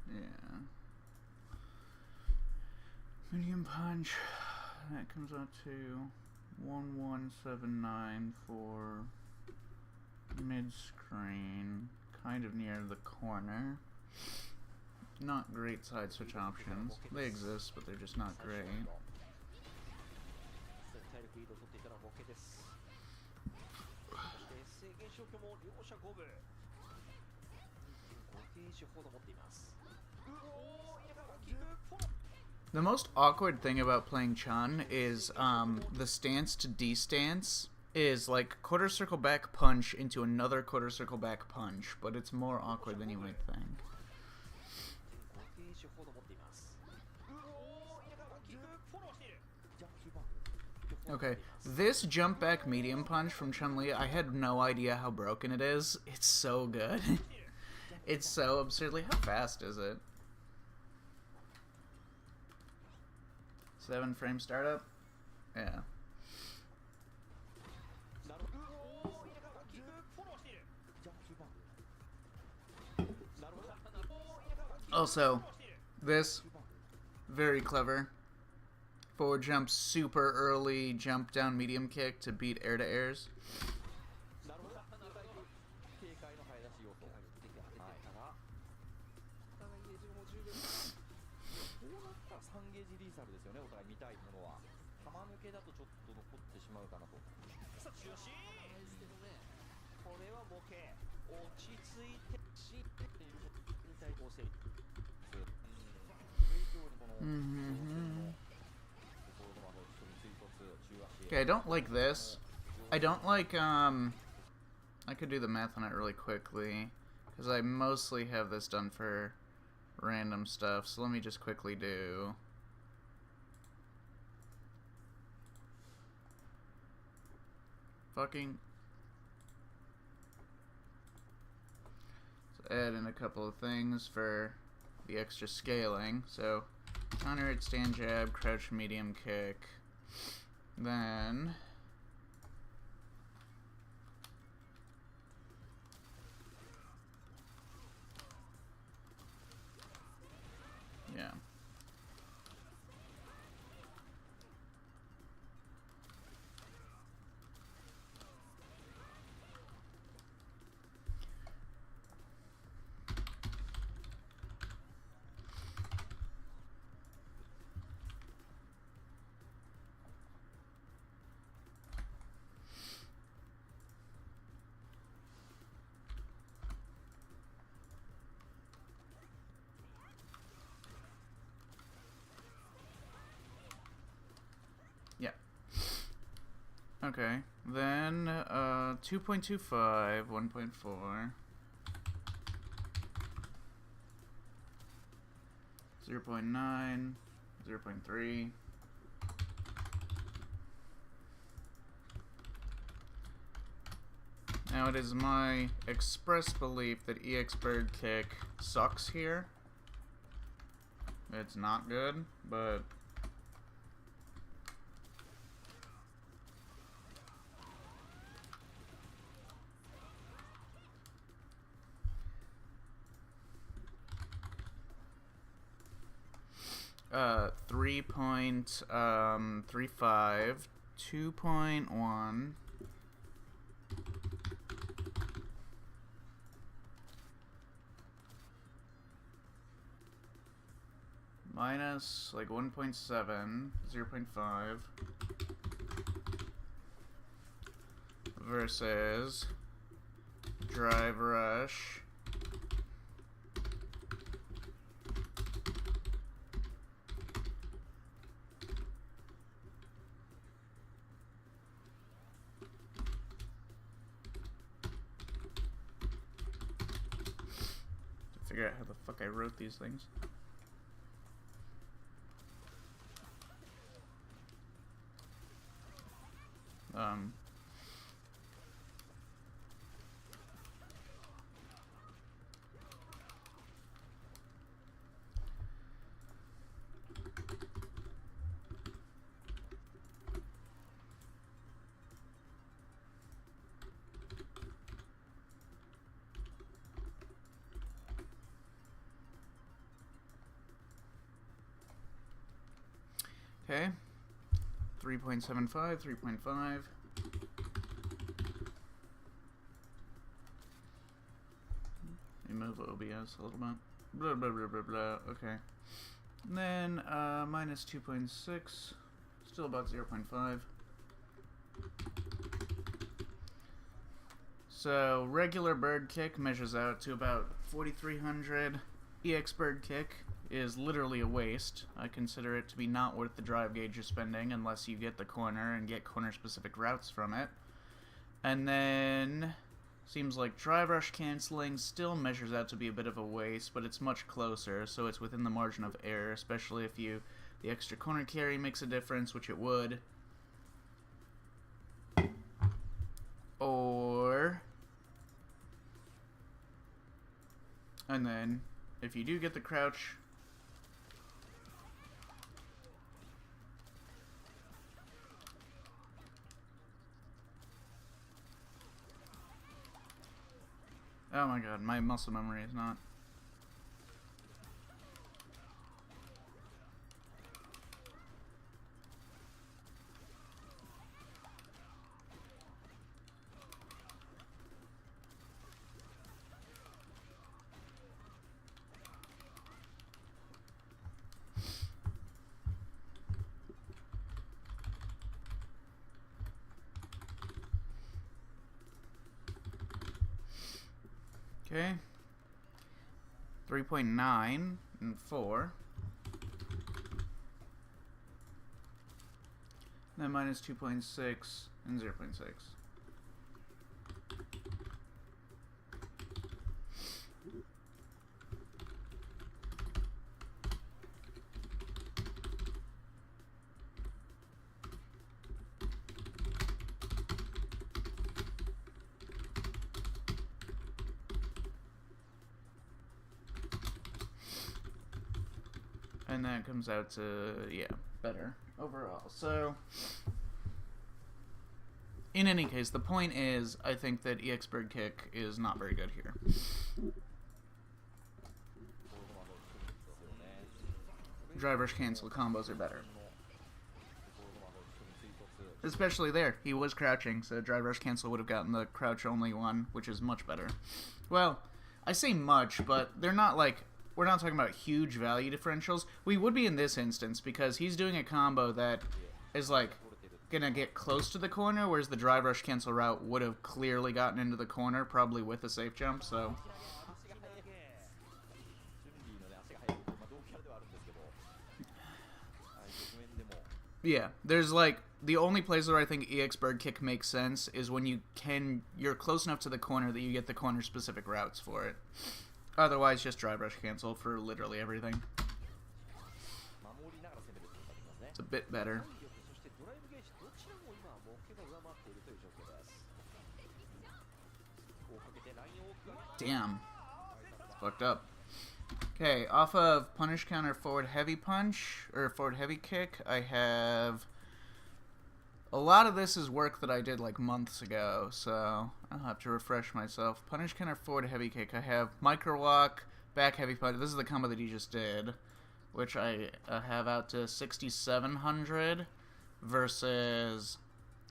Yeah. Medium punch. That comes out to 1179 for mid screen, kind of near the corner. Not great side switch options. They exist, but they're just not great. The most awkward thing about playing Chun is the stance to D-stance is like quarter circle back punch into another quarter circle back punch, but it's more awkward than you might think. Okay, this jump back medium punch from Chun-Li, I had no idea how broken it is. It's so good. It's so absurdly... How fast is it? 7 frame startup? Yeah. Also, this, very clever. Forward jump super early, jump down medium kick to beat air to airs. Okay, I don't like this. I don't like, I could do the math on it really quickly, because I mostly have this done for random stuff, so let me just quickly do... Fucking... So add in a couple of things for the extra scaling. So, counter hit, stand jab, crouch medium kick. Then... yeah. Yeah. Okay. Then 2.25, 1.4. 0.9, 0.3. Now it is my express belief that EX Bird Kick sucks here. It's not good, but... Uh, 3.35, 2.1, minus like 1.7, 0.5, versus drive rush. Figure out how the fuck I wrote these things. 3.75, 3.5. Move OBS a little bit. Blah, blah, blah, blah, blah. Okay. And then minus 2.6. Still about 0.5. So regular bird kick measures out to about 4,300. EX bird kick is literally a waste. I consider it to be not worth the drive gauge you're spending unless you get the corner and get corner specific routes from it. And then seems like drive rush canceling still measures out to be a bit of a waste, but it's much closer, so it's within the margin of error, especially if the extra corner carry makes a difference, which it would. And then, if you do get the crouch, oh my god, my muscle memory is not. Okay. 3.9 and 4. Then minus 2.6 and 0.6. And that comes out to, yeah, better overall. So, in any case, the point is, I think that EX Bird Kick is not very good here. Drive rush cancel combos are better. Especially there. He was crouching, so drive rush cancel would have gotten the crouch only one, which is much better. Well, I say much, but they're not like, we're not talking about huge value differentials. We would be in this instance because he's doing a combo that is like gonna get close to the corner, whereas the drive rush cancel route would have clearly gotten into the corner, probably with a safe jump, so. Yeah, there's like, the only place where I think EX Bird Kick makes sense is when you're close enough to the corner that you get the corner specific routes for it. Otherwise, just drive rush cancel for literally everything. It's a bit better. Damn. It's fucked up. Okay, off of punish counter forward heavy punch, or forward heavy kick, I have... A lot of this is work that I did like months ago, so I'll have to refresh myself. Punish counter forward heavy kick. I have micro walk, back heavy punch. This is the combo that he just did, which I have out to 6,700 versus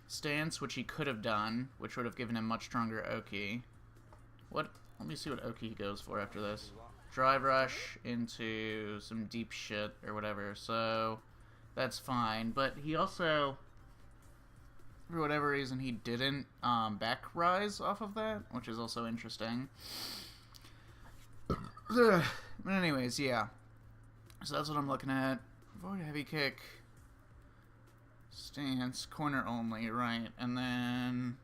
stance, which he could have done, which would have given him much stronger Oki. What? Let me see what Oki goes for after this. Drive rush into some deep shit or whatever, so that's fine. But he also, for whatever reason, he didn't back rise off of that, which is also interesting. But anyways, yeah. So that's what I'm looking at. Forward heavy kick. Stance. Corner only, right. And then...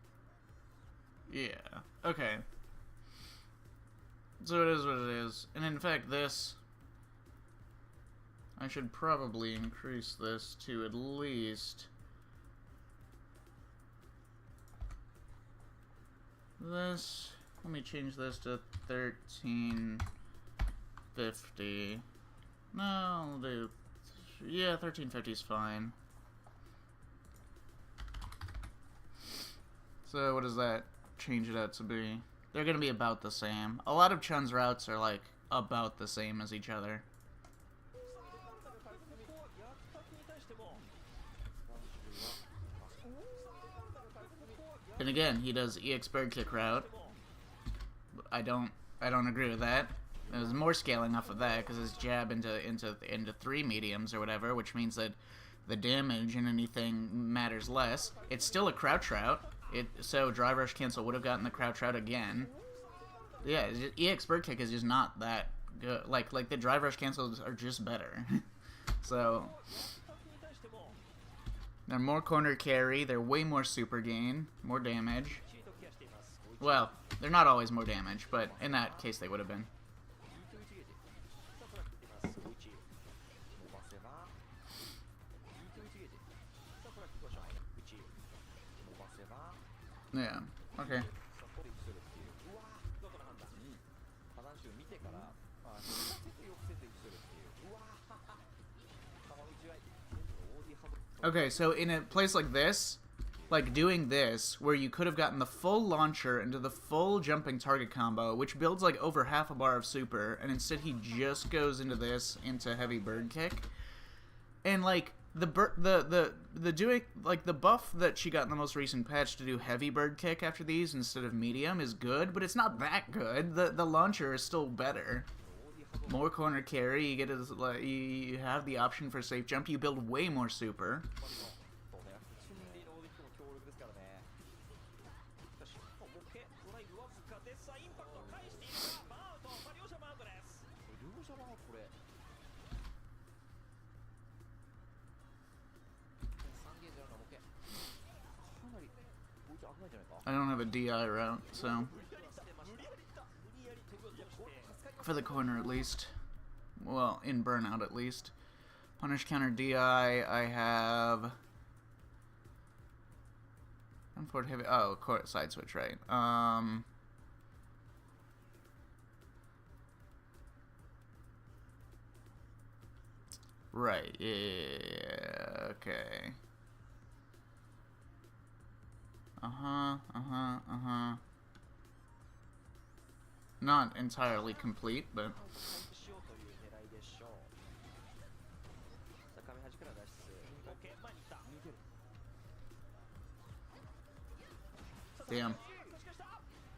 yeah. Okay. So it is what it is. And in fact, this... I should probably increase this to at least... this... let me change this to 1350. No, I'll do... yeah, 1350 is fine. So what does that change it out to be? They're going to be about the same. A lot of Chun's routes are like about the same as each other. And again, he does EX bird kick route. I don't agree with that. There's more scaling off of that because his jab into 3 mediums or whatever, which means that the damage in anything matters less. It's still a crouch route. So drive rush cancel would have gotten the crouch route again. Yeah, EX bird kick is just not that good. Like the drive rush cancels are just better. So they're more corner carry. They're way more super gain, more damage. Well, they're not always more damage, but in that case they would have been. Yeah, okay. Okay, so in a place like this, like doing this, where you could have gotten the full launcher into the full jumping target combo, which builds like over half a bar of super, and instead he just goes into this, into heavy bird kick. And like the buff that she got in the most recent patch to do heavy bird kick after these instead of medium is good, but it's not that good. The launcher is still better. More corner carry, you get you have the option for safe jump, you build way more super. I don't have a DI route, so for the corner at least. Well, in burnout at least. Punish counter DI, I have forward heavy. Oh, side switch, right? Right. Yeah. Okay. Not entirely complete, but damn.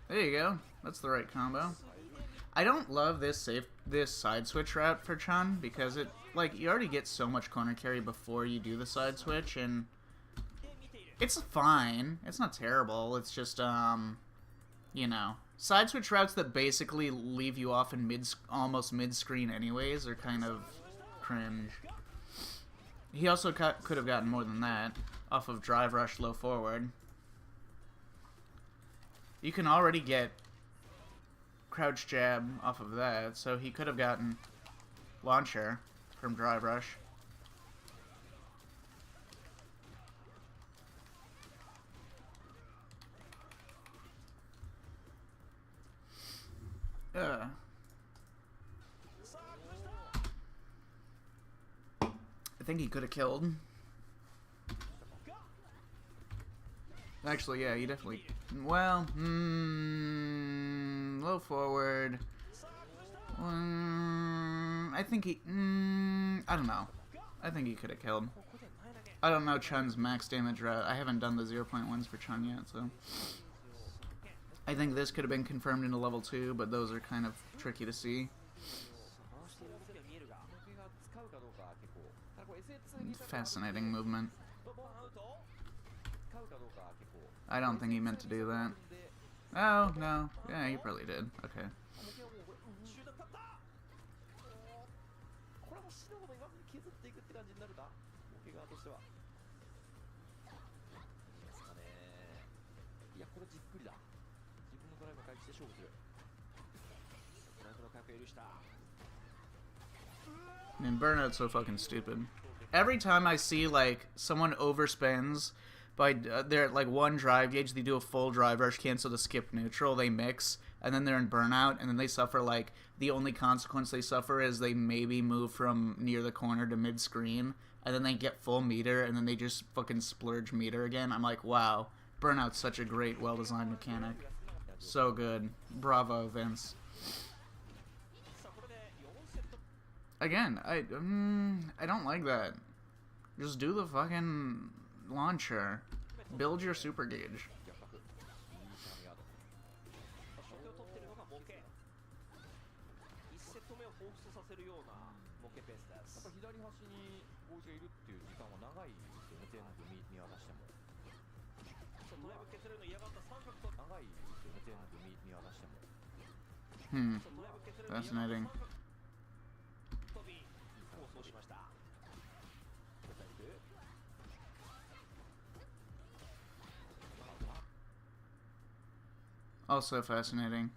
There you go. That's the right combo. I don't love this side switch route for Chun because it you already get so much corner carry before you do the side switch, and it's fine. It's not terrible. It's just you know, side switch routes that basically leave you off in almost mid-screen anyways are kind of cringe. He also could have gotten more than that off of drive rush low forward. You can already get crouch jab off of that, so he could have gotten launcher from drive rush. I think he could have killed. Actually, yeah, he definitely... Well, low forward. I think he... I don't know. I think he could have killed. I don't know Chun's max damage route. I haven't done the 0.1s for Chun yet, so... I think this could have been confirmed into level 2, but those are kind of tricky to see. Fascinating movement. I don't think he meant to do that. Oh, no. Yeah, he probably did. Okay. I mean, burnout's so fucking stupid. Every time I see, like, someone overspends by they're at, like, one drive gauge, they do a full drive rush cancel to skip neutral, they mix, and then they're in burnout, and then they suffer, like, the only consequence they suffer is they maybe move from near the corner to mid-screen, and then they get full meter, and then they just fucking splurge meter again. I'm like, wow, burnout's such a great, well-designed mechanic. So good. Bravo, Vince. Again, I don't like that. Just do the fucking launcher. Build your super gauge. Hmm. Fascinating. Also fascinating.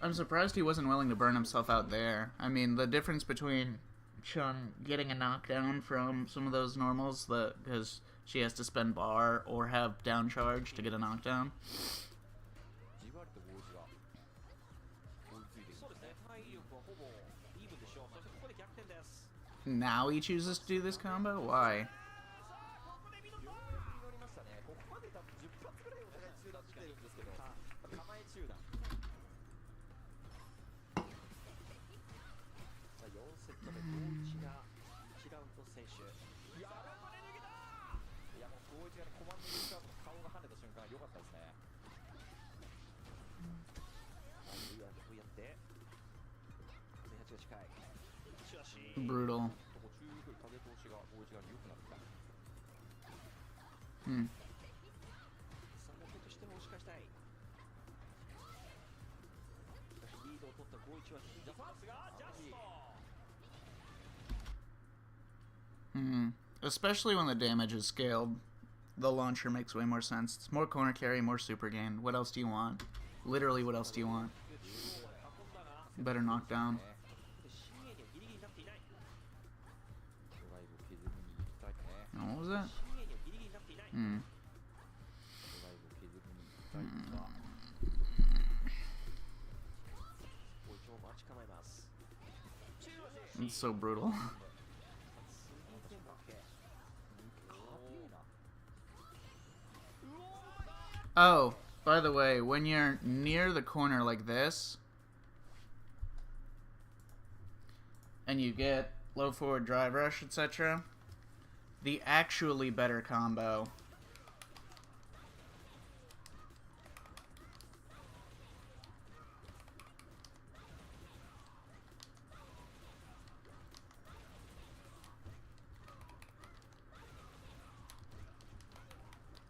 I'm surprised he wasn't willing to burn himself out there. I mean, the difference between Chun getting a knockdown from some of those normals, because she has to spend bar or have down charge to get a knockdown. Now he chooses to do this combo? Why? Brutal. Hmm. Especially when the damage is scaled, the launcher makes way more sense. It's more corner carry, more super gain. What else do you want? Literally, what else do you want? Better knockdown. Oh, what was that? It's so brutal. Oh, by the way, when you're near the corner like this, and you get low forward drive rush, etc., the actually better combo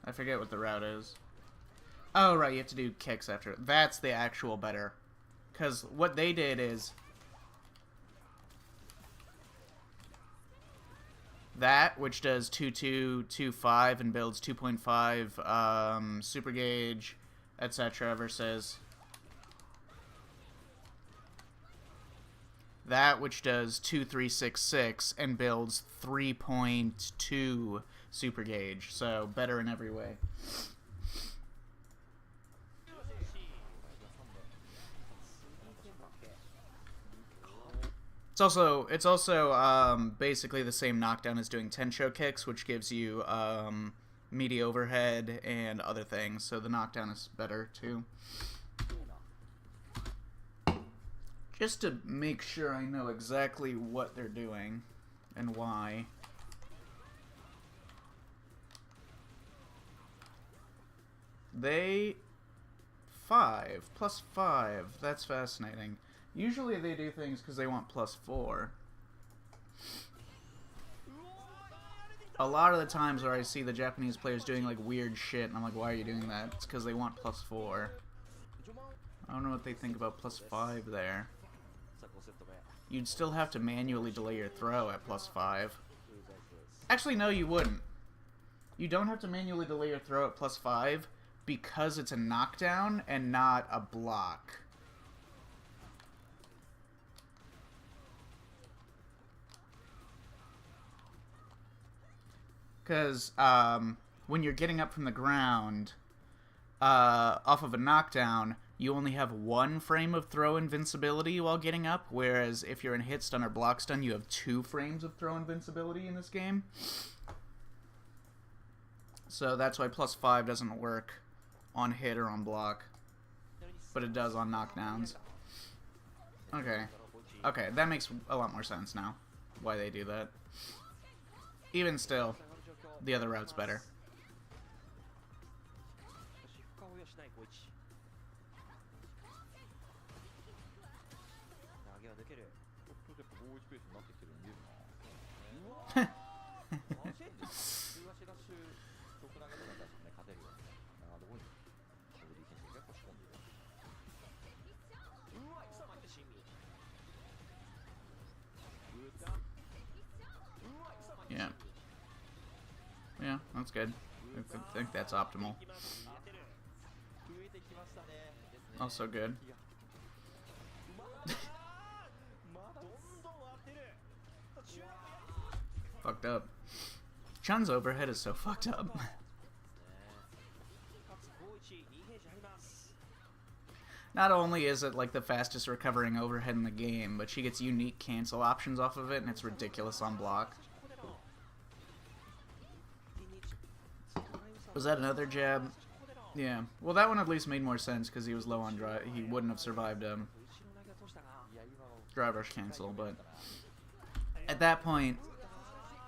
I forget what the route is. Oh, right, you have to do kicks after. That's the actual better. Because what they did is that, which does 2-2, 2-5, and builds 2.5 super gauge, etc., versus that, which does 2-3-6-6 and builds 3.2 super gauge. So better in every way. It's also basically the same knockdown as doing Tensho kicks, which gives you meaty overhead and other things. So the knockdown is better too. Just to make sure I know exactly what they're doing and why. They... 5. Plus 5. That's fascinating. Usually they do things because they want plus 4. A lot of the times where I see the Japanese players doing like weird shit, and I'm like, why are you doing that? It's because they want plus 4. I don't know what they think about plus 5 there. You'd still have to manually delay your throw at plus 5. Actually, no, you wouldn't. You don't have to manually delay your throw at plus 5 because it's a knockdown and not a block. Because when you're getting up from the ground off of a knockdown, you only have 1 frame of throw invincibility while getting up, whereas if you're in hit stun or block stun, you have 2 frames of throw invincibility in this game. So that's why plus 5 doesn't work on hit or on block, but it does on knockdowns. Okay. Okay, that makes a lot more sense now, why they do that. Even still, the other route's better. Yeah. Yeah, that's good. I think that's optimal. Also good. Fucked up. Chun's overhead is so fucked up. Not only is it like the fastest recovering overhead in the game, but she gets unique cancel options off of it, and it's ridiculous on block. Was that another jab? Yeah. Well, that one at least made more sense because he was low on drive. He wouldn't have survived drive rush cancel, but at that point,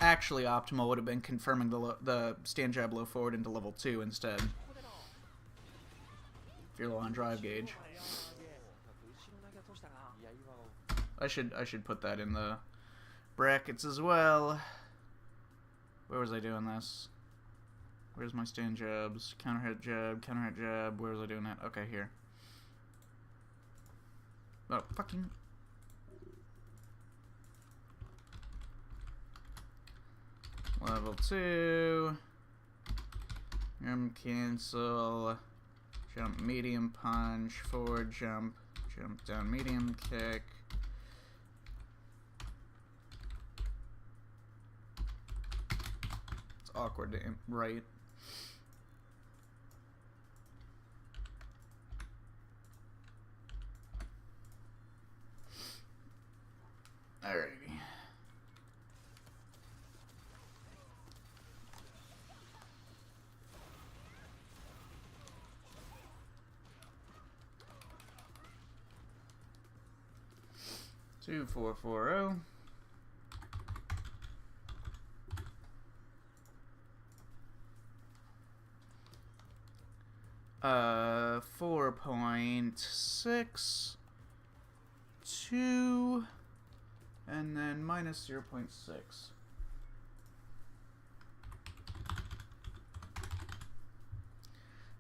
actually optimal would have been confirming the stand jab low forward into level 2 instead. If you're low on drive gauge. I should put that in the brackets as well. Where was I doing this? Where's my stand jabs? Counter hit jab. Where was I doing that? Okay, here. Oh, fucking. Level 2. Jump cancel. Jump medium punch. Forward jump. Jump down medium kick. It's awkward to write. Alrighty. Two, 4, 4, 0. 4.6, 2, and then minus 0.6.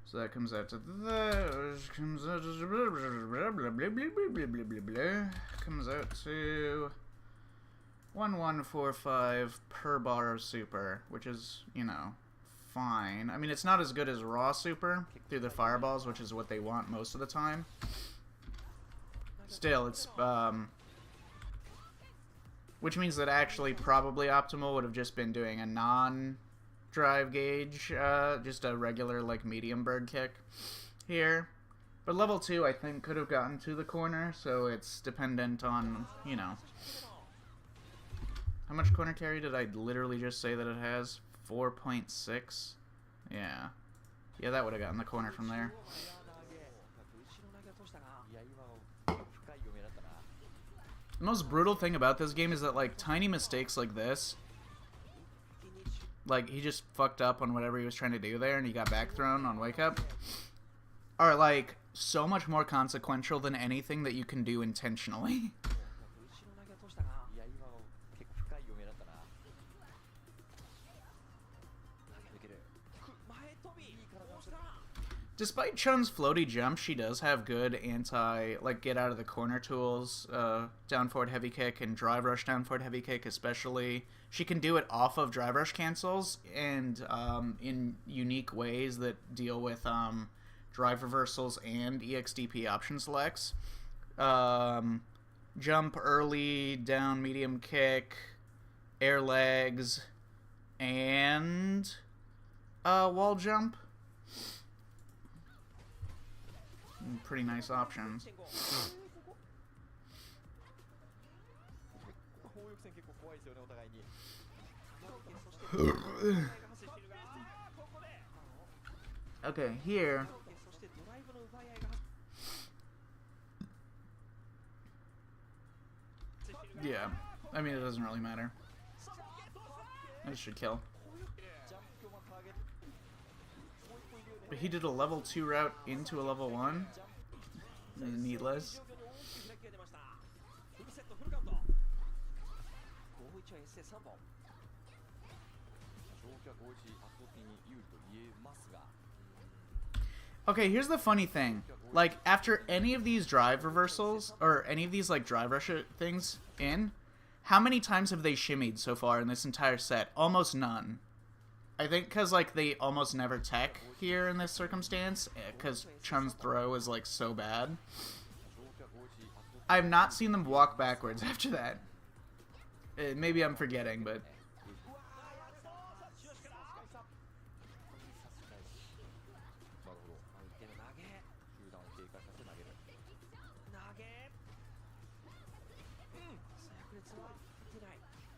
So that comes out to that, comes out to 1145 per bar of super, which is, you know, fine. I mean, it's not as good as raw super through the fireballs, which is what they want most of the time. Still, it's which means that actually probably optimal would have just been doing a non-drive gauge, just a regular like medium bird kick here. But level 2 I think could have gotten to the corner, so it's dependent on, you know. How much corner carry did I literally just say that it has? 4.6? Yeah. Yeah, that would have gotten the corner from there. The most brutal thing about this game is that, like, tiny mistakes like this, like, he just fucked up on whatever he was trying to do there and he got back thrown on wake up, are, like, so much more consequential than anything that you can do intentionally. Despite Chun's floaty jump, she does have good like, get out of the corner tools, down forward heavy kick and drive rush down forward heavy kick especially. She can do it off of drive rush cancels and in unique ways that deal with drive reversals and EXDP option selects. Jump early, down medium kick, air legs, and wall jump. Pretty nice options. Okay, here. Yeah, I mean, it doesn't really matter. This should kill. But he did a level 2 route into a level 1? Needless. Okay, here's the funny thing. Like, after any of these drive reversals, or any of these, like, drive rush things in, how many times have they shimmied so far in this entire set? Almost none. I think because, like, they almost never tech here in this circumstance, because Chun's throw is, like, so bad. I've not seen them walk backwards after that. Maybe I'm forgetting, but...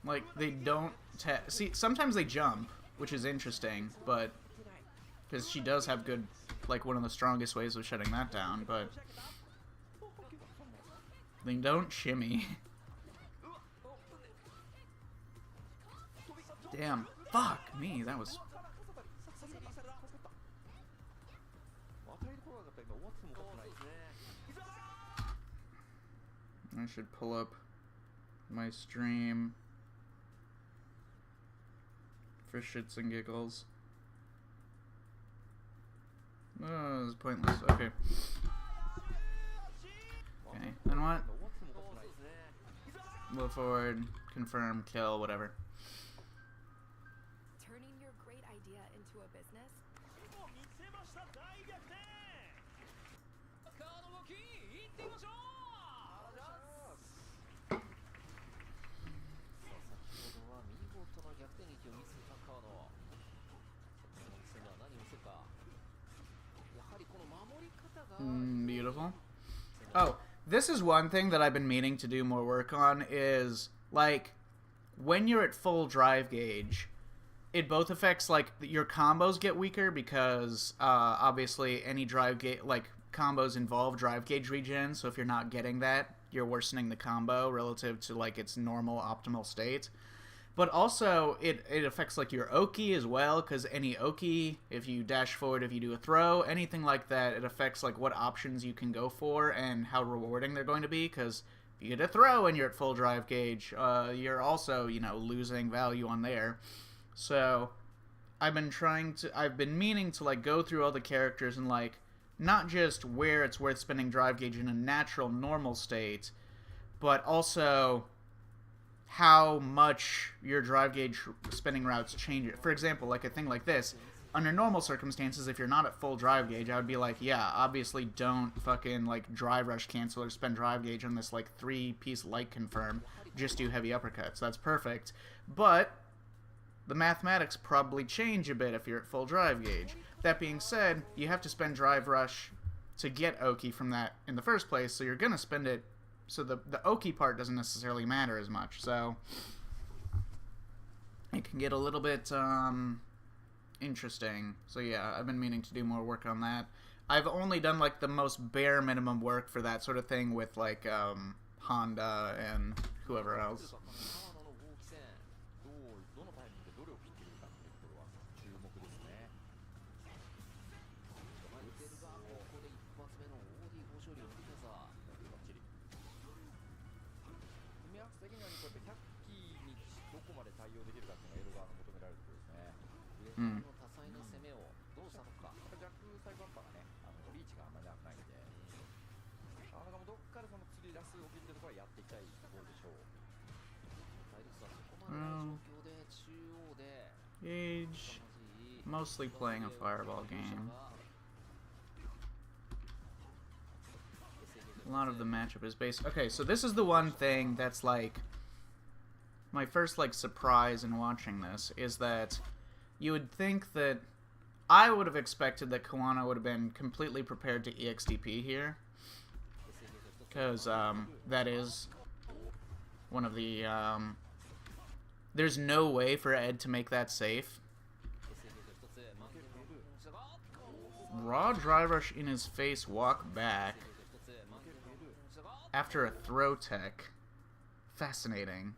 Like, they don't see, sometimes they jump, which is interesting, but... Because she does have good, like, one of the strongest ways of shutting that down, but... They don't shimmy. Damn. Fuck me, that was... I should pull up my stream for shits and giggles. Oh, it's pointless. Okay. Okay, then what? Move forward, confirm, kill, whatever. Turning your great idea into a business? Beautiful. Oh, this is one thing that I've been meaning to do more work on is, like, when you're at full drive gauge, it both affects, like, your combos get weaker because, obviously, any drive gauge, like, combos involve drive gauge regen, so if you're not getting that, you're worsening the combo relative to, like, its normal optimal state. But also, it affects, like, your Oki as well, because any Oki, if you dash forward, if you do a throw, anything like that, it affects, like, what options you can go for and how rewarding they're going to be, because if you get a throw and you're at full drive gauge, you're also, you know, losing value on there. So, I've been meaning to, like, go through all the characters and, like, not just where it's worth spending drive gauge in a natural, normal state, but also how much your drive gauge spinning routes change it. For example, like a thing like this, under normal circumstances, if you're not at full drive gauge, I would be like, yeah, obviously don't fucking, like, drive rush cancel or spend drive gauge on this, like, 3-piece light confirm. Just do heavy uppercuts. That's perfect. But the mathematics probably change a bit if you're at full drive gauge. That being said, you have to spend drive rush to get Oki from that in the first place, so you're gonna spend it. So the Oki part doesn't necessarily matter as much, so it can get a little bit interesting. So yeah, I've been meaning to do more work on that. I've only done, like, the most bare minimum work for that sort of thing with, like, Honda and whoever else. Gauge, mostly playing a fireball game. A lot of the matchup is based... Okay, so this is the one thing that's, like, my first, like, surprise in watching this, is that you would think that... I would have expected that Kawana would have been completely prepared to EXDP here. Because, that is one of the, there's no way for Ed to make that safe. Raw drive rush in his face, walk back. After a throw tech. Fascinating.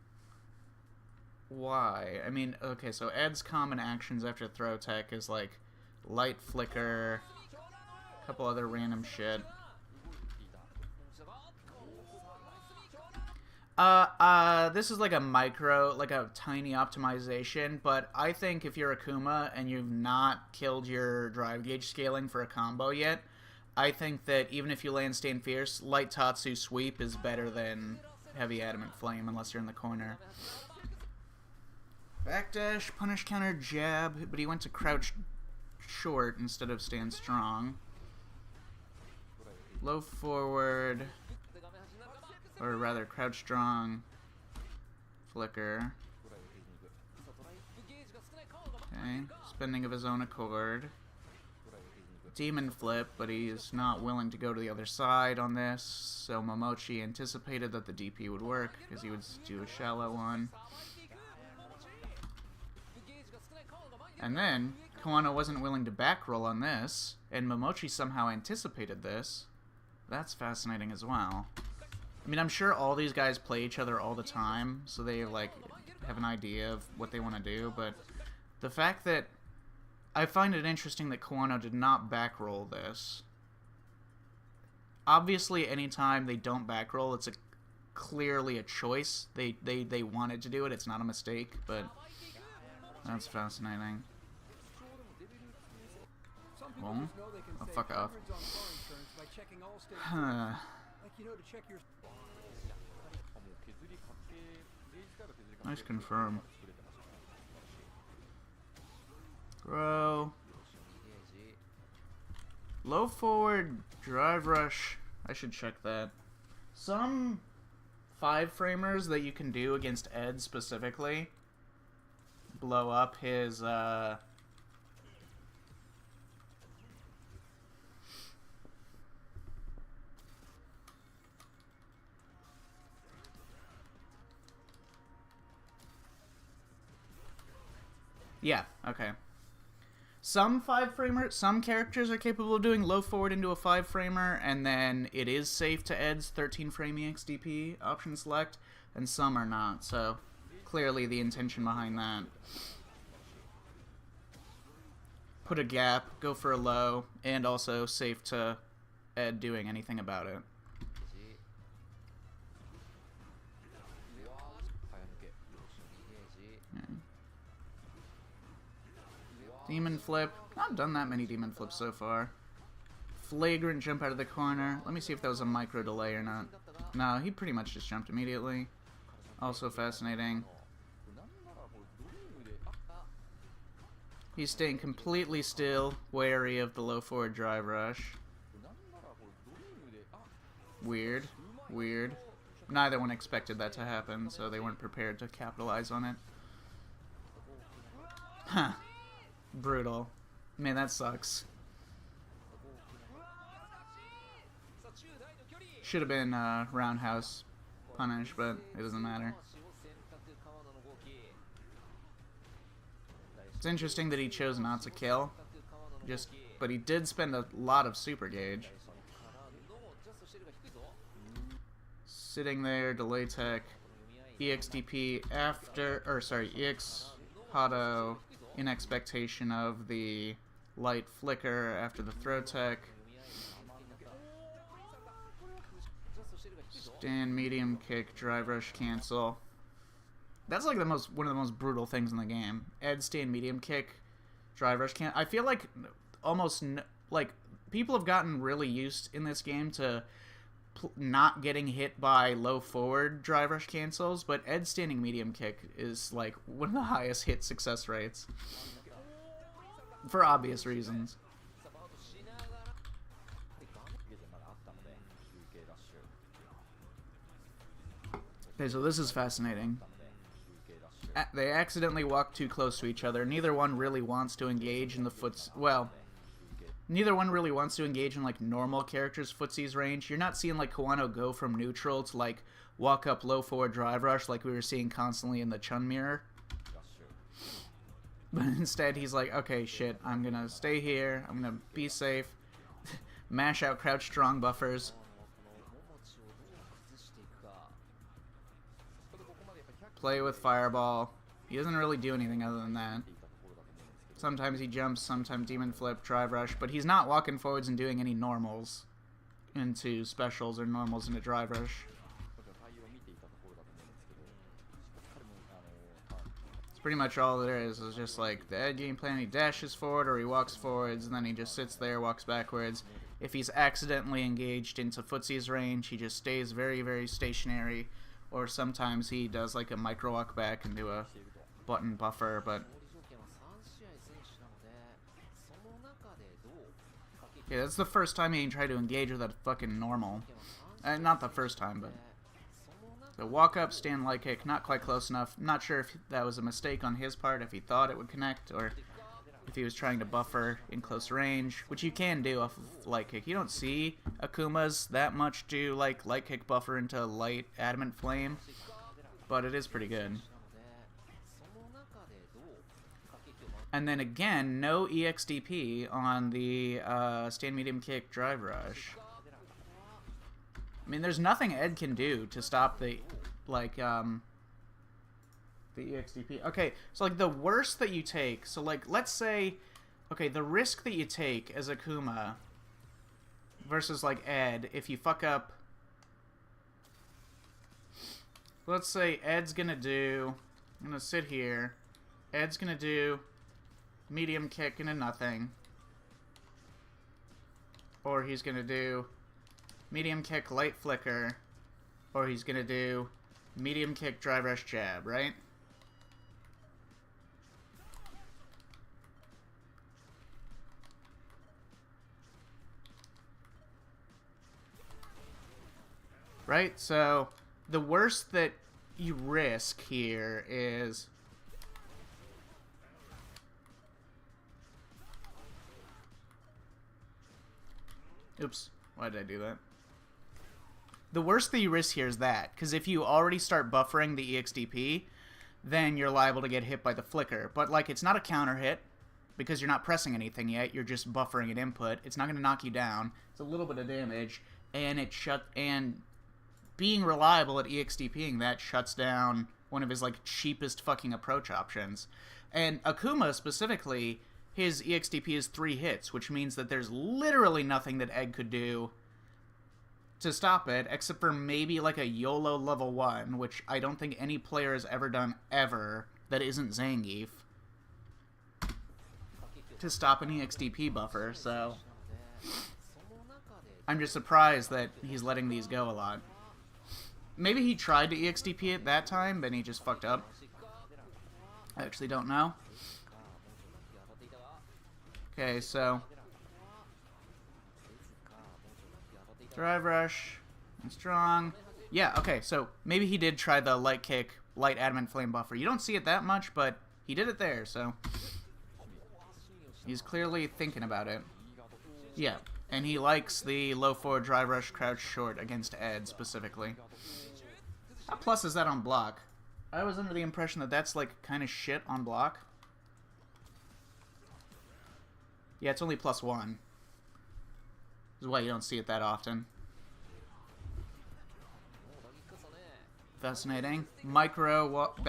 Why? I mean, okay, so Ed's common actions after throw tech is, like, light flicker, a couple other random shit. This is like a micro, like a tiny optimization, but I think if you're Akuma and you've not killed your drive gauge scaling for a combo yet, I think that even if you land Stand Fierce, Light Tatsu Sweep is better than Heavy Adamant Flame unless you're in the corner. Backdash, punish counter, jab, but he went to crouch short instead of stand strong. Low forward, or rather crouch strong, flicker. Okay, spending of his own accord. Demon flip, but he's not willing to go to the other side on this, so Momochi anticipated that the DP would work, because he would do a shallow one. And then, Kawano wasn't willing to back roll on this, and Momochi somehow anticipated this. That's fascinating as well. I mean, I'm sure all these guys play each other all the time, so they, like, have an idea of what they want to do, but the fact that I find it interesting that Kawano did not back roll this. Obviously, anytime they don't back roll, it's clearly a choice. They wanted to do it, it's not a mistake, but that's fascinating. Well, oh, fuck off. Nice confirm. Bro. Low forward drive rush. I should check that. Some 5-framers that you can do against Ed specifically blow up his yeah, okay. Some 5-framer, some characters are capable of doing low forward into a 5-framer, and then it is safe to Ed's 13-frame EXDP option select, and some are not, so clearly the intention behind that. Put a gap, go for a low, and also safe to Ed doing anything about it. Demon flip. Not done that many demon flips so far. Flagrant jump out of the corner. Let me see if that was a micro delay or not. No, he pretty much just jumped immediately. Also fascinating. He's staying completely still, wary of the low forward drive rush. Weird. Weird. Neither one expected that to happen, so they weren't prepared to capitalize on it. Huh. Brutal. Man, that sucks. Should have been roundhouse punish, but it doesn't matter. It's interesting that he chose not to kill, but he did spend a lot of super gauge. Sitting there, delay tech, EXDP after, or sorry, EX Hado in expectation of the light flicker after the throw tech. Stand medium kick, drive rush cancel. That's like one of the most brutal things in the game. Ed stand medium kick, drive rush cancel. I feel like people have gotten really used in this game to not getting hit by low forward drive rush cancels, but Ed's standing medium kick is like one of the highest hit success rates. For obvious reasons. Okay, so this is fascinating. They accidentally walk too close to each other. Neither one really wants to engage in the neither one really wants to engage in like normal characters' footsies range. You're not seeing like Kawano go from neutral to like walk up low forward drive rush like we were seeing constantly in the Chun mirror. But instead he's like, okay, shit, I'm gonna stay here, I'm gonna be safe, mash out crouch strong buffers. Play with fireball. He doesn't really do anything other than that. Sometimes he jumps, sometimes demon flip, drive rush, but he's not walking forwards and doing any normals into specials or normals into drive rush. Pretty much all there is just like the Ed game plan. He dashes forward or he walks forwards, and then he just sits there, walks backwards. If he's accidentally engaged into Footsie's range, he just stays very, very stationary. Or sometimes he does like a micro walk back and do a button buffer, but... Yeah, that's the first time he tried to engage with that fucking normal. Not the first time, but... The walk up, stand light kick, not quite close enough. Not sure if that was a mistake on his part, if he thought it would connect, or if he was trying to buffer in close range, which you can do off of light kick. You don't see Akumas that much do like light kick buffer into light adamant flame, but it is pretty good. And then again, no EXDP on the stand medium kick drive rush. I mean, there's nothing Ed can do to stop the, like, the EXDP. Okay, so, like, the worst that you take, so, like, let's say, okay, the risk that you take as Akuma versus, like, Ed, if you fuck up, let's say Ed's gonna do, I'm gonna sit here, Ed's gonna do medium kick into nothing, or he's gonna do medium kick, light flicker, or he's gonna do medium kick, drive rush, jab, right? Right? So, the worst that you risk here is... Oops, why did I do that? The worst that you risk here is that, because if you already start buffering the EXDP, then you're liable to get hit by the flicker. But, like, it's not a counter hit, because you're not pressing anything yet, you're just buffering an input. It's not going to knock you down. It's a little bit of damage, and and being reliable at EXDPing that shuts down one of his, like, cheapest fucking approach options. And Akuma, specifically, his EXDP is 3 hits, which means that there's literally nothing that Ed could do to stop it, except for maybe like a YOLO level 1, which I don't think any player has ever done ever that isn't Zangief, to stop an EXDP buffer, so I'm just surprised that he's letting these go a lot. Maybe he tried to EXDP it that time, but he just fucked up. I actually don't know. Okay, so... Drive rush. And strong. Yeah, okay, so maybe he did try the light kick, light adamant flame buffer. You don't see it that much, but he did it there, so... He's clearly thinking about it. Yeah, and he likes the low forward drive rush crouch short against Ed, specifically. How plus is that on block? I was under the impression that that's, like, kind of shit on block. Yeah, it's only +1. This is why you don't see it that often. Fascinating. Micro, walk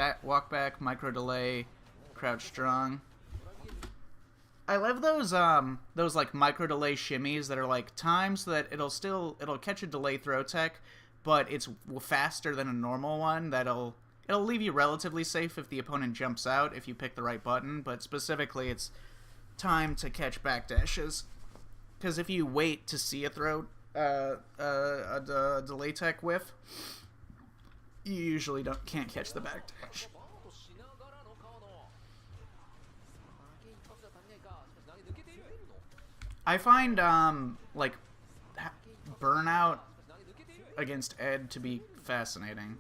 back, micro delay, crouch strong. I love those like micro delay shimmies that are like timed so that it'll catch a delay throw tech, but it's faster than a normal one. It'll leave you relatively safe if the opponent jumps out if you pick the right button, but specifically it's time to catch backdashes. Because if you wait to see a throw, a delay tech whiff, you usually can't catch the backdash. I find like burnout against Ed to be fascinating.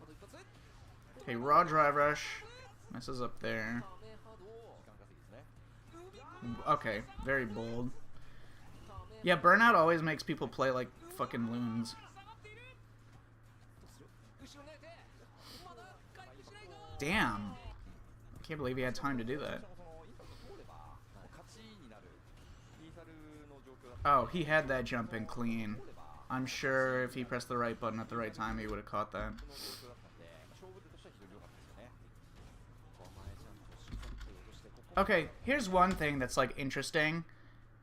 Okay, raw drive rush messes up there. Okay, very bold. Yeah, burnout always makes people play like fucking loons. Damn. I can't believe he had time to do that. Oh, he had that jump in clean. I'm sure if he pressed the right button at the right time, he would have caught that. Okay, here's one thing that's like interesting.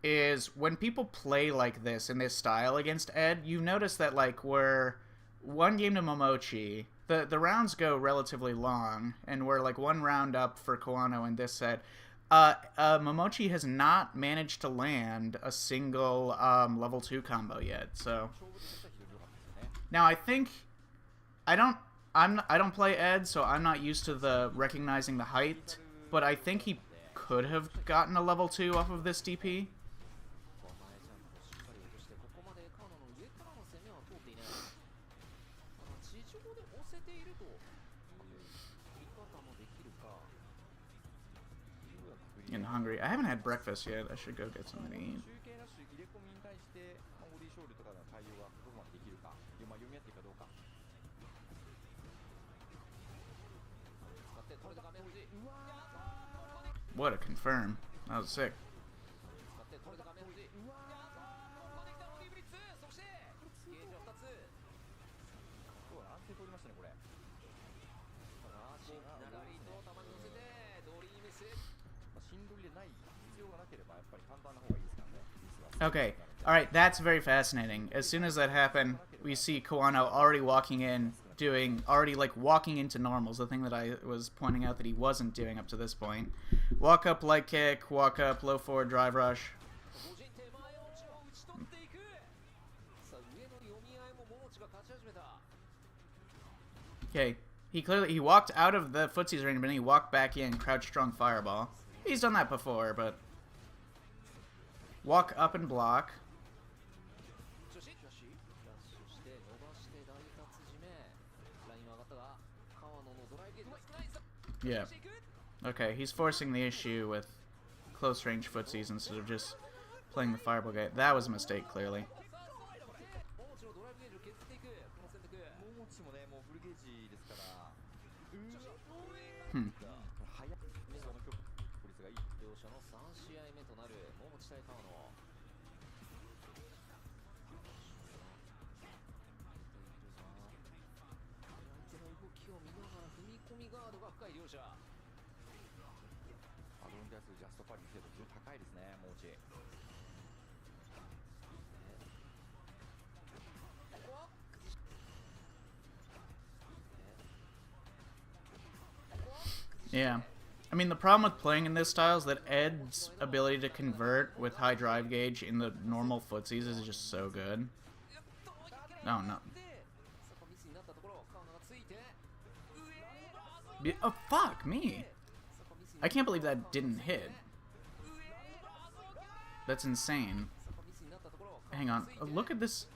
Is when people play like this in this style against Ed, you notice that like we're one game to Momochi, the rounds go relatively long, and we're like one round up for Koano in this set. Momochi has not managed to land a single level 2 combo yet. So now I think I don't play Ed, so I'm not used to the recognizing the height, but I think he could have gotten a level 2 off of this DP. And hungry. I haven't had breakfast yet. I should go get something to eat. What a confirm. That was sick. Okay, alright, that's very fascinating. As soon as that happened, we see Koano already walking in, walking into normals, the thing that I was pointing out that he wasn't doing up to this point. Walk up, light kick, walk up, low forward, drive rush. Okay, he walked out of the footsies range, but then he walked back in, crouch strong fireball. He's done that before, but... Walk up and block. Yeah. Okay, he's forcing the issue with close range footsies instead of just playing the fireball guy. That was a mistake, clearly. Yeah. I mean, the problem with playing in this style is that Ed's ability to convert with high drive gauge in the normal footsies is just so good. No, no. Oh, fuck me. I can't believe that didn't hit. That's insane. Hang on. Look at this.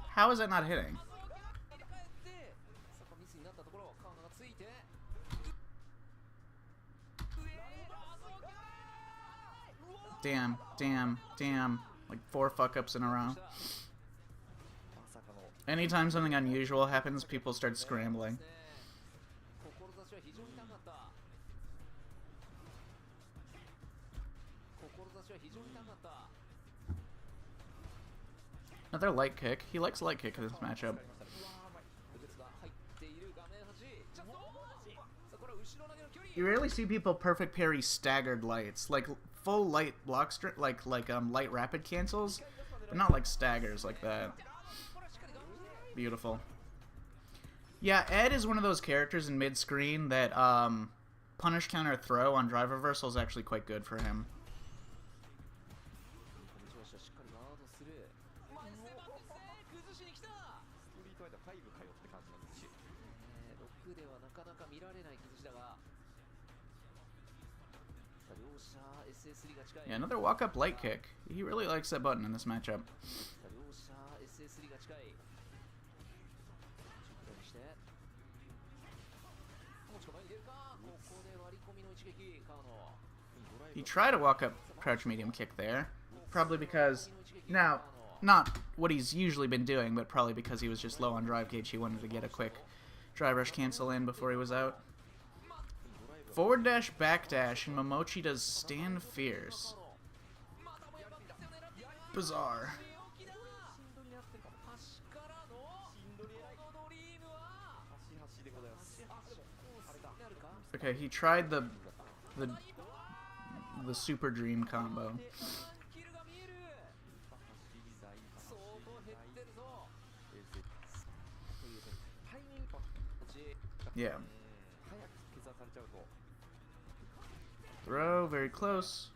How is that not hitting? Damn, damn, damn. Like 4 fuck-ups in a row. Anytime something unusual happens, people start scrambling. Another light kick. He likes light kick in this matchup. You rarely see people perfect parry staggered lights, like full light block light rapid cancels, but not like staggers like that. Beautiful. Yeah, Ed is one of those characters in mid screen that punish counter throw on drive reversal is actually quite good for him. Yeah, another walk-up light kick. He really likes that button in this matchup. He tried a walk-up crouch medium kick there. Probably because... Now, not what he's usually been doing, but probably because he was just low on drive gauge. He wanted to get a quick drive rush cancel in before he was out. Forward dash, back dash, and Momochi does stand fierce. Bizarre. Okay, he tried the super dream combo. Yeah. Throw, very close.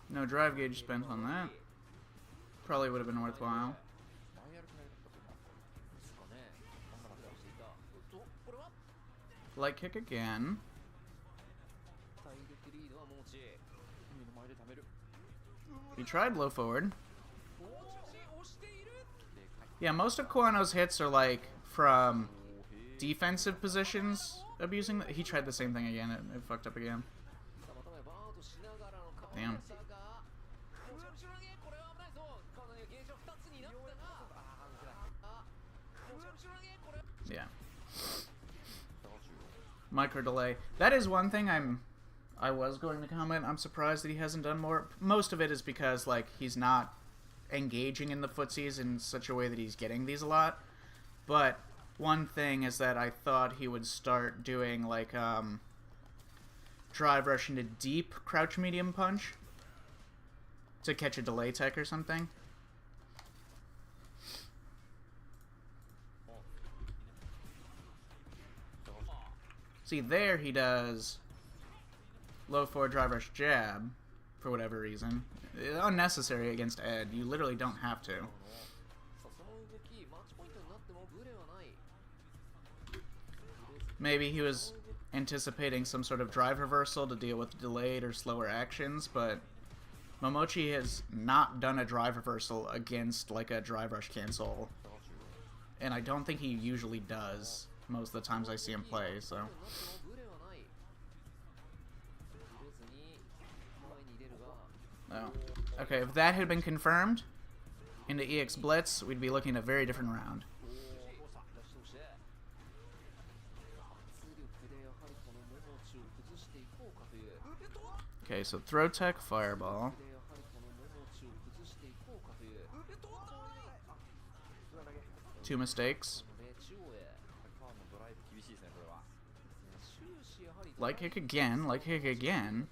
No drive gauge spent on that. Probably would have been worthwhile. Light kick again. He tried low forward. Yeah, most of Koano's hits are like from defensive positions abusing. He tried the same thing again. It fucked up again. Damn. Yeah. Micro delay. That is one thing I was going to comment. I'm surprised that he hasn't done more. Most of it is because like he's not engaging in the footsies in such a way that he's getting these a lot. But one thing is that I thought he would start doing like drive rush into deep crouch medium punch to catch a delay tech or something. See, there he does low forward drive rush jab for whatever reason. Unnecessary against Ed. You literally don't have to. Maybe he was anticipating some sort of drive reversal to deal with delayed or slower actions, but Momochi has not done a drive reversal against like a drive rush cancel. And I don't think he usually does most of the times I see him play, so. Oh. Okay, if that had been confirmed into EX Blitz, we'd be looking at a very different round. Okay, so throw tech, fireball. Two mistakes. Light kick again, light kick again.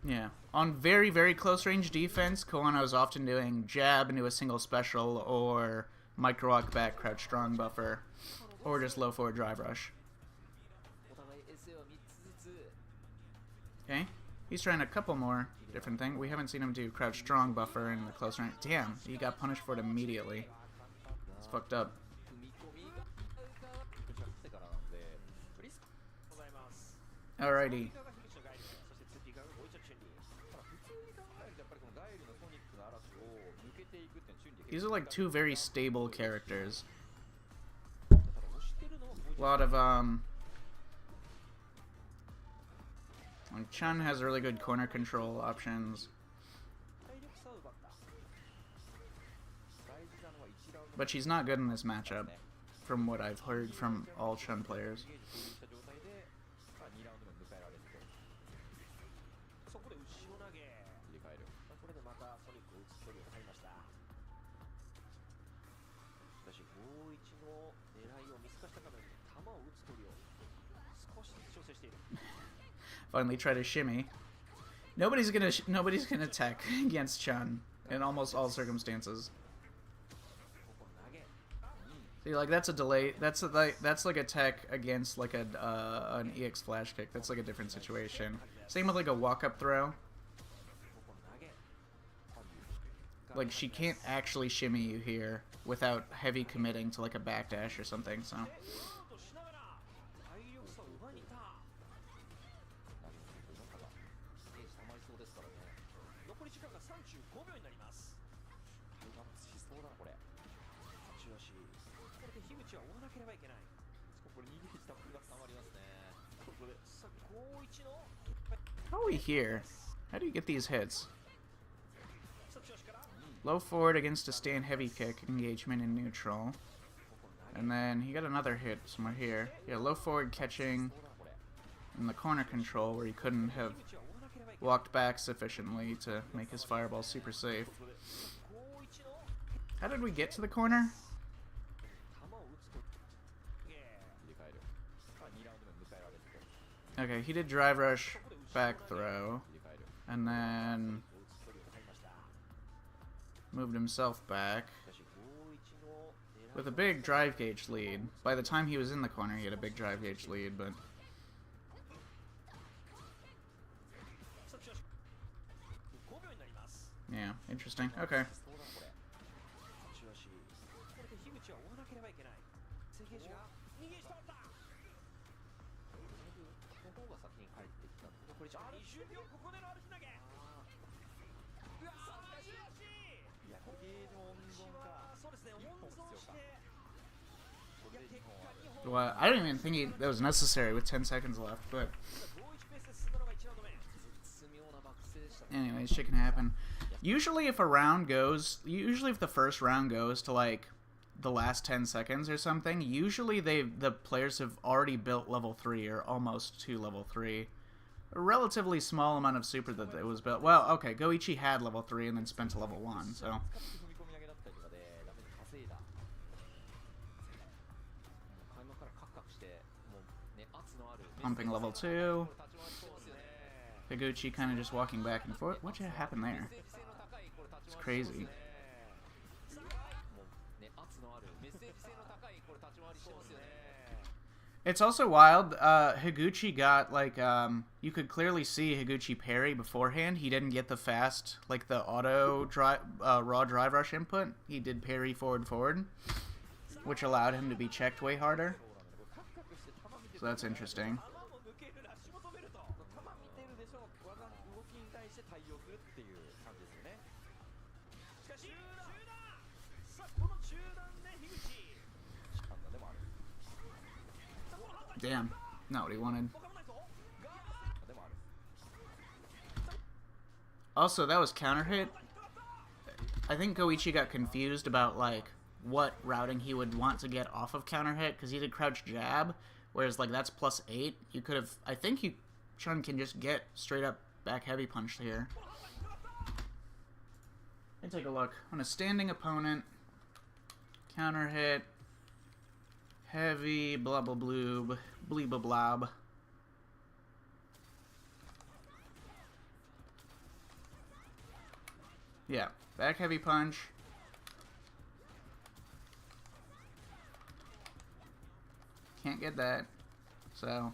Yeah. On very, very close range defense, Koano is often doing jab into a single special or micro walk back, crouch strong buffer, or just low forward drive rush. Okay. He's trying a couple more different things. We haven't seen him do crouch strong buffer in the close range. Damn, he got punished for it immediately. It's fucked up. Alrighty. These are like two very stable characters. A lot of like Chun has really good corner control options. But she's not good in this matchup, from what I've heard from all Chun players. Finally try to shimmy. Nobody's gonna tech against Chun in almost all circumstances. See, like that's a delay. That's like a tech against like a an EX flash kick. That's like a different situation. Same with like a walk up throw. Like she can't actually shimmy you here without heavy committing to like a backdash or something. So. How are we here? How do you get these hits? Low forward against a stand heavy kick, engagement in neutral. And then he got another hit somewhere here. Yeah, low forward catching in the corner control where he couldn't have walked back sufficiently to make his fireball super safe. How did we get to the corner? Okay, he did drive rush, back throw, and then moved himself back with a big drive gauge lead. By the time he was in the corner, he had a big drive gauge lead, but yeah, interesting. Okay. Well, I didn't even think that was necessary with 10 seconds left, but anyways, shit can happen. Usually if the first round goes to like the last 10 seconds or something, usually the players have already built level 3 or almost to level 3. A relatively small amount of super that it was built. Well, okay, Goichi had level 3 and then spent to level 1, so pumping level 2. Higuchi kind of just walking back and forth. What happened there? It's crazy. It's also wild. Higuchi got like you could clearly see Higuchi parry beforehand. He didn't get the fast like the auto drive raw drive rush input. He did parry forward, which allowed him to be checked way harder. So that's interesting. Damn, not what he wanted. Also, that was counter hit. I think Goichi got confused about like what routing he would want to get off of counter hit because he did crouch jab, whereas like that's +8. You could have. I think Chun can just get straight up back heavy punch here. Let's take a look on a standing opponent. Counter hit. Heavy, blah blah bloob, bleeba blob. Yeah, back heavy punch. Can't get that, so.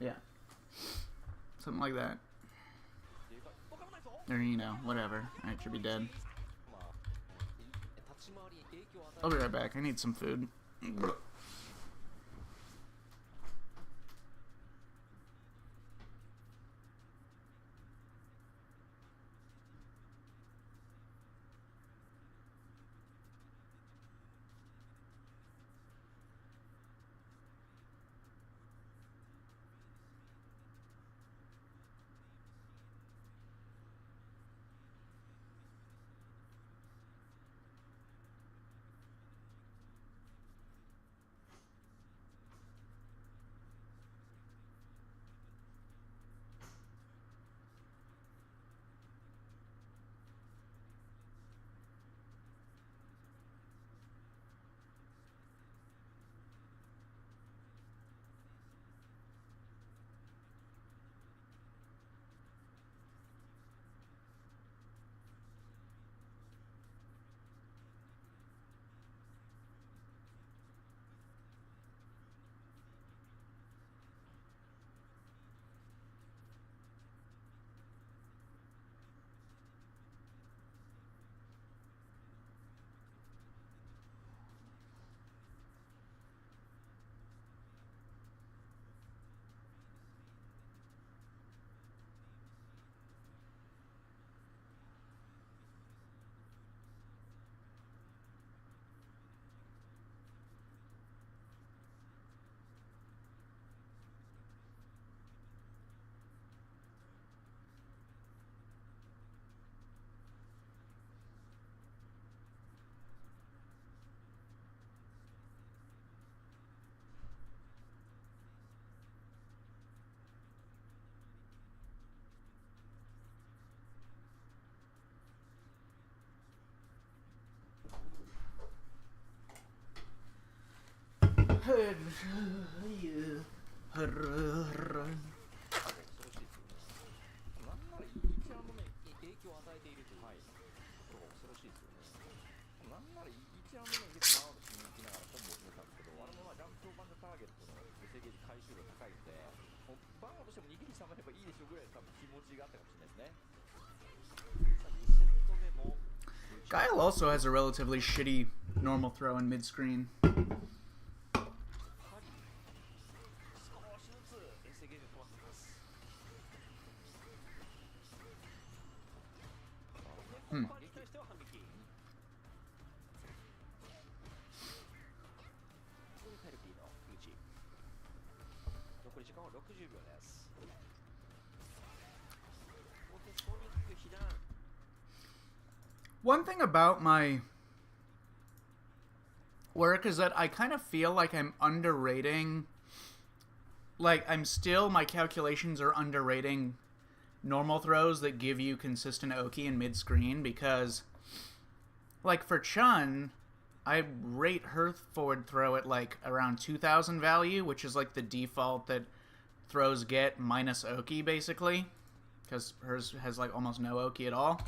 Yeah. Something like that. Or, you know, whatever. I should be dead. I'll be right back. I need some food. good. Yeah. ガイル also has a relatively shitty normal throw in mid screen. One thing about my work is that I kind of feel like I'm underrating, like my calculations are underrating normal throws that give you consistent Oki in mid-screen, because like for Chun, I rate her forward throw at like around 2,000 value, which is like the default that throws get minus Oki basically, because hers has like almost no Oki at all.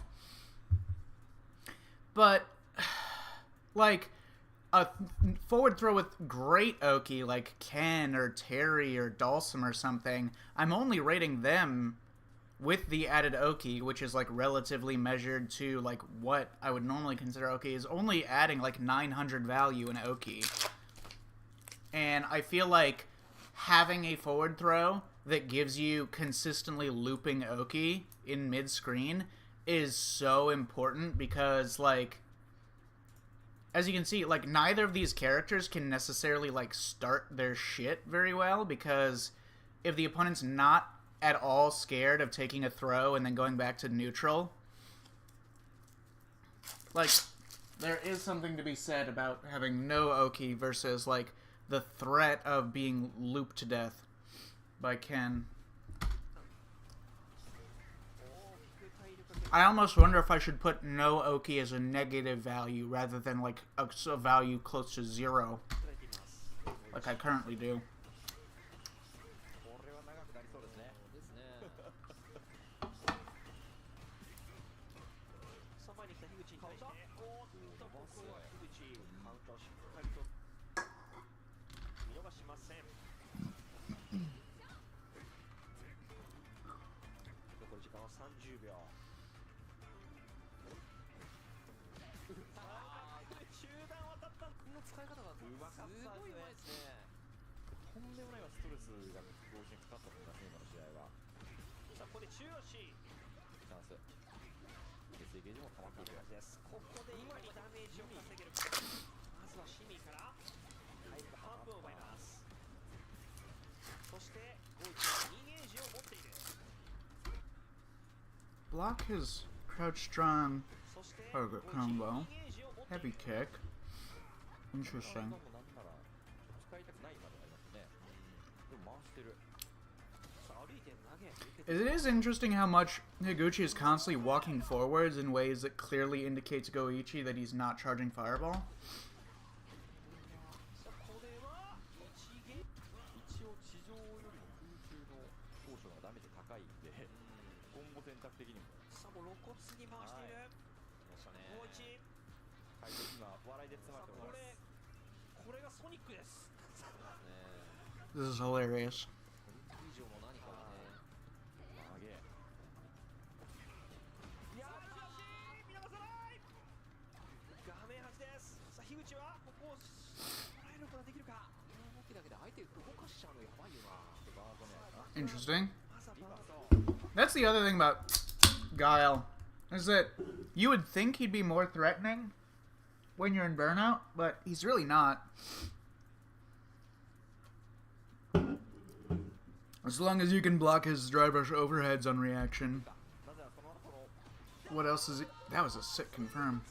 But like a forward throw with great Oki like Ken or Terry or Dalsum or something, I'm only rating them with the added Oki, which is like relatively measured to like what I would normally consider Oki, is only adding like 900 value in Oki. And I feel like having a forward throw that gives you consistently looping Oki in mid-screen is so important, because like as you can see, like neither of these characters can necessarily like start their shit very well, because if the opponent's not at all scared of taking a throw and then going back to neutral, like there is something to be said about having no Oki versus like the threat of being looped to death by Ken. I almost wonder if I should put no Oki as a negative value rather than like a value close to 0, like I currently do. Block his crouch strong target combo. Heavy kick. Interesting. It is interesting how much Higuchi is constantly walking forwards in ways that clearly indicate to Goichi that he's not charging Fireball. This is hilarious. Interesting. That's the other thing about Guile, is that you would think he'd be more threatening when you're in burnout, but he's really not. As long as you can block his driver overheads on reaction. What else is it? That was a sick confirm.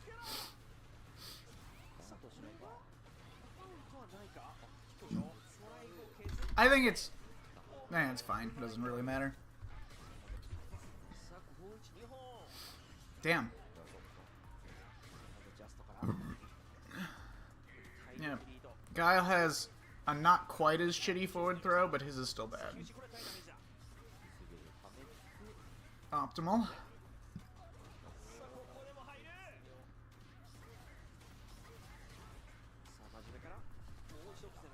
I think it's... it's fine. It doesn't really matter. Damn. Yeah. Guile has a not quite as shitty forward throw, but his is still bad. Optimal.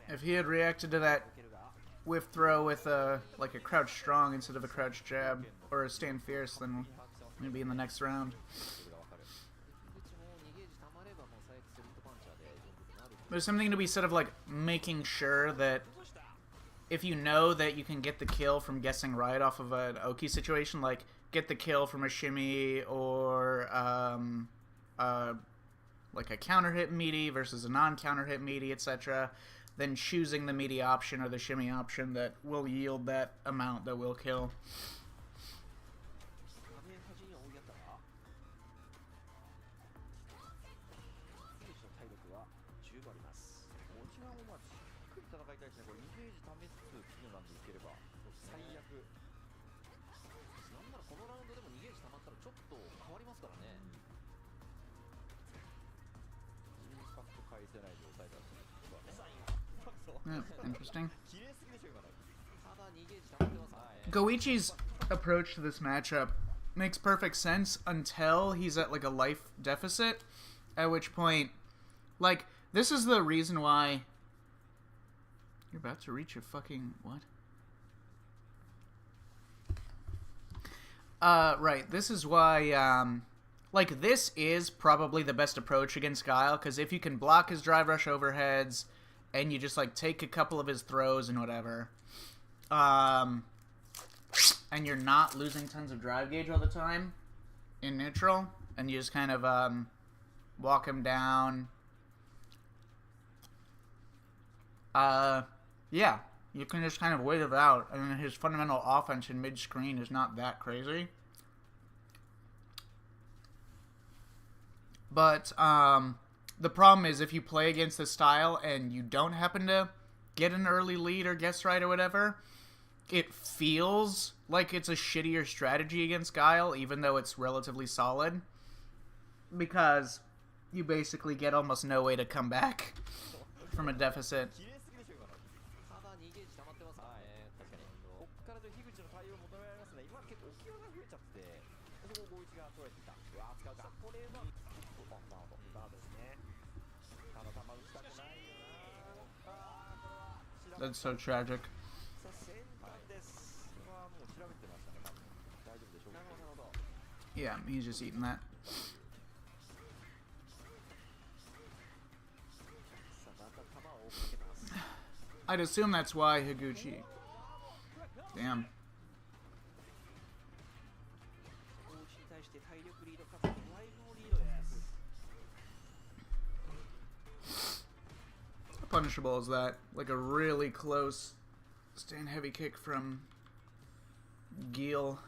If he had reacted to that whiff throw with like a crouch strong instead of a crouch jab or a stand fierce, then we'd be in the next round. There's something to be said of like making sure that if you know that you can get the kill from guessing right off of an Oki situation, like get the kill from a shimmy or like a counter hit meaty versus a non-counter hit meaty, etc., then choosing the meaty option or the shimmy option that will yield that amount that will kill. Yeah, interesting. Goichi's approach to this matchup makes perfect sense until he's at like a life deficit, at which point, like, this is the reason why you're about to reach a fucking what? Right, this is why like, this is probably the best approach against Guile, because if you can block his drive rush overheads and you just like take a couple of his throws and whatever, and you're not losing tons of drive gauge all the time in neutral, and you just kind of walk him down, yeah, you can just kind of wait it out, and his fundamental offense in mid-screen is not that crazy. But the problem is if you play against this style and you don't happen to get an early lead or guess right or whatever, it feels like it's a shittier strategy against Guile, even though it's relatively solid, because you basically get almost no way to come back from a deficit. That's so tragic. Yeah, he's just eating that. I'd assume that's why Higuchi. Damn. How punishable is that? Like a really close stand heavy kick from Gil.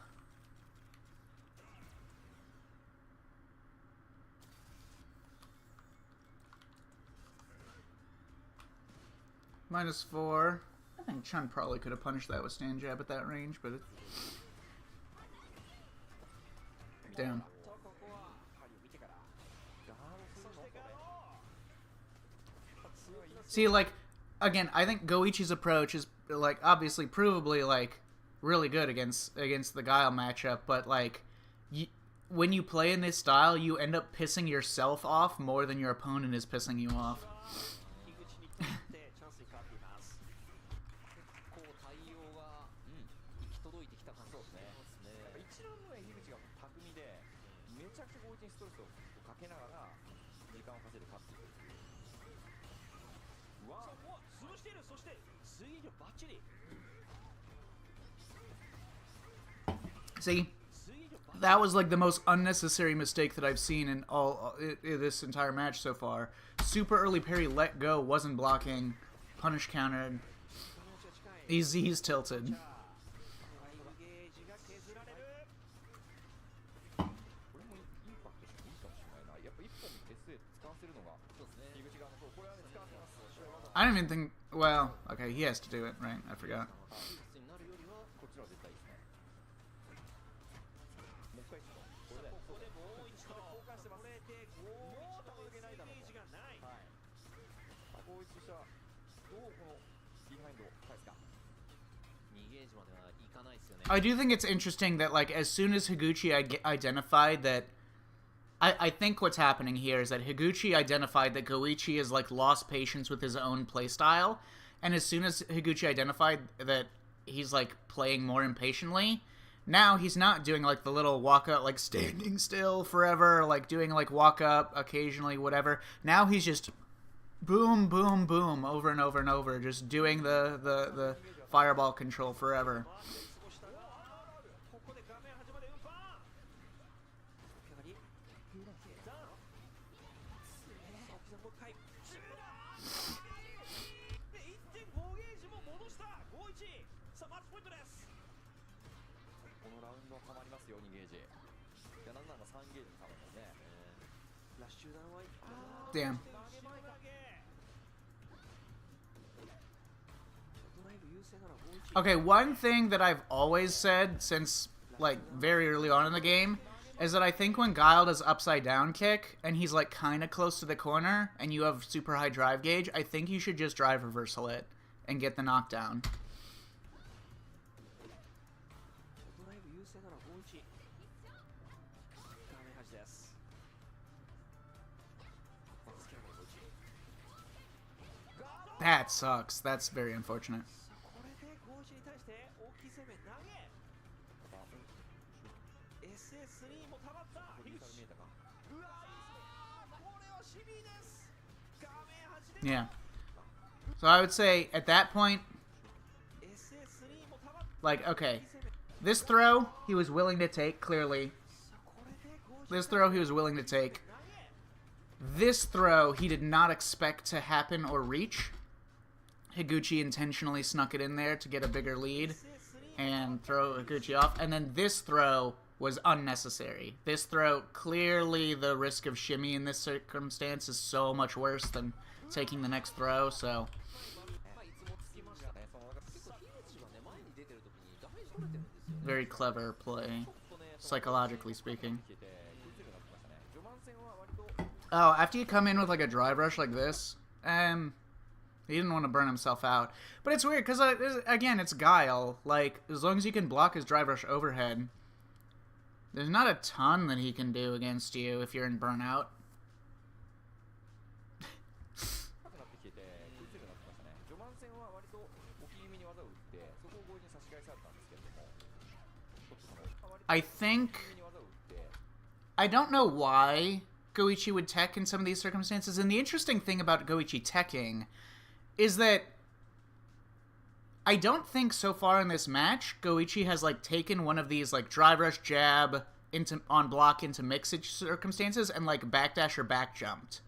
-4. I think Chun probably could have punished that with stand jab at that range, but it... Damn. See, like, again, I think Goichi's approach is, like, obviously, provably, like, really good against the Guile matchup, but, like, when you play in this style, you end up pissing yourself off more than your opponent is pissing you off. See, that was like the most unnecessary mistake that I've seen in all this entire match so far. Super early parry, let go, wasn't blocking, punish countered. He's tilted. I don't even think, well, okay, he has to do it, right? I forgot. I do think it's interesting that, like, as soon as Higuchi identified that... I think what's happening here is that Higuchi identified that Goichi has, like, lost patience with his own playstyle, and as soon as Higuchi identified that he's, like, playing more impatiently, now he's not doing, like, the little walk-up, like, standing still forever, like, doing, like, walk-up occasionally, whatever. Now he's just boom, boom, boom, over and over and over, just doing the fireball control forever. Damn. Okay, one thing that I've always said since, like, very early on in the game is that I think when Guile does upside down kick and he's, like, kind of close to the corner and you have super high drive gauge, I think you should just drive reversal it and get the knockdown. That sucks. That's very unfortunate. Yeah. So I would say at that point, like, okay, this throw he was willing to take, clearly. This throw he was willing to take. This throw he did not expect to happen or reach. Higuchi intentionally snuck it in there to get a bigger lead and throw Higuchi off. And then this throw was unnecessary. This throw, clearly the risk of shimmy in this circumstance is so much worse than taking the next throw, so... Very clever play, psychologically speaking. Oh, after you come in with like a drive rush like this, he didn't want to burn himself out. But it's weird, because, again, it's Guile. Like, as long as you can block his drive rush overhead, there's not a ton that he can do against you if you're in burnout. I think... I don't know why Goichi would tech in some of these circumstances, and the interesting thing about Goichi teching is that I don't think so far in this match Goichi has, like, taken one of these, like, drive rush jab into on block into mixed circumstances and, like, backdash or back jumped.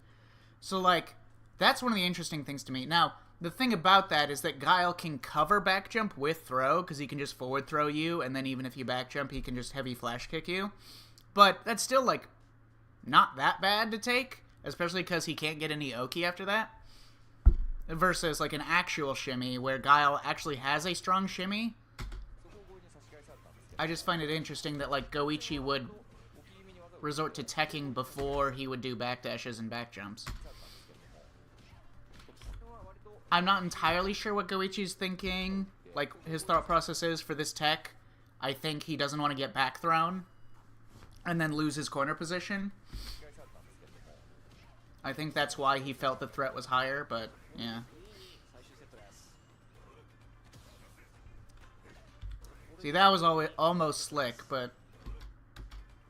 So, like, that's one of the interesting things to me. Now, the thing about that is that Guile can cover back jump with throw, because he can just forward throw you, and then even if you back jump, he can just heavy flash kick you. But that's still, like, not that bad to take, especially because he can't get any Oki after that. Versus, like, an actual shimmy, where Guile actually has a strong shimmy. I just find it interesting that, like, Goichi would resort to teching before he would do backdashes and back jumps. I'm not entirely sure what Goichi's thinking, like, his thought process is for this tech. I think he doesn't want to get back thrown and then lose his corner position. I think that's why he felt the threat was higher, but, yeah. See, that was almost slick, but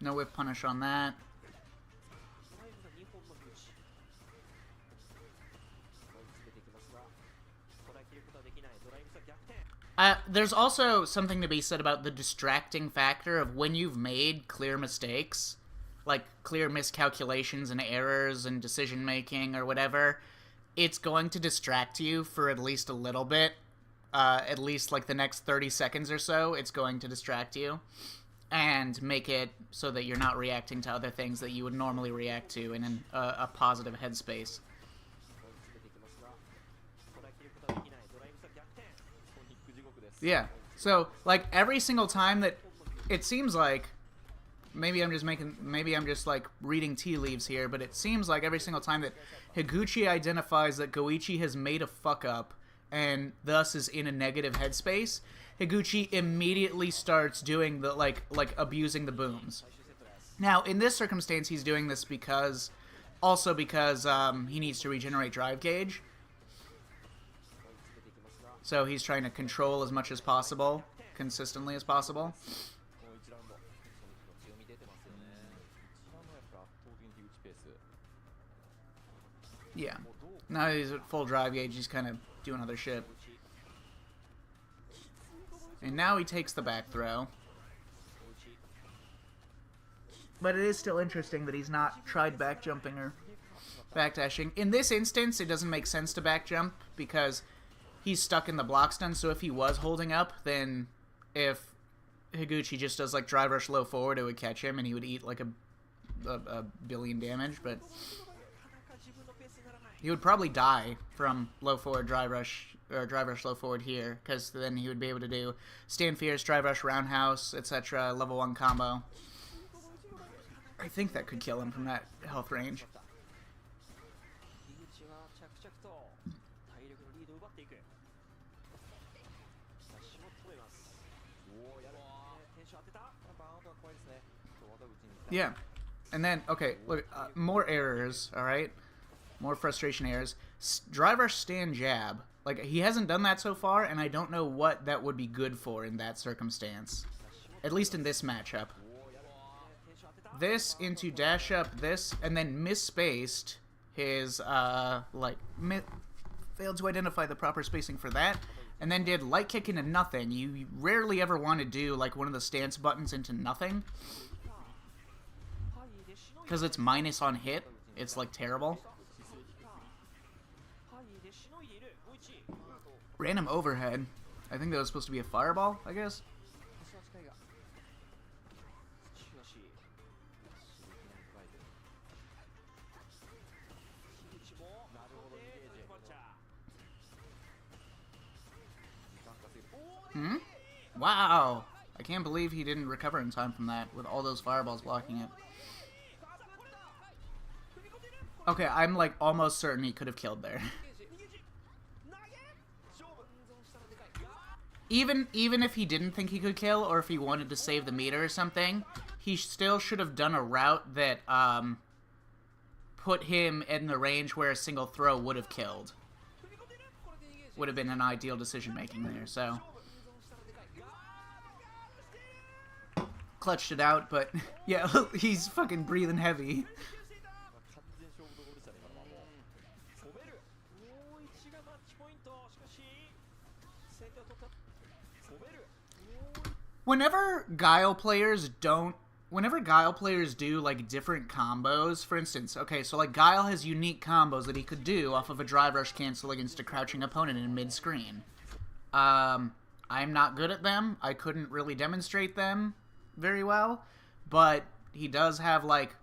no whip punish on that. There's also something to be said about the distracting factor of when you've made clear mistakes, like clear miscalculations and errors and decision-making or whatever, it's going to distract you for at least a little bit. At least, like, the next 30 seconds or so, it's going to distract you and make it so that you're not reacting to other things that you would normally react to in a positive headspace. Yeah, so, like, every single time that it seems like, maybe I'm just like reading tea leaves here, but it seems like every single time that Higuchi identifies that Goichi has made a fuck up, and thus is in a negative headspace, Higuchi immediately starts doing the like abusing the booms. Now, in this circumstance, he's doing this because he needs to regenerate drive gauge. So he's trying to control as much as possible, consistently as possible. Yeah. Now he's at full drive gauge, he's kind of doing other shit. And now he takes the back throw. But it is still interesting that he's not tried back jumping or back dashing. In this instance, it doesn't make sense to back jump because he's stuck in the block stun. So if he was holding up, then if Higuchi just does like drive rush low forward, it would catch him and he would eat like a billion damage. But he would probably die from low forward drive rush or drive rush low forward here, because then he would be able to do stand fierce, drive rush, roundhouse, etc. level 1 combo. I think that could kill him from that health range. Yeah. And then, okay, look, more errors, alright? More frustration errors. Drive rush, stand, jab. Like, he hasn't done that so far, and I don't know what that would be good for in that circumstance. At least in this matchup. This into dash up this, and then misspaced his, failed to identify the proper spacing for that, and then did light kick into nothing. You rarely ever want to do, like, one of the stance buttons into nothing. Because it's minus on hit. It's, like, terrible. Random overhead. I think that was supposed to be a fireball, I guess. Wow! I can't believe he didn't recover in time from that, with all those fireballs blocking it. Okay, I'm like almost certain he could have killed there. Even if he didn't think he could kill, or if he wanted to save the meter or something, he still should have done a route that put him in the range where a single throw would have killed. Would have been an ideal decision making there, so. Clutched it out, but yeah, he's fucking breathing heavy. Whenever Guile players do like different combos, for instance, okay, so like Guile has unique combos that he could do off of a drive rush cancel against a crouching opponent in mid-screen. I'm not good at them. I couldn't really demonstrate them very well, but he does have like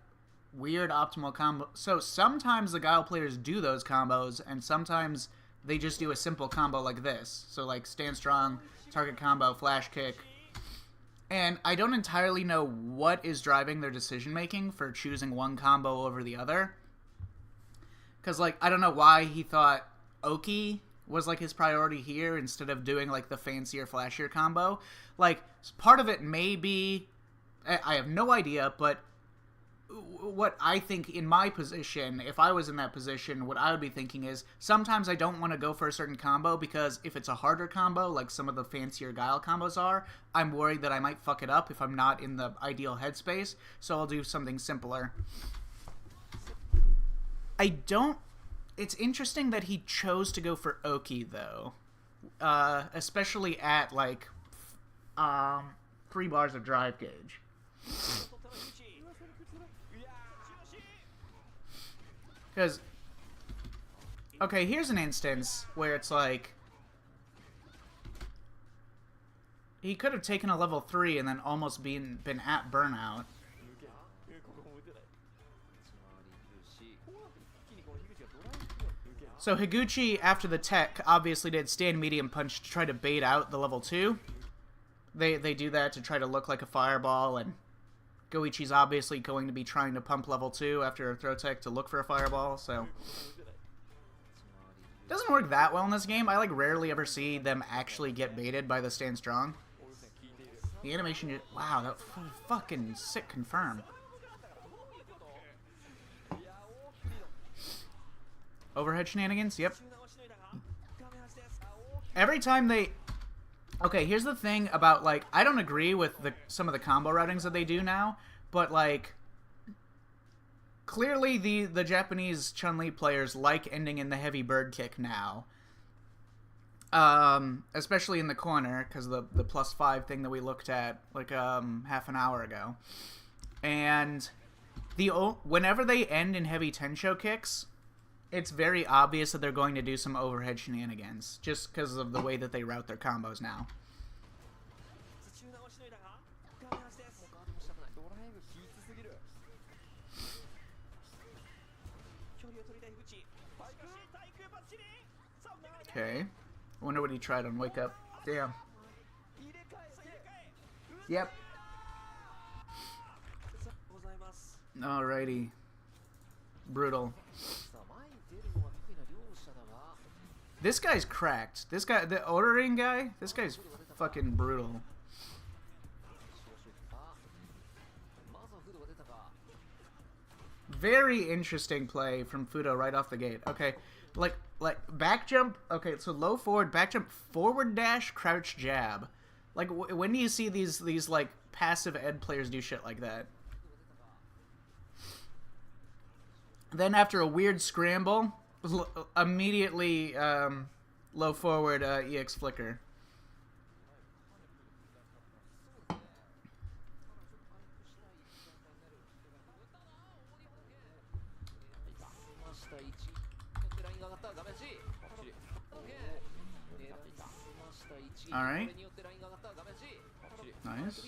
weird optimal combo. So sometimes the Guile players do those combos, and sometimes they just do a simple combo like this. So like stand strong, target combo, flash kick. And I don't entirely know what is driving their decision-making for choosing one combo over the other. Because, like, I don't know why he thought Oki was, like, his priority here instead of doing, like, the fancier, flashier combo. Like, part of it may be... I have no idea, but what I think in my position, if I was in that position, what I would be thinking is sometimes I don't want to go for a certain combo because if it's a harder combo, like some of the fancier Guile combos are, I'm worried that I might fuck it up if I'm not in the ideal headspace, so I'll do something simpler. It's interesting that he chose to go for Oki, though. Especially at, like, 3 bars of drive gauge. Because, okay, here's an instance where it's like, he could have taken a level 3 and then almost been at burnout. So Higuchi, after the tech, obviously did stand medium punch to try to bait out the level 2. They do that to try to look like a fireball, and Goichi's obviously going to be trying to pump level 2 after a throw tech to look for a fireball, so... Doesn't work that well in this game. I like rarely ever see them actually get baited by the stand strong. The animation, wow, that fucking sick confirm. Overhead shenanigans, yep. Every time they... Okay, here's the thing about, like, I don't agree with some of the combo routings that they do now, but, like, clearly the Japanese Chun-Li players like ending in the heavy bird kick now. Especially in the corner, because the +5 thing that we looked at, like, half an hour ago. And whenever they end in heavy Tensho kicks, it's very obvious that they're going to do some overhead shenanigans, just because of the way that they route their combos now. Okay. I wonder what he tried on Wake Up. Damn. Yep. Alrighty. Brutal. This guy's cracked. This guy, the ordering guy, this guy's fucking brutal. Very interesting play from Fudo right off the gate. Okay, like back jump. Okay, so low forward, back jump, forward dash, crouch jab. Like when do you see these like passive ed players do shit like that? Then after a weird scramble, immediately low forward EX flicker. All right. Nice.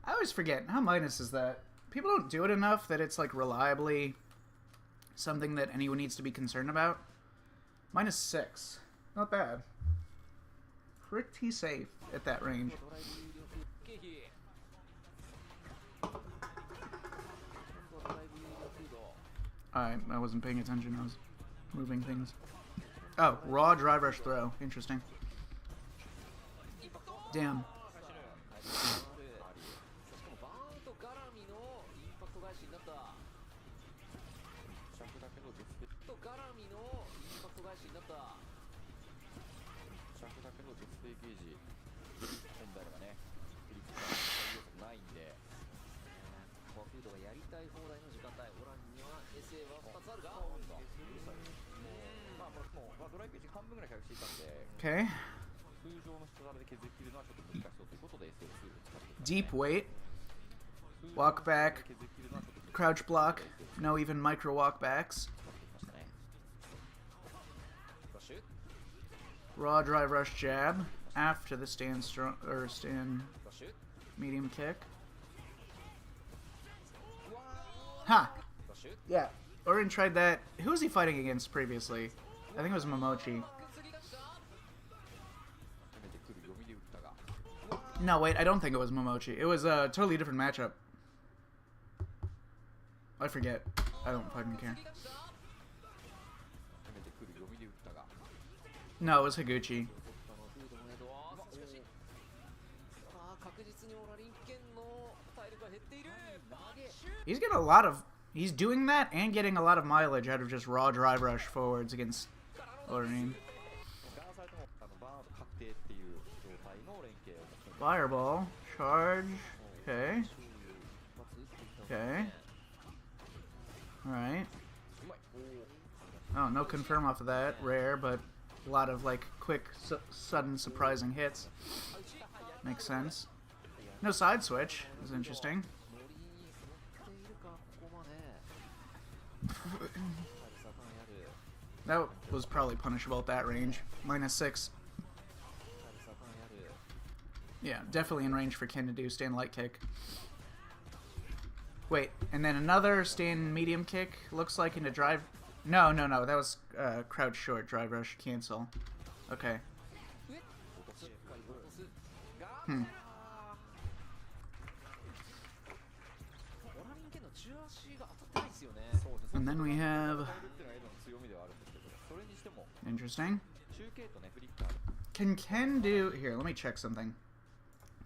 I always forget, how minus is that? People don't do it enough that it's like reliably something that anyone needs to be concerned about. -6. Not bad. Pretty safe at that range. I wasn't paying attention. I was moving things. Oh, raw drive rush throw. Interesting. Damn. Okay. Deep weight. Walk back. Crouch block. No even micro walk backs. Raw drive rush jab after the stand medium kick. Ha! Yeah. Orin tried that. Who was he fighting against previously? I think it was Momochi. No, wait, I don't think it was Momochi. It was a totally different matchup. I forget. I don't fucking care. No, it was Higuchi. He's getting a lot of... He's doing that and getting a lot of mileage out of just raw drive rush forwards against Orin. Fireball. Charge. Okay. Okay. Alright. Oh, no confirm off of that. Rare, but a lot of, like, quick, sudden, surprising hits. Makes sense. No side switch. Is interesting. That was probably punishable at that range. -6. Yeah, definitely in range for Ken to do stand light kick. Wait, and then another stand medium kick, looks like into drive... No, that was crouch short, drive rush, cancel. Okay. then we have... Interesting. Can Ken do... Here, let me check something.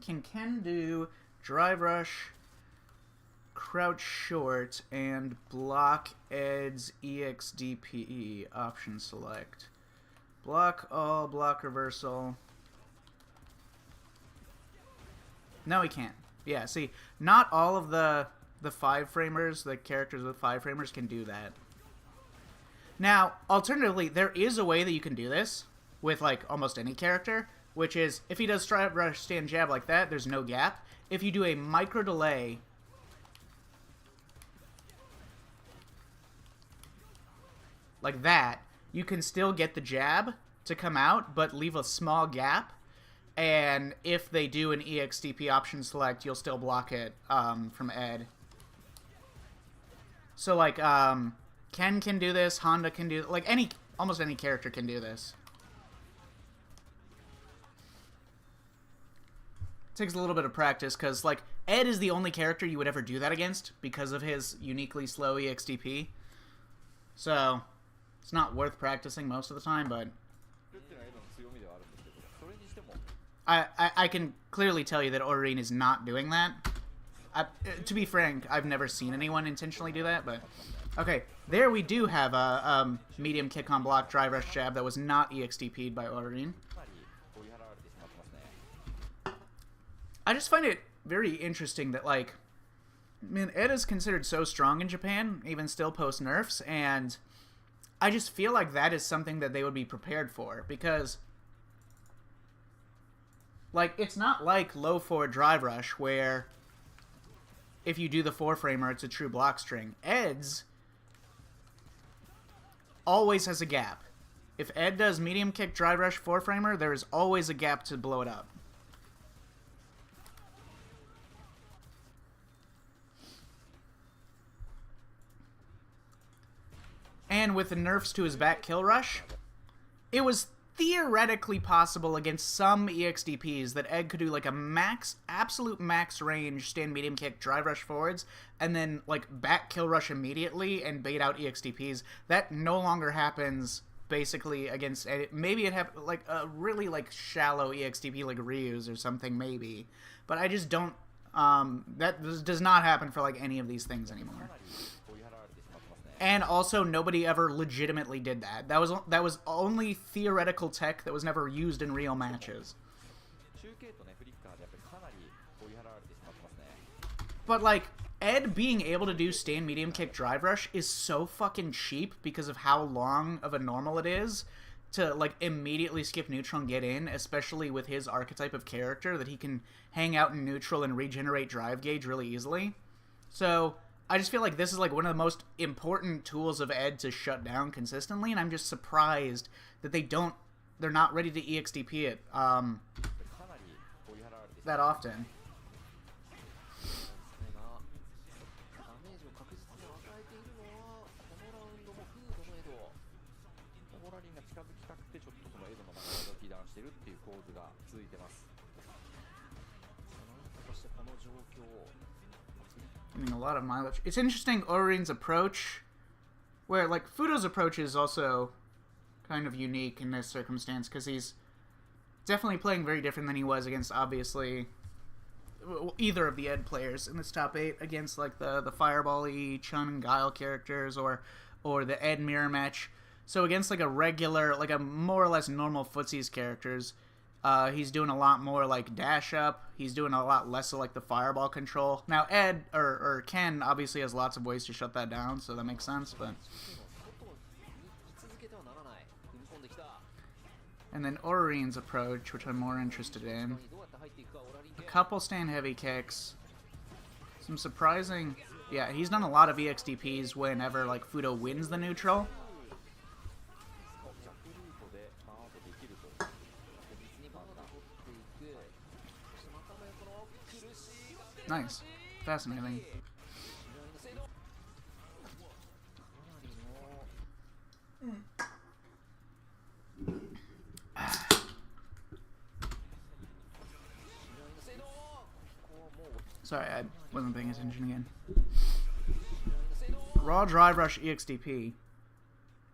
Can Ken do drive rush, crouch short, and block Ed's EXDPE? Option select. Block all, block reversal. No, he can't. Yeah, see, not all of the 5-framers, the characters with 5-framers can do that. Now, alternatively, there is a way that you can do this with, like, almost any character, which is, if he does drive, rush, stand, jab like that, there's no gap. If you do a micro delay, like that, you can still get the jab to come out, but leave a small gap. And if they do an EXDP option select, you'll still block it from Ed. So, like, Ken can do this, Honda can do... Like, almost any character can do this. It takes a little bit of practice, because, like, Ed is the only character you would ever do that against because of his uniquely slow EXDP. So, it's not worth practicing most of the time, but... I can clearly tell you that Orin is not doing that. To be frank, I've never seen anyone intentionally do that, but... Okay, there we do have a medium kick on block drive rush jab that was not EXDP'd by Orin. I just find it very interesting that, like... I mean, Ed is considered so strong in Japan, even still post-nerfs, and I just feel like that is something that they would be prepared for, because... Like, it's not like low forward drive rush, where if you do the 4-framer, it's a true block string. Ed's always has a gap. If Ed does medium kick drive rush 4-framer, there is always a gap to blow it up. And with the nerfs to his back kill rush, it was theoretically possible against some EXDPs that Ed could do like a absolute max range stand medium kick drive rush forwards and then like back kill rush immediately and bait out EXDPs. That no longer happens basically against Ed. Maybe it happened like a really like shallow EXDP like Ryu's or something maybe, but I just don't. That does not happen for like any of these things anymore. And also, nobody ever legitimately did that. That was only theoretical tech that was never used in real matches. But, like, Ed being able to do stand medium kick drive rush is so fucking cheap because of how long of a normal it is to, like, immediately skip neutral and get in, especially with his archetype of character, that he can hang out in neutral and regenerate drive gauge really easily. So... I just feel like this is like one of the most important tools of Ed to shut down consistently, and I'm just surprised that they're not ready to EXDP it that often. A lot of mileage. It's interesting Orin's approach, where like Fudo's approach is also kind of unique in this circumstance because he's definitely playing very different than he was against obviously either of the Ed players in this top 8 against like the Fireball-y Chun and Guile characters or the Ed mirror match. So against like a regular, like a more or less normal footsies characters, he's doing a lot more like dash up. He's doing a lot less of like the fireball control. Now Ed or Ken obviously has lots of ways to shut that down, so that makes sense. But and then Orin's approach, which I'm more interested in, a couple stand heavy kicks, some surprising. Yeah, he's done a lot of EXDPs whenever like Fudo wins the neutral. Nice. Fascinating. Sorry, I wasn't paying attention again. Raw Drive Rush EXDP.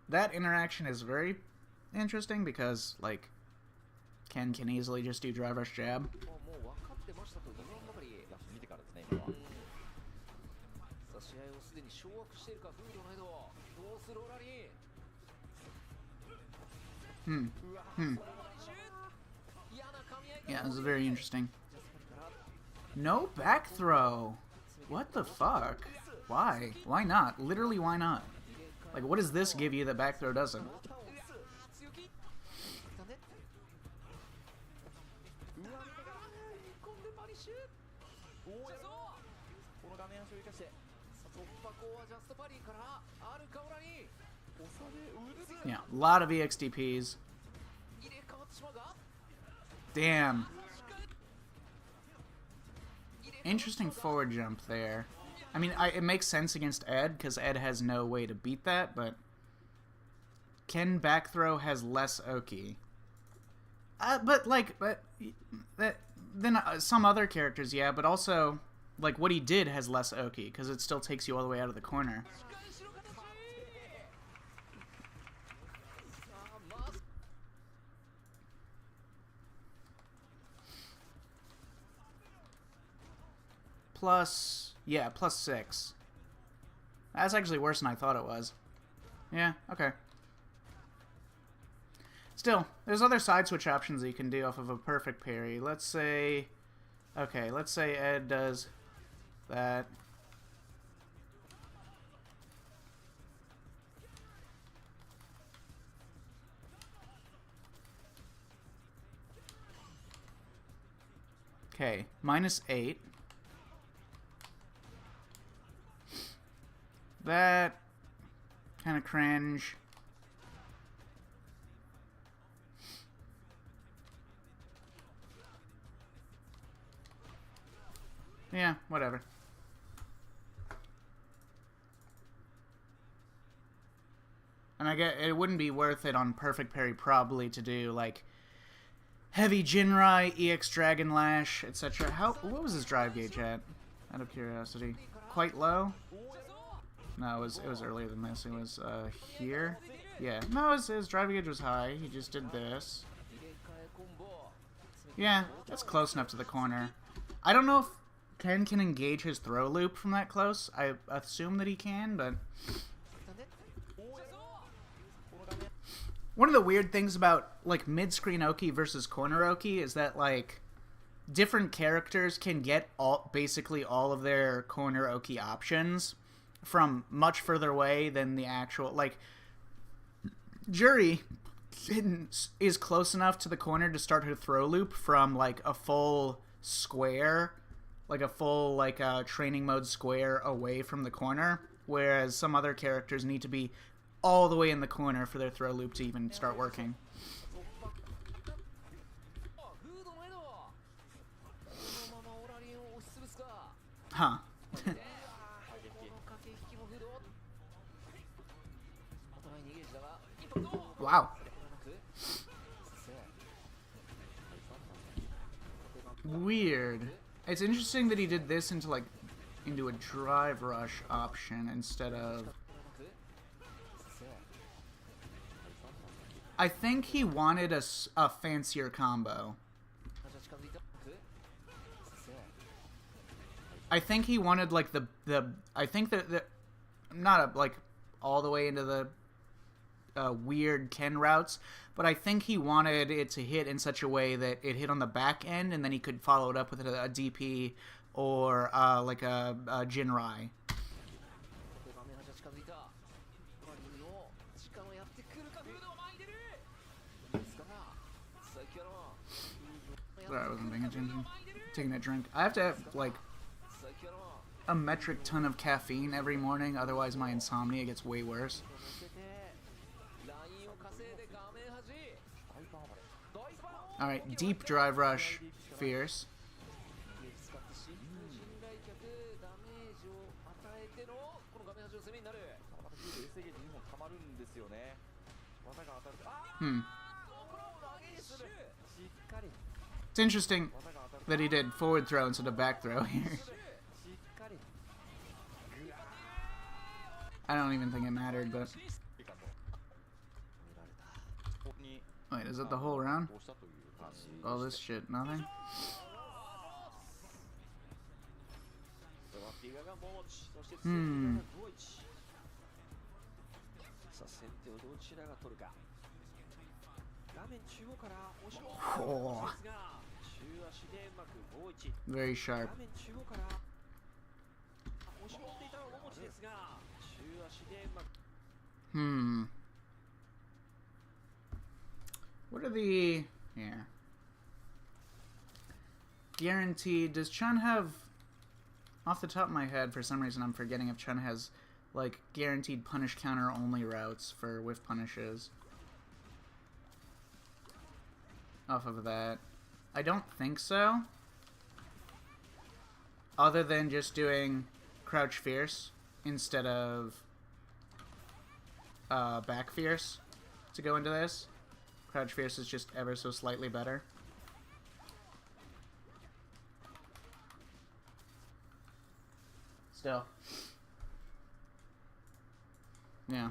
That interaction is very interesting because, like, Ken can easily just do Drive Rush Jab. もう分かってましたと日本ばかり見てからですね今はさあ試合をすでに掌握しているかフードのヘドどうするオラリー Yeah, this is very interesting. No back throw. What the fuck? Why? Why not? Literally, why not? Like, what does this give you that back throw doesn't? Yeah, a lot of EXDPs. Damn. Interesting forward jump there. I mean, it makes sense against Ed, because Ed has no way to beat that, but Ken back throw has less Oki. Then some other characters, yeah, but also, like, what he did has less Oki, because it still takes you all the way out of the corner. Plus, yeah, plus 6. That's actually worse than I thought it was. Yeah, okay. Still, there's other side switch options that you can do off of a perfect parry. Let's say, okay, let's say Ed does that. Okay, -8. That kind of cringe. Yeah, whatever. And I get it wouldn't be worth it on perfect parry probably to do like heavy Jinrai, EX Dragon Lash, etc. What was his drive gauge at? Out of curiosity, quite low. No, it was earlier than this. It was here. Yeah, no, his drive gauge was high. He just did this. Yeah, that's close enough to the corner. I don't know if Ken can engage his throw loop from that close. I assume that he can, but one of the weird things about like mid-screen Oki versus corner Oki is that like different characters can get basically all of their corner Oki options from much further away than the actual, like, Jury is close enough to the corner to start her throw loop from, like, a full square, like a full, like, training mode square away from the corner, whereas some other characters need to be all the way in the corner for their throw loop to even start working. Huh. Wow. Weird. It's interesting that he did this into a drive rush option instead of... I think he wanted a fancier combo. I think he wanted like I think that not like all the way into the weird Ken routes, but I think he wanted it to hit in such a way that it hit on the back end, and then he could follow it up with a DP or like a Jinrai. Sorry, I wasn't paying attention. Taking a drink. I have to have like a metric ton of caffeine every morning, otherwise my insomnia gets way worse. Alright, deep drive rush, fierce. It's interesting that he did forward throw instead of back throw here. I don't even think it mattered, but... Wait, is it the whole round? All this shit, nothing? Hmm. Oh. Very sharp. Hmm. What are the... Yeah. Guaranteed. Does Chun have... Off the top of my head, for some reason I'm forgetting if Chun has, like, guaranteed punish counter only routes for whiff punishes. Off of that. I don't think so. Other than just doing Crouch Fierce instead of Back Fierce to go into this. Crouch Fierce is just ever so slightly better. Still. Yeah.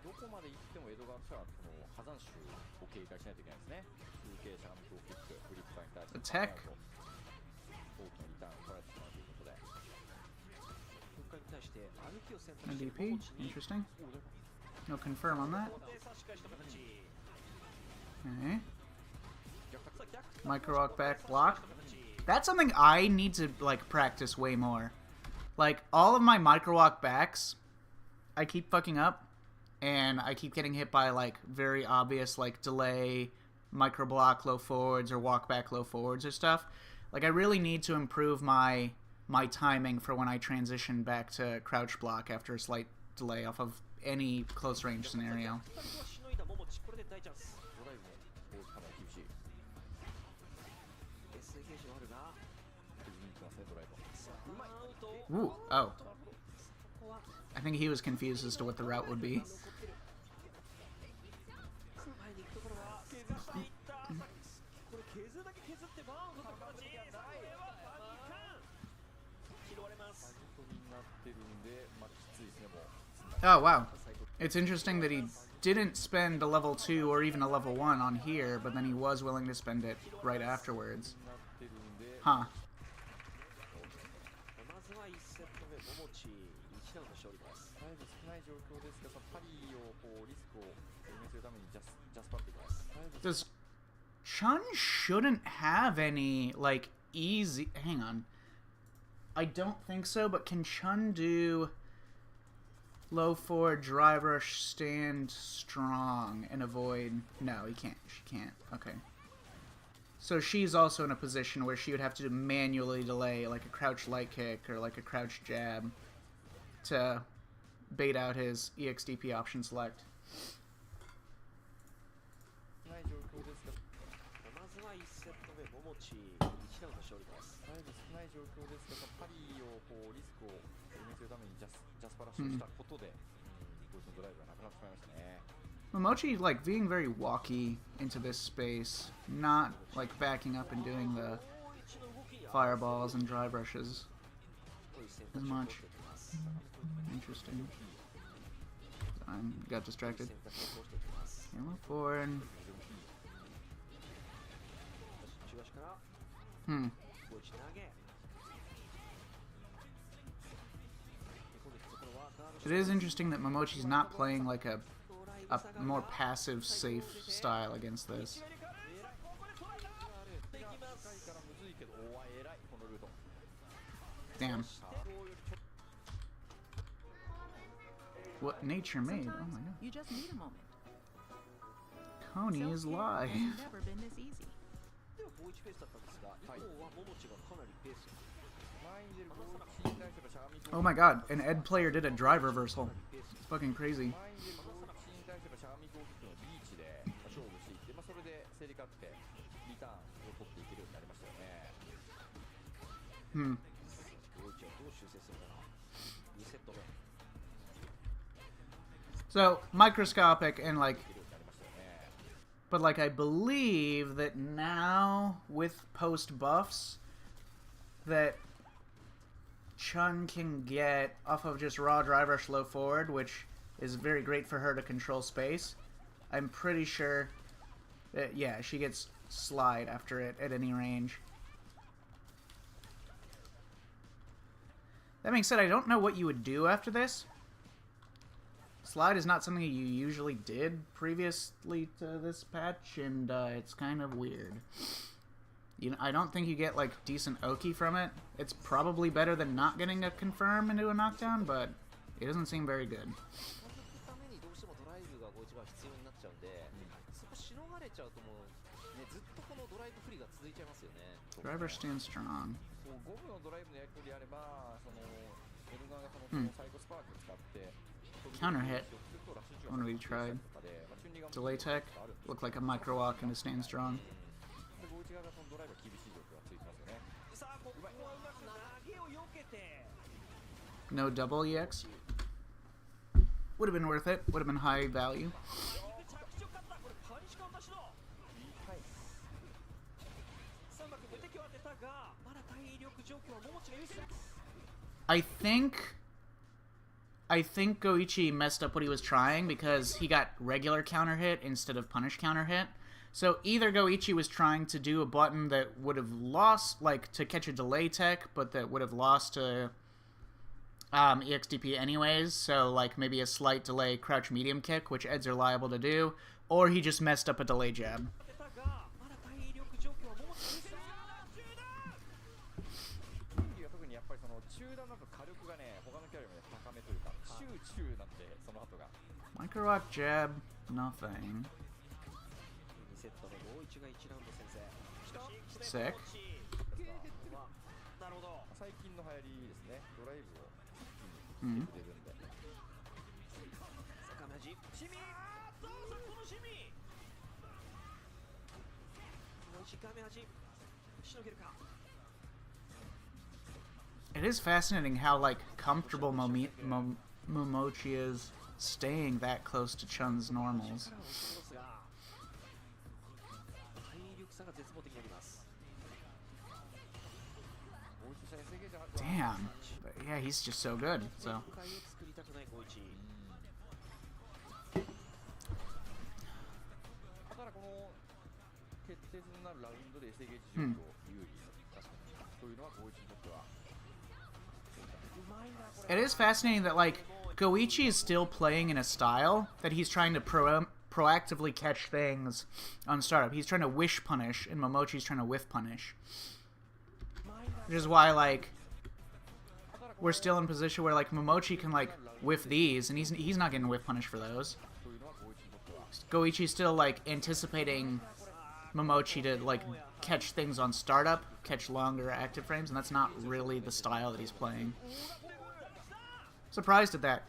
どこまで行っても江戸川としてはこの破山州を警戒しないといけないですね。風景しゃがみとキック、フリップに対して Attack. 大きなリターンを取られてしまうということで。 NDP. Interesting. No confirm on that. Okay. Micro walk back block. That's something I need to, like, practice way more. Like, all of my micro walk backs, I keep fucking up, and I keep getting hit by, like, very obvious, like, delay, micro block low forwards, or walk back low forwards or stuff. Like, I really need to improve my timing for when I transition back to crouch block after a slight delay off of any close range scenario. Ooh, oh. I think he was confused as to what the route would be. Oh, wow. It's interesting that he didn't spend a level 2 or even a level 1 on here, but then he was willing to spend it right afterwards. Huh. Does Chun shouldn't have any, like, easy... Hang on. I don't think so, but can Chun do low forward, drive rush, stand strong, and avoid... No, he can't. She can't. Okay. So she's also in a position where she would have to manually delay, like a crouch light kick or like a crouch jab to bait out his EXDP option select. Momochi, like, being very walky into this space, not, like, backing up and doing the fireballs and dry brushes as much. Interesting. I got distracted. Yellow forward. It is interesting that Momochi's not playing like a more passive, safe style against this. Damn. What nature made? Oh my god. You just need a moment. Coney is live. It's never been this easy. Oh my god, an Ed player did a drive reversal. It's fucking crazy. So, microscopic and, like, But, like, I believe that now, with post buffs, that Chun can get off of just raw drive rush low forward, which is very great for her to control space. I'm pretty sure that, yeah, she gets slide after it at any range. That being said, I don't know what you would do after this. Slide is not something you usually did previously to this patch, and it's kind of weird. You know, I don't think you get, like, decent Oki from it. It's probably better than not getting a confirm into a knockdown, but it doesn't seem very good. Driver stands strong. Counter hit. One we tried. Delay tech. Looked like a micro walk into stand strong. No double EX. Would have been worth it. Would have been high value. I think Goichi messed up what he was trying because he got regular counter hit instead of punish counter hit. So either Goichi was trying to do a button that would have lost, like, to catch a delay tech, but that would have lost to EXDP anyways, so, like, maybe a slight delay crouch medium kick, which Eds are liable to do, or he just messed up a delay jab. Micro rock jab, nothing. Sick. Hmm. It is fascinating how, like, comfortable Momochi is staying that close to Chun's normals. Damn. But yeah, he's just so good, so. It is fascinating that, like, Goichi is still playing in a style that he's trying to proactively catch things on startup. He's trying to wish punish, and Momochi's trying to whiff punish. Which is why, like, we're still in a position where, like, Momochi can, like, whiff these, and he's not getting whiff punish for those. Goichi's still, like, anticipating Momochi to, like, catch things on startup, catch longer active frames, and that's not really the style that he's playing. Surprised at that.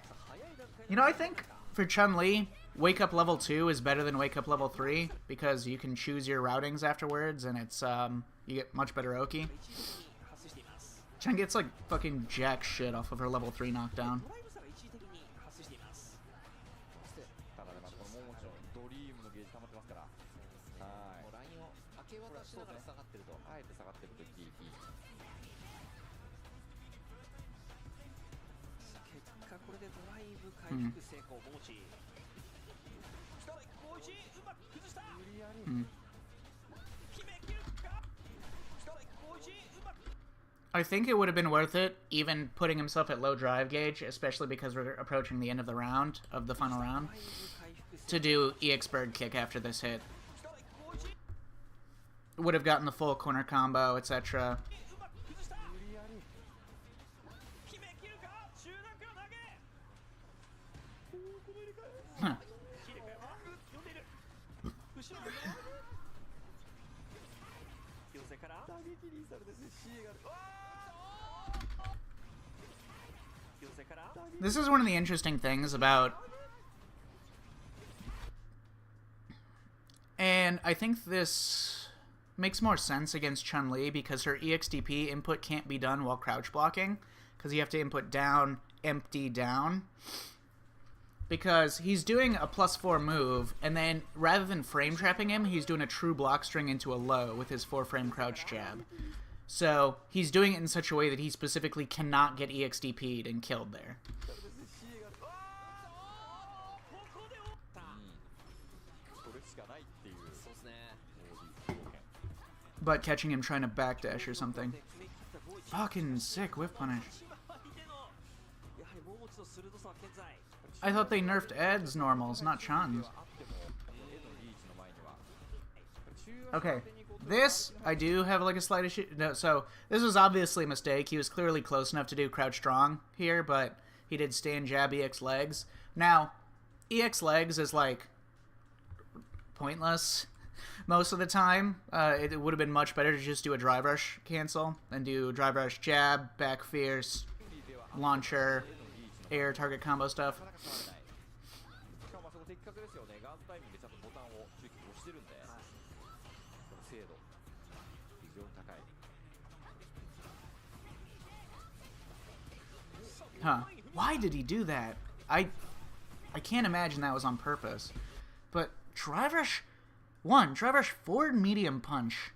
You know, I think for Chun-Li, Wake Up Level 2 is better than Wake Up Level 3 because you can choose your routings afterwards, and it's, you get much better Oki. Chun gets, like, fucking jack shit off of her level 3 knockdown. I think it would have been worth it, even putting himself at low drive gauge, especially because we're approaching the end of the round, of the final round, to do EX Bird Kick after this hit. Would have gotten the full corner combo, etc. Huh. This is one of the interesting things about... And I think this makes more sense against Chun-Li because her EXDP input can't be done while crouch blocking, because you have to input down, empty, down. because he's doing a +4 move, and then rather than frame trapping him, he's doing a true block string into a low with his 4-frame crouch jab. So he's doing it in such a way that he specifically cannot get EXDP'd and killed there. But catching him trying to backdash or something. Fucking sick whiff punish. I thought they nerfed Ed's normals, not Chun's. Okay, this, I do have like a slight issue. No, so, this was obviously a mistake. He was clearly close enough to do crouch strong here, but he did stand jab EX legs. Now, EX legs is like pointless most of the time. It would have been much better to just do a drive rush cancel and do drive rush jab, back fierce, launcher, air target combo stuff. Huh. Why did he do that? I can't imagine that was on purpose. But drive rush drive rush forward medium punch.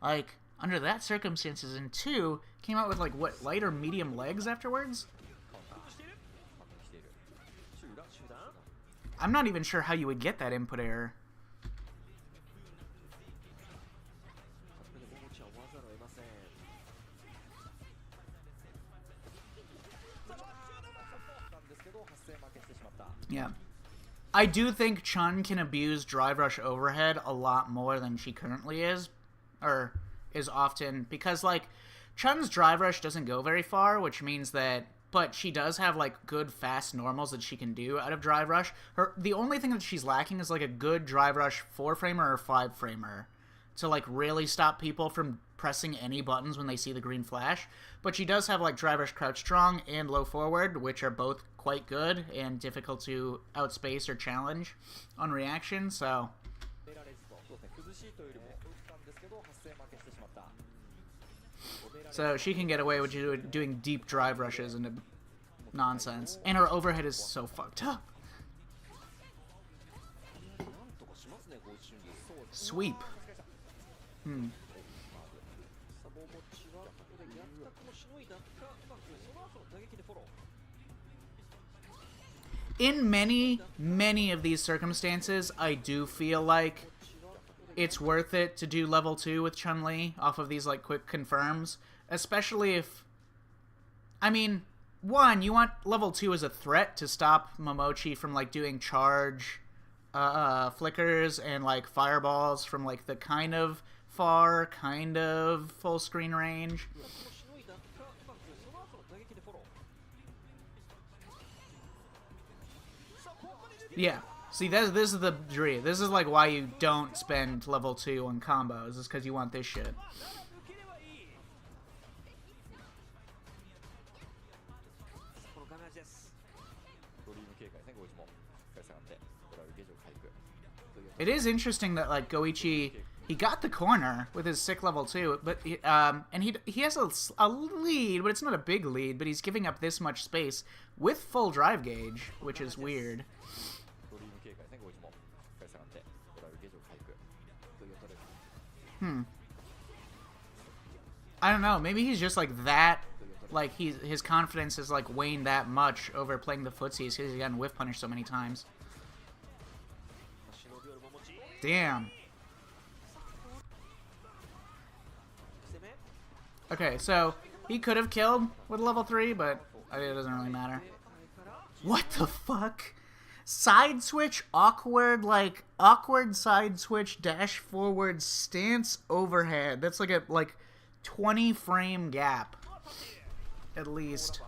Like, under that circumstances, and 2, came out with like what, light or medium legs afterwards? I'm not even sure how you would get that input error. Yeah. I do think Chun can abuse drive rush overhead a lot more than she currently is. Or is often. Because, like, Chun's drive rush doesn't go very far, which means that... But she does have, like, good fast normals that she can do out of drive rush. The only thing that she's lacking is, like, a good drive rush 4-framer or 5-framer to, like, really stop people from pressing any buttons when they see the green flash. But she does have, like, drive rush crouch strong and low forward, which are both quite good and difficult to outspace or challenge on reaction, so... So she can get away with doing deep drive rushes into nonsense. And her overhead is so fucked up. Sweep. In many, many of these circumstances, I do feel like it's worth it to do level 2 with Chun-Li off of these, like, quick confirms. Especially if... I mean, 1, you want level 2 as a threat to stop Momochi from, like, doing charge flickers and, like, fireballs from, like, the kind of far, kind of full screen range. Yeah. See, this is the dream. This is, like, why you don't spend level 2 on combos, is because you want this shit. It is interesting that, like, Goichi, he got the corner with his sick level 2, but and he has a lead, but it's not a big lead, but he's giving up this much space with full drive gauge, which is weird. I don't know, maybe he's just like that, like his confidence is like waned that much over playing the footsies because he's gotten whiff punished so many times. Damn. Okay, so he could have killed with level 3, but it doesn't really matter. What the fuck? Side switch, awkward side switch, dash forward, stance overhead. That's like a 20 frame gap, at least.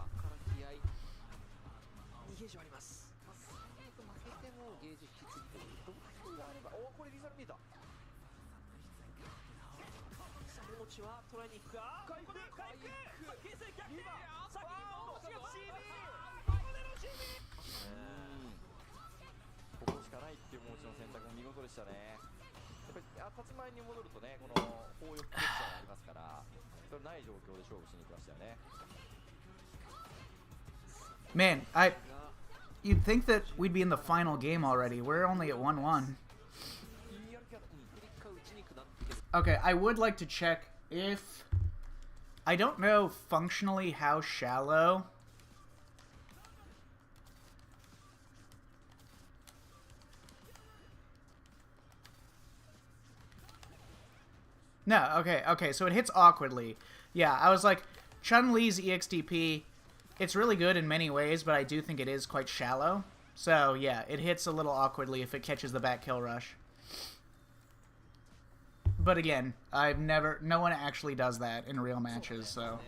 Man, You'd think that we'd be in the final game already. We're only at 1-1. Okay, I would like to check if... I don't know functionally how shallow... No, okay, so it hits awkwardly. Yeah, I was like, Chun-Li's EXDP, it's really good in many ways, but I do think it is quite shallow. So, yeah, it hits a little awkwardly if it catches the back kill rush. But again, no one actually does that in real matches, so...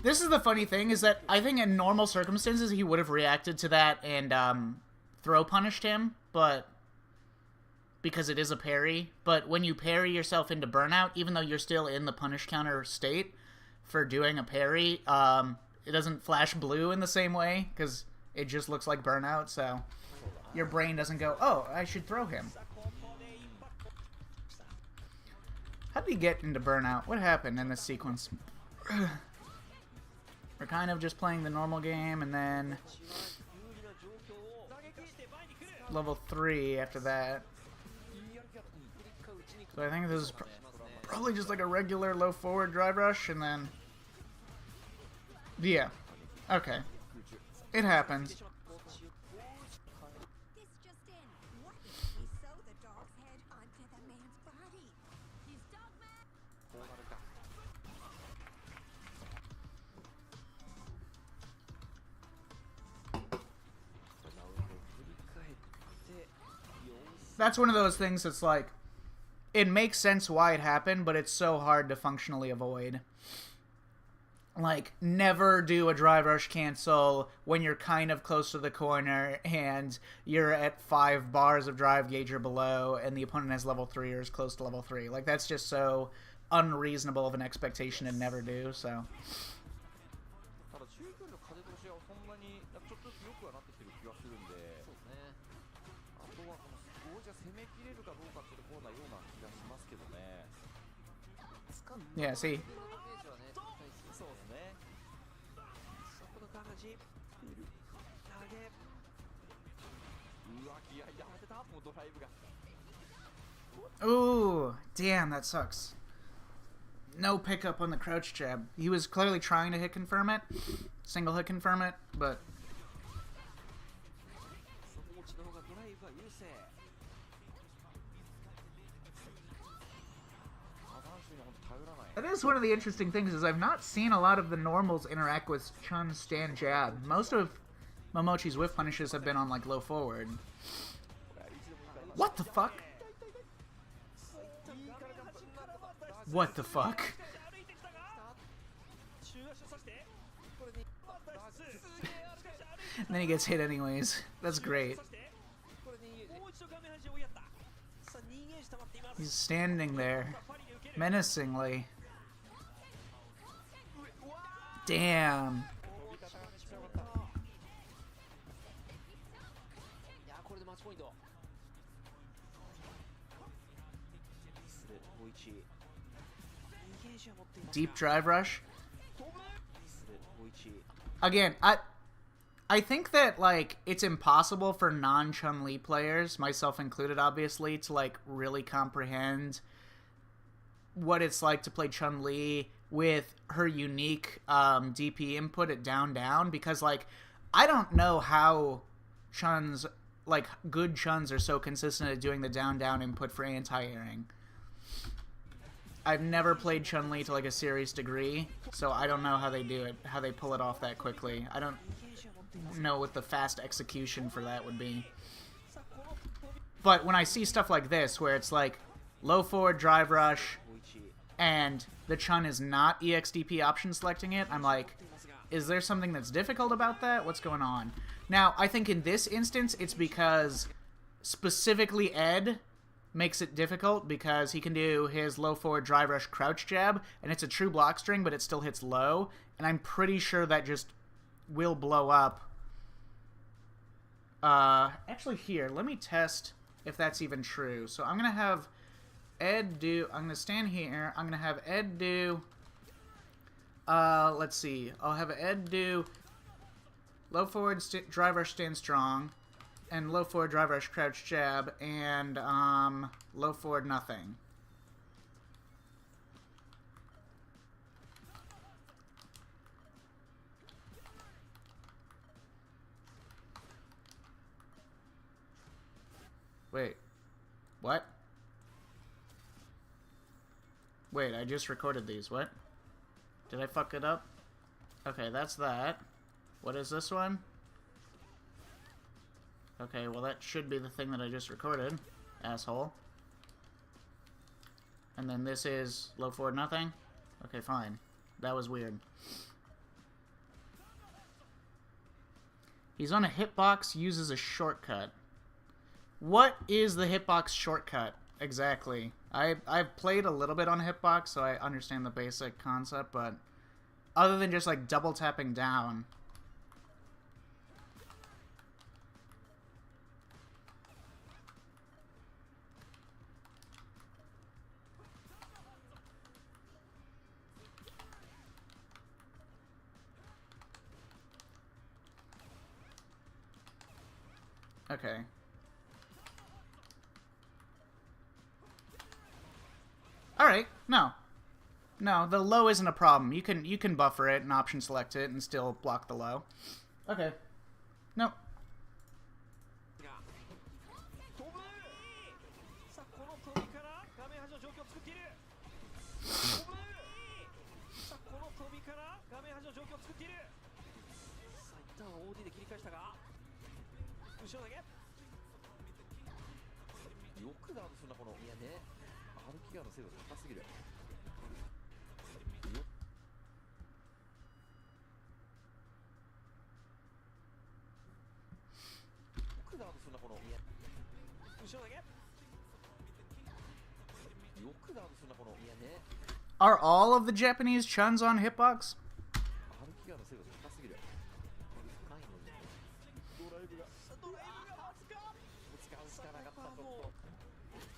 This is the funny thing, is that I think in normal circumstances he would have reacted to that and throw punished him, but because it is a parry. But when you parry yourself into burnout, even though you're still in the punish counter state for doing a parry, it doesn't flash blue in the same way, because it just looks like burnout, so your brain doesn't go, oh, I should throw him. How did he get into burnout? What happened in this sequence? We're kind of just playing the normal game, and then level 3 after that. So I think this is probably just like a regular low forward drive rush, and then... Yeah. Okay. It happens. This just in. What if we sew the dog's head onto the man's body? He's Dogman! That's one of those things that's like, it makes sense why it happened, but it's so hard to functionally avoid. Like, never do a drive rush cancel when you're kind of close to the corner and you're at 5 bars of drive gauge or below and the opponent has level 3 or is close to level 3. Like, that's just so unreasonable of an expectation to never do, so... Yeah, see? Ooh, damn, that sucks. No pickup on the crouch jab. He was clearly trying to hit confirm it, single hit confirm it, but... That is one of the interesting things, is I've not seen a lot of the normals interact with Chun's stand jab. Most of Momochi's whiff punishes have been on, like, low forward. What the fuck? What the fuck? And then he gets hit anyways. That's great. He's standing there, menacingly. Damn. Deep drive rush. Again, I think that, like, it's impossible for non-Chun-Li players, myself included obviously, to, like, really comprehend what it's like to play Chun-Li with her unique DP input at down, because, like, I don't know how Chun's, like, good Chuns are so consistent at doing the down input for anti-airing. I've never played Chun-Li to, like, a serious degree, so I don't know how they do it, how they pull it off that quickly. I don't know what the fast execution for that would be. But when I see stuff like this, where it's like low forward drive rush, and the Chun is not EXDP option selecting it, I'm like, is there something that's difficult about that? What's going on? Now, I think in this instance, it's because specifically Ed makes it difficult because he can do his low forward drive rush crouch jab, and it's a true block string, but it still hits low, and I'm pretty sure that just will blow up. Actually here, let me test if that's even true. So I'm going to have Ed do, I'm going to stand here, I'm going to have Ed do, let's see, I'll have Ed do low forward drive rush stand strong, and low forward drive rush crouch jab, and low forward nothing. Wait. What? Wait, I just recorded these. What? Did I fuck it up? Okay, that's that. What is this one? Okay, well that should be the thing that I just recorded. Asshole. And then this is low forward nothing? Okay, fine. That was weird. He's on a hitbox, uses a shortcut. What is the hitbox shortcut exactly? I've played a little bit on hitbox, so I understand the basic concept, but other than just like double tapping down. Okay. Alright, no. No, the low isn't a problem. You can buffer it and option select it and still block the low. Okay. Nope. 飛ぶさあこの飛びから画面端の状況を作っている飛ぶさあこの飛びから画面端の状況を作っているさあ一旦は OD で切り返したが後ろ投げよくガードするなこのいやね歩きガード精度高すぎるよくガードするなこのいや後ろ投げよくガードするなこのいやね Are all of the Japanese chuns on hitbox? 歩きガード精度高すぎる深いのにドライブがわずか使わなかったちょっと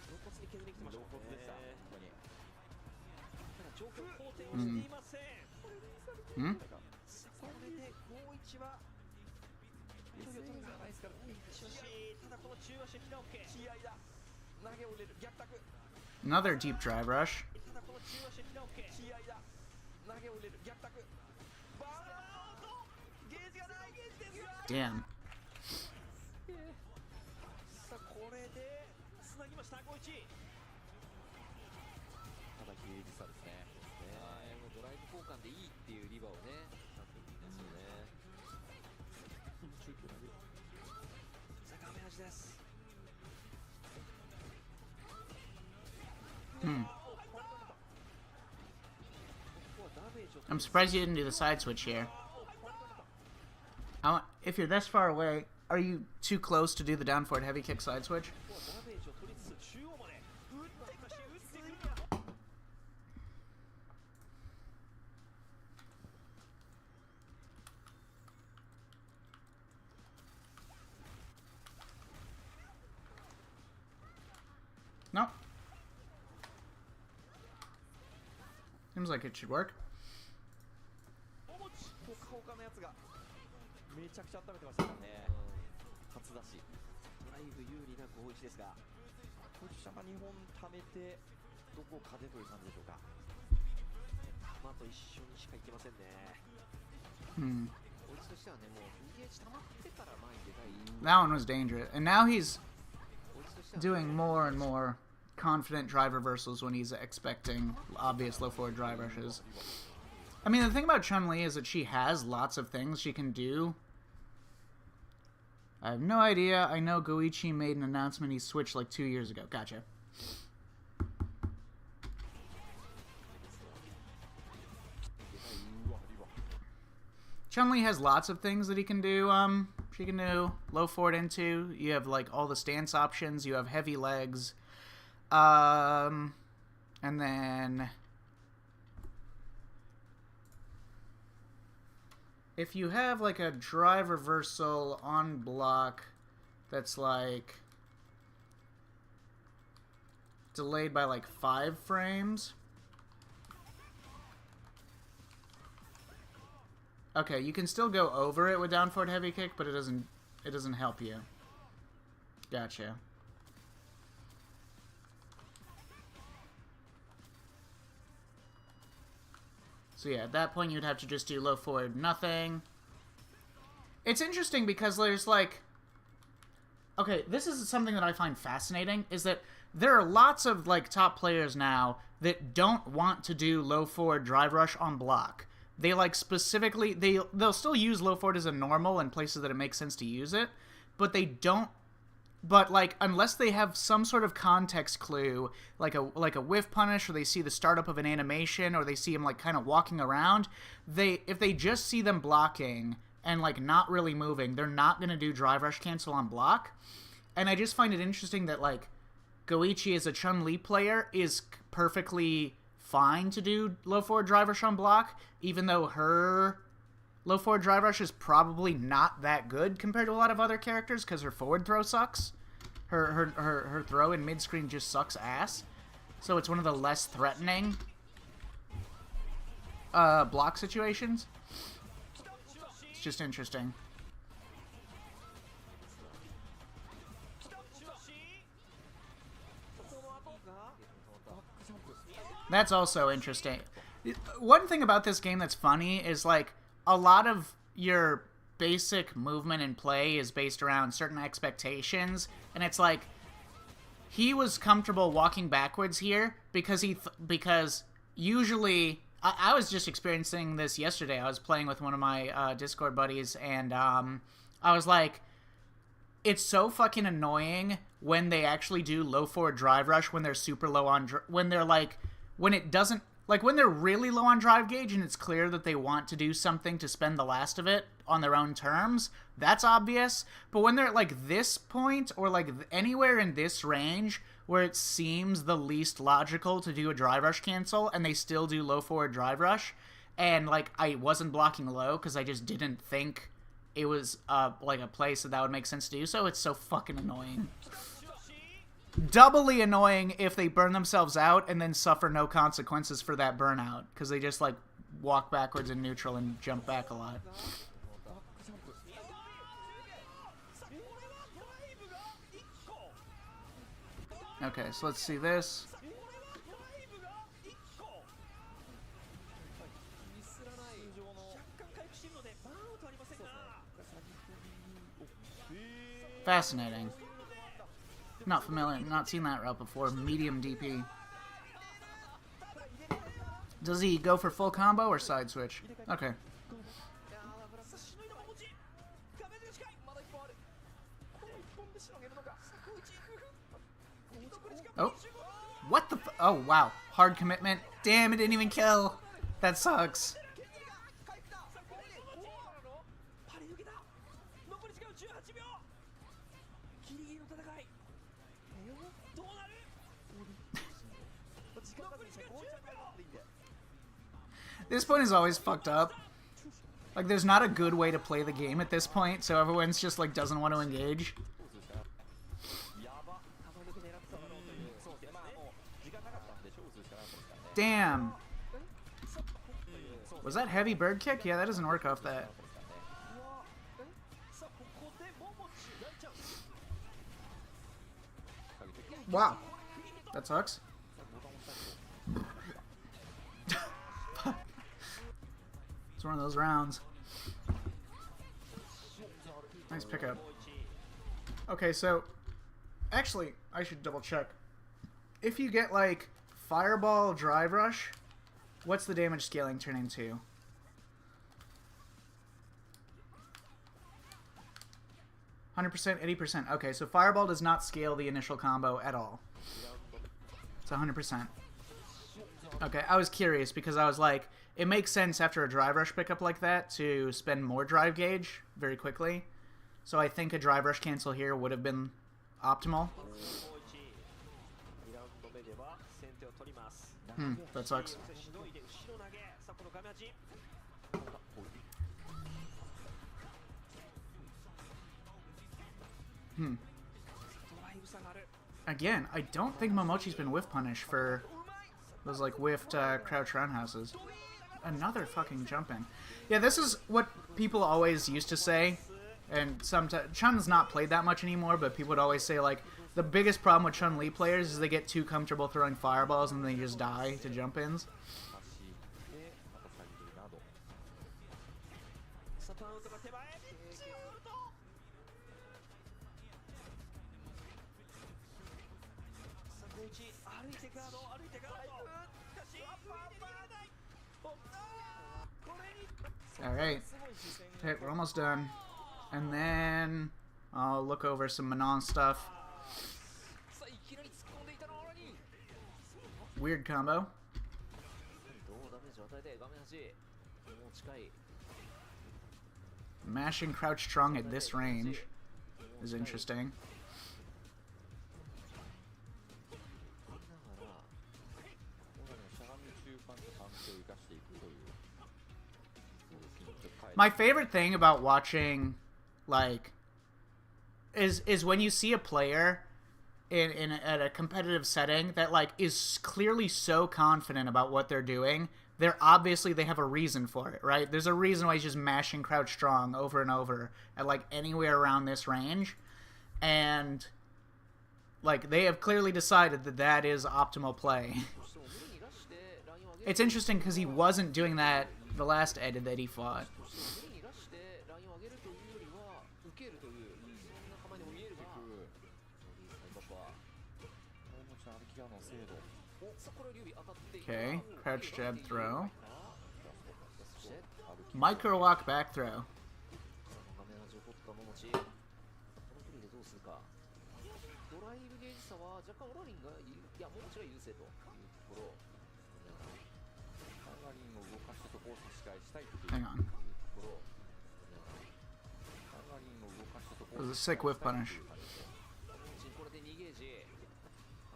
露骨に削りに来てましたね露骨でした本当にただ状況好転をしていませんんこれで51は距離を取るんじゃないですかしかしただこの中足平岡気合だ投げを入れる逆卓 Another deep drive rush. ただこの中足平岡気合だ投げを入れる逆卓バーンとゲージがないゲージですよ Damn. さあこれでつなぎました51ただゲージ差ですねもうドライブ交換でいいっていうリバをねちゃんと言っていますよねさあ画面端です I'm surprised you didn't do the side switch here. If you're this far away, are you too close to do the down forward heavy kick side switch? ダメージを取りつつ中央まで打ってくる No. Seems like it should work. ほかほかのやつがめちゃくちゃ温めてましたからね初出しドライブ有利な51ですがポジションが2本溜めてどこかでという感じでしょうか球と一緒にしかいけませんねこいつとしてはねもう VH 溜まってから前に出たい That one was dangerous. And now he's doing more and more confident drive reversals when he's expecting obvious low forward drive rushes. I mean, the thing about Chun-Li is that she has lots of things she can do. I have no idea. I know Goichi made an announcement he switched like 2 years ago. Gotcha. Chun-Li has lots of things that he can do. She can do low forward into. You have like all the stance options. You have heavy legs. And then if you have like a drive reversal on block that's like delayed by like 5 frames. Okay, you can still go over it with down forward heavy kick, but it doesn't help you. Gotcha. So yeah, at that point you'd have to just do low forward nothing. It's interesting because there's like... Okay, this is something that I find fascinating, is that there are lots of like top players now that don't want to do low forward drive rush on block. They like specifically, they'll still use low forward as a normal in places that it makes sense to use it, but they don't. But like unless they have some sort of context clue, like a whiff punish, or they see the startup of an animation, or they see him like kind of walking around, if they just see them blocking and like not really moving, they're not gonna do drive rush cancel on block. And I just find it interesting that like Goichi as a Chun-Li player is perfectly fine to do low forward drive rush on block, even though her low forward drive rush is probably not that good compared to a lot of other characters because her forward throw sucks. Her throw in mid screen just sucks ass. So it's one of the less threatening block situations. It's just interesting. That's also interesting. One thing about this game that's funny is, like, a lot of your basic movement and play is based around certain expectations, and it's like, he was comfortable walking backwards here because because usually... I was just experiencing this yesterday. I was playing with one of my Discord buddies, and I was like, it's so fucking annoying when they actually do low forward drive rush when they're super low on... when they're, like... when it doesn't... like, when they're really low on drive gauge and it's clear that they want to do something to spend the last of it on their own terms, that's obvious. But when they're at, like, this point, or, like, anywhere in this range where it seems the least logical to do a drive rush cancel, and they still do low forward drive rush, and, like, I wasn't blocking low because I just didn't think it was, like, a place that would make sense to do so, it's so fucking annoying. Doubly annoying if they burn themselves out and then suffer no consequences for that burnout, because they just, like, walk backwards in neutral and jump back a lot. Okay, so let's see this. Fascinating. Not familiar, not seen that route before. Medium DP. Does he go for full combo or side switch? Okay. Oh. What the oh, wow. Hard commitment. Damn, it didn't even kill. That sucks. This point is always fucked up. Like, there's not a good way to play the game at this point, so everyone's just, like, doesn't want to engage. Damn. Was that heavy bird kick? Yeah, that doesn't work off that. Wow. That sucks. It's one of those rounds. Nice pickup. Okay, so actually, I should double check. If you get like Fireball Drive Rush, what's the damage scaling turn into? %, 80%. Okay, so Fireball does not scale the initial combo at all. It's 100%. Okay, I was curious because I was like, it makes sense after a drive rush pickup like that to spend more drive gauge very quickly. So I think a drive rush cancel here would have been optimal. That sucks. しのいで後ろ投げ。さあこの画面端。 Hmm. ドライブ差がある。 Again, I don't think Momochi's been whiff punished for those like whiffed crouch roundhouses. Another fucking jump in. Yeah, this is what people always used to say, and sometimes Chun's not played that much anymore, but people would always say like the biggest problem with Chun-Li players is they get too comfortable throwing fireballs and they just die to jump ins. さあターンアウトが手前。シュート。さあ小内歩いてガード歩いてガード。しかしアッパーない。おこれに。 Alright. Okay, we're almost done. And then I'll look over some Manon stuff. さあいきなり突っ込んでいたのオラに Weird combo. どうダメージを与えて画面端もう近い Mashing crouch strong at this range is interesting. ながらオラのしゃがみ中間と関係を生かしていくという。 My favorite thing about watching, like, is when you see a player at a competitive setting that like is clearly so confident about what they're doing. They're obviously they have a reason for it, right? There's a reason why he's just mashing crouch strong over and over at like anywhere around this range, and like they have clearly decided that that is optimal play. It's interesting because he wasn't doing that the last edit that he fought. 逃がしてラインを上げるというよりは受けるというそんな構えにも見えるがサイバーパーもちろん歩き側の精度。 おさあこれを指当たっていた Okay, crouch jab throw, そして micro walk back throw. 画面端を取った桃地この距離でどうするかドライブゲージ差は若干オラリンがいや桃地が優勢というところターガリンを動かしてとこを差し返したいっていう。 Hang on. ところ ターガリンを動かしてとこ It を was a sick whiff punish. これで2ゲージ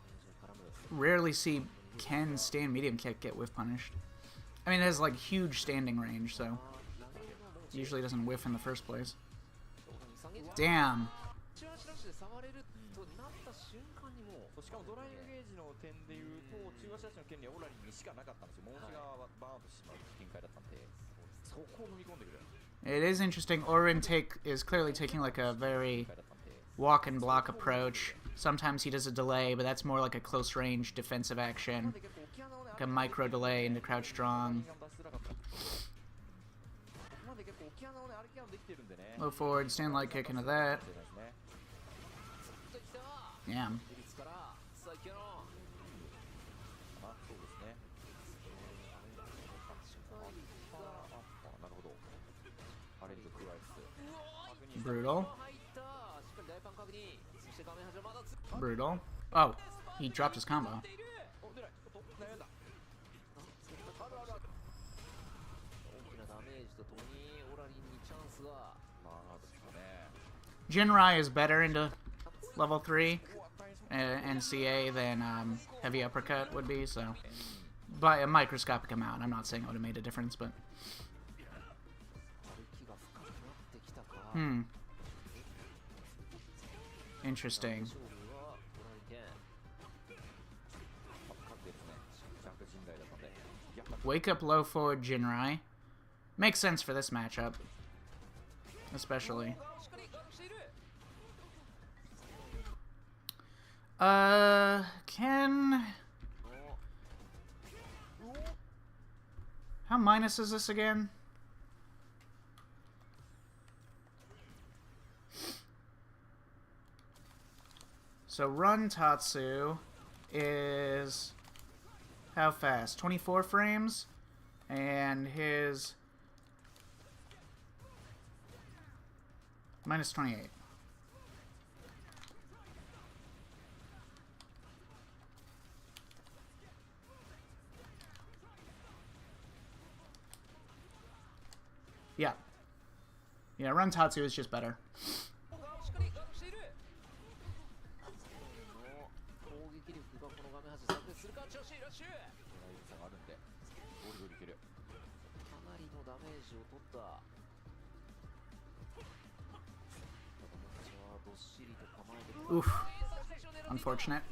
画面端を絡む Rarely see Ken stand medium kick get whiff punished. I mean, it has like huge standing range, so usually doesn't whiff in the first place. Damn. 中足ラッシュで触れるとなった瞬間にもうしかもドライブゲージの点でいうと中足足の権利はオラリンにしかなかったんですよ。桃地がバーンとしてしまう展開だったんで、そこを踏み込んでくる。 It is interesting. Orin is clearly taking like a very walk and block approach. Sometimes he does a delay, but that's more like a close range defensive action. Like a micro delay into crouch strong. Low forward, stand light kick into that. Damn. エリツからさあキャノンあ、そうですね。なるほど。アレンジを加えつつ。 Brutal. 入ったしっかり大パン確認そして画面端はまだつ Brutal. Oh, he dropped his combo. っているお、出ない。ちょっと悩んだ。大きなダメージとともにオラリンにチャンスがまあ、ですかね。 Jinrai is better into level 3 NCA than Heavy Uppercut would be, so by a microscopic amount. I'm not saying it would have made a difference, but 歩きが深くなってきたか interesting. 勝負はオラリン勝ってですね。ジャンプ陣内だったんで。やっぱ Wake up low forward Jinrai. Makes sense for this matchup. Especially. しっかりガードしている Ken... How minus is this again? So Run Tatsu is... How fast? 24 frames? And his... Minus 28. Yeah. Yeah, Run Tatsu is just better. しっかりガードしているの攻撃力がこの画面端炸裂するか調子いいラッシュしりと構えて Oof. Unfortunate.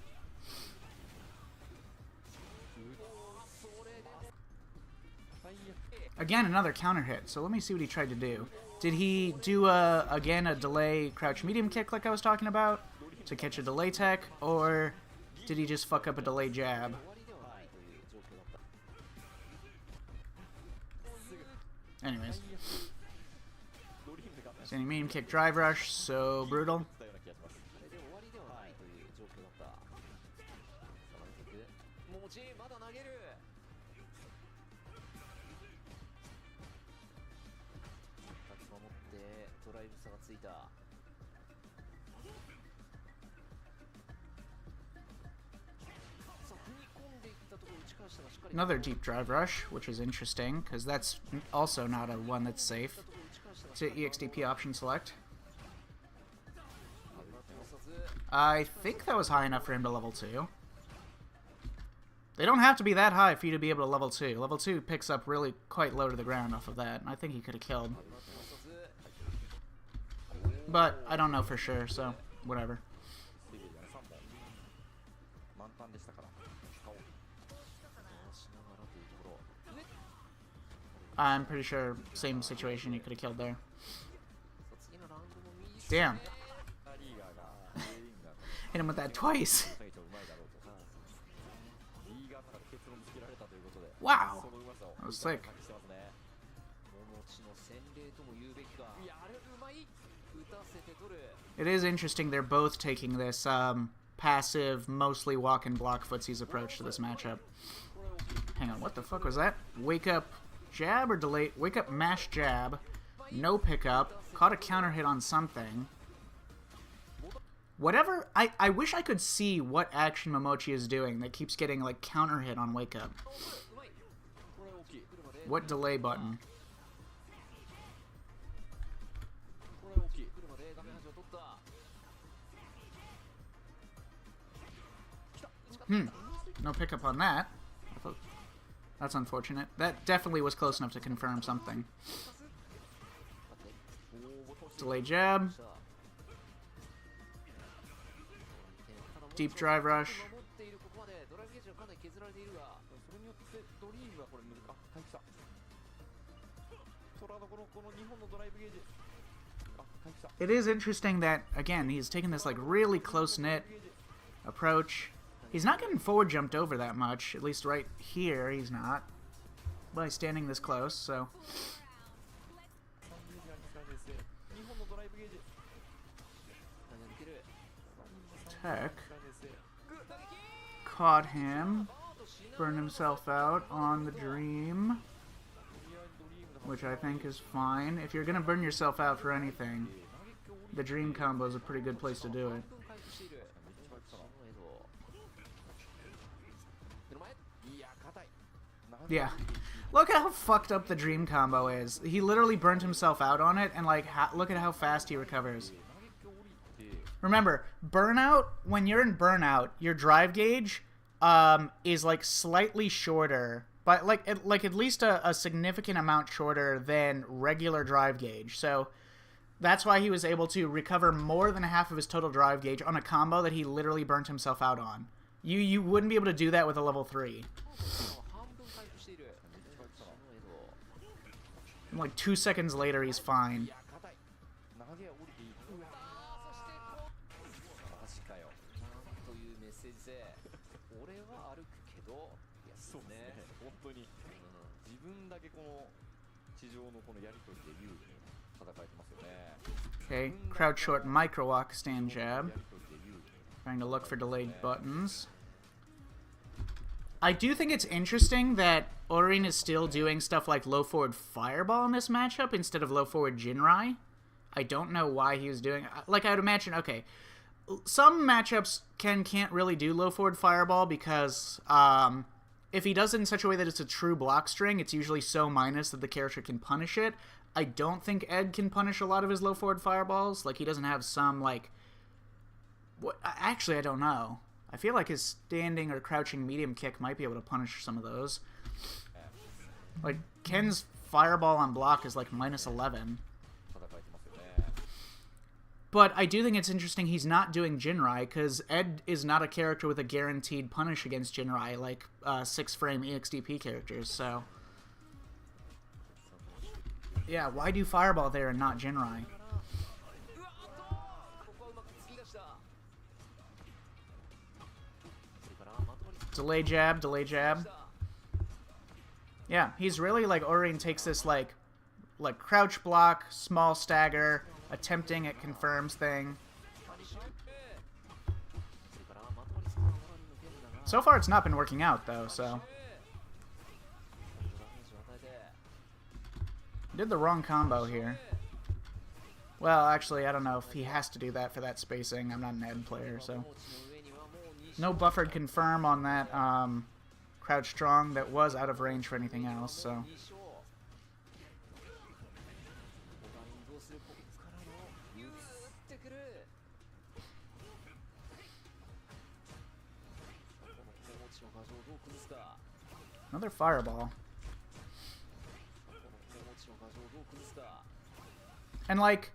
Again, another counter hit. So let me see what he tried to do. Did he do, again, a delay crouch medium kick like I was talking about to catch a delay tech? Or did he just fuck up a delay jab? 終わりではないという状況だった Anyways. ドリームが Standing medium kick drive rush. So brutal. たような気がします。あれで終わりではないという状況だったさあていくもちまだ投げる2つ守ってドライブ差がついた Another deep drive rush, which is interesting, because that's also not a one that's safe. To EXDP option select. I think that was high enough for him to level 2. They don't have to be that high for you to be able to level 2. Level 2 picks up really quite low to the ground off of that. I think he could have killed. But I don't know for sure, so whatever. 満タンでしたから顔 I'm pretty sure same situation, he could have killed there. Damn. リーガーが全員が Hit him with that twice. 選手はうまいだろうとリーガーの中で結論付けられたということで Wow. そのうまさを That was sick. 発揮してますね It is interesting they're both taking this passive, mostly walk and block footsies approach to this matchup. Hang on, what the fuck was that? Wake up jab or delay? Wake up mash jab. No pickup. Caught a counter hit on something. Whatever. I wish I could see what action Momochi is doing that keeps getting like counter hit on wake up. What delay button? No pickup on that. That's unfortunate. That definitely was close enough to confirm something. Delay jab. Deep drive rush. それによってドリームはこれ難しい回復したトラのこの2本のドライブゲージ回復した It is interesting that, again, he's taking this like really close-knit approach. He's not getting forward jumped over that much, at least right here he's not, by standing this close, so... 2本のドライブゲージ Tech. Caught him. Burned himself out on the dream. Which I think is fine. If you're gonna burn yourself out for anything, the dream combo is a pretty good place to do it. Yeah. Look at how fucked up the dream combo is. He literally burnt himself out on it, and like, look at how fast he recovers. Remember, burnout, when you're in burnout, your drive gauge is like slightly shorter, but like at least a significant amount shorter than regular drive gauge. So that's why he was able to recover more than half of his total drive gauge on a combo that he literally burnt himself out on. You wouldn't be able to do that with a level 3. And like 2 seconds later, he's fine. そうですね本当に自分だけこの地上のこのやりとりで有利に戦えてますよね Okay, crouch short micro walk stand jab. Trying to look for delayed buttons. I do think it's interesting that Orin is still doing stuff like low forward fireball in this matchup instead of low forward Jinrai. I don't know why he was doing... Like, I would imagine, okay, some matchups can't really do low forward fireball because if he does it in such a way that it's a true block string, it's usually so minus that the character can punish it. I don't think Ed can punish a lot of his low forward fireballs. Like, he doesn't have some, like... Actually, I don't know. I feel like his standing or crouching medium kick might be able to punish some of those. Like, Ken's fireball on block is like -11. But I do think it's interesting he's not doing Jinrai, because Ed is not a character with a guaranteed punish against Jinrai, like 6-frame EXDP characters, so... Yeah, why do Fireball there and not Jinrai? ここはうまく突き出した。それからまとり Delay jab, delay jab. Yeah, he's really like Orion takes this like crouch block, small stagger, attempting it confirms thing. それからまとりつくのがオラリンのゲームだが So far it's not been working out though, so ダメージを与えて did the wrong combo here. Well, actually, I don't know if he has to do that for that spacing. I'm not an Ed player, so コーチの上にはもう2 no buffered confirm on that crouch strong that was out of range for anything else. So 勝。オラリンどうするこっからの打ってくる。このコーチの牙城をどう崩すか。 another fireball. このコーチの牙城をどう崩すか。 And like,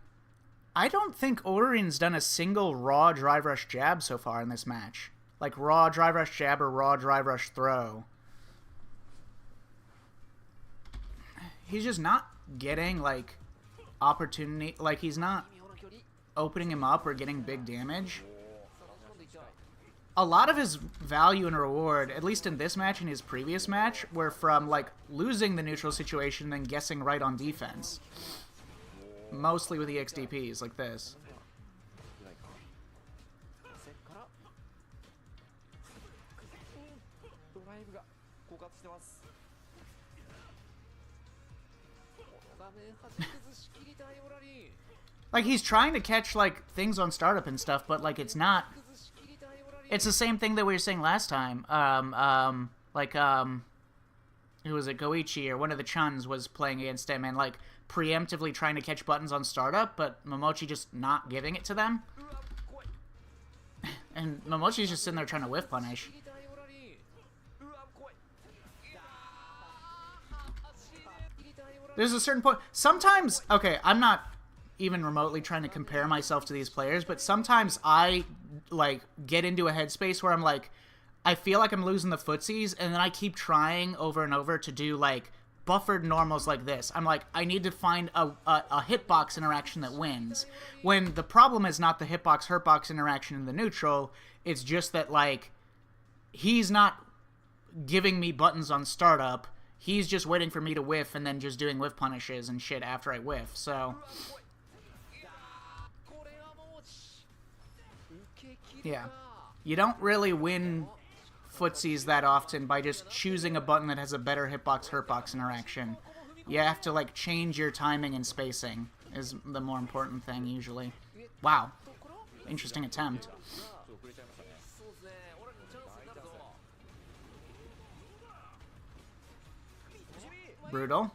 I don't think Orion's done a single raw drive rush jab so far in this match. Like raw drive rush jab or raw drive rush throw. He's just not getting like opportunity. Like he's not 微妙な距離。 opening him up or getting big damage. さあ突っ込んでいった。 A lot of his value and reward, at least in this match and his previous match, were from like losing the neutral situation and then guessing right on defense. Mostly with EXDPs like this. ぐらいか。それからドライブが枯渇してます。この画面端崩し切りたいオラリン。 Like he's trying to catch like things on startup and stuff, but like it's not. 崩し切りたいオラリン。 It's the same thing that we were saying last time. Who was it? Goichi or one of the Chuns was playing against him and like preemptively trying to catch buttons on startup, but Momochi just not giving it to them. うわ怖い。 And Momochi's just sitting there trying to whiff punish. 切りたいオラリン。うわ怖い。切りたいオラリン。 There's a certain point. Sometimes, okay, I'm not even remotely trying to compare myself to these players, but sometimes I like get into a headspace where I'm like, I feel like I'm losing the footsies, and then I keep trying over and over to do like buffered normals like this. I'm like, I need to find a hitbox interaction that wins. When the problem is not the hitbox hurtbox interaction in the neutral, it's just that like he's not giving me buttons on startup. He's just waiting for me to whiff and then just doing whiff punishes and shit after I whiff. So これはもう受け切る yeah, か。 you don't really win footsies that often by just choosing a button that has a better hitbox hurtbox interaction. You have to like change your timing and spacing is the more important thing usually. Wow, interesting attempt. 遅れちゃいましたね。そうですね。オラリンのチャンスになるぞ。 Brutal.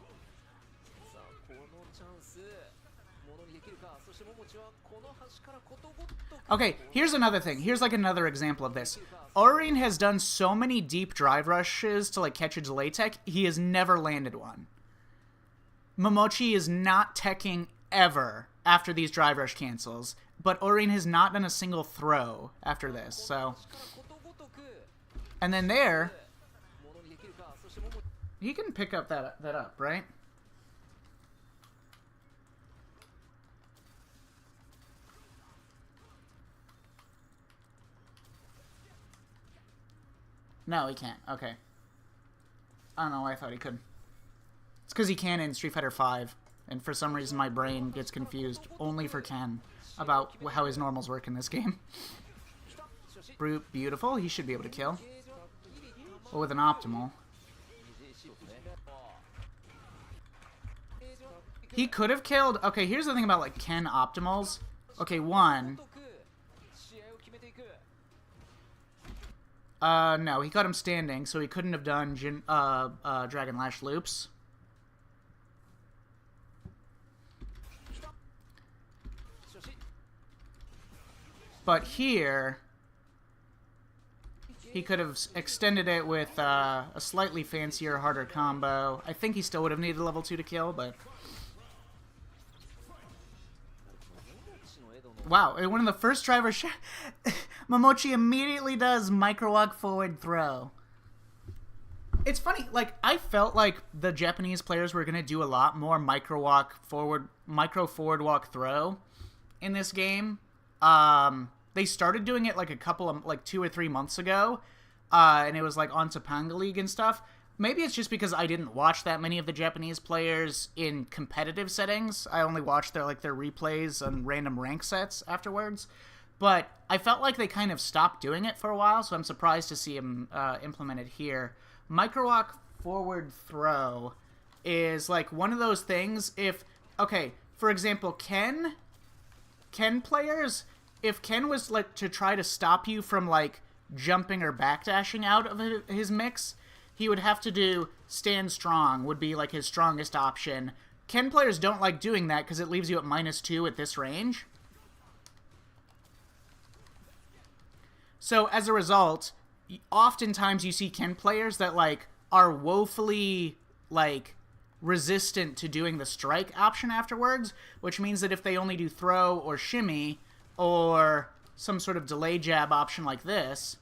さあこのチャンスものにできるか。そして桃地はこの端からことごっとく Okay, here's another thing. Here's like another example of this. Orion has done so many deep drive rushes to like catch a delay tech, he has never landed one. Momochi is not teching ever after these drive rush cancels, but Orion has not done a single throw after this, so... ことごとく And then there, ものにできるか。そして桃地 he can pick up that up, right? No, he can't. Okay. I don't know why I thought he could. It's because he can in Street Fighter V, and for some reason my brain gets confused only for Ken about how his normals work in this game. Brute, beautiful. He should be able to kill. But with an optimal. He could have killed... Okay, here's the thing about like Ken optimals. Okay, one... 試合を決めていく。 No, he caught him standing, so he couldn't have done Dragon Lash loops. But here, he could have extended it with a slightly fancier, harder combo. I think he still would have needed level 2 to kill, but... Wow, one of the first drivers... Momochi immediately does micro walk forward throw. It's funny, like, I felt like the Japanese players were going to do a lot more micro forward walk throw in this game. They started doing it like 2 or 3 months ago, and it was like on Topanga League and stuff. Maybe it's just because I didn't watch that many of the Japanese players in competitive settings. I only watched their replays and random rank sets afterwards. But I felt like they kind of stopped doing it for a while, so I'm surprised to see them implemented here. Micro walk forward throw is like one of those things. For example, Ken players, if Ken was like to try to stop you from like jumping or backdashing out of his mix, he would have to do stand strong, would be like his strongest option. Ken players don't like doing that because it leaves you at -2 at this range. So as a result, oftentimes you see Ken players that like are woefully like resistant to doing the strike option afterwards, which means that if they only do throw or shimmy or some sort of delay jab option like this,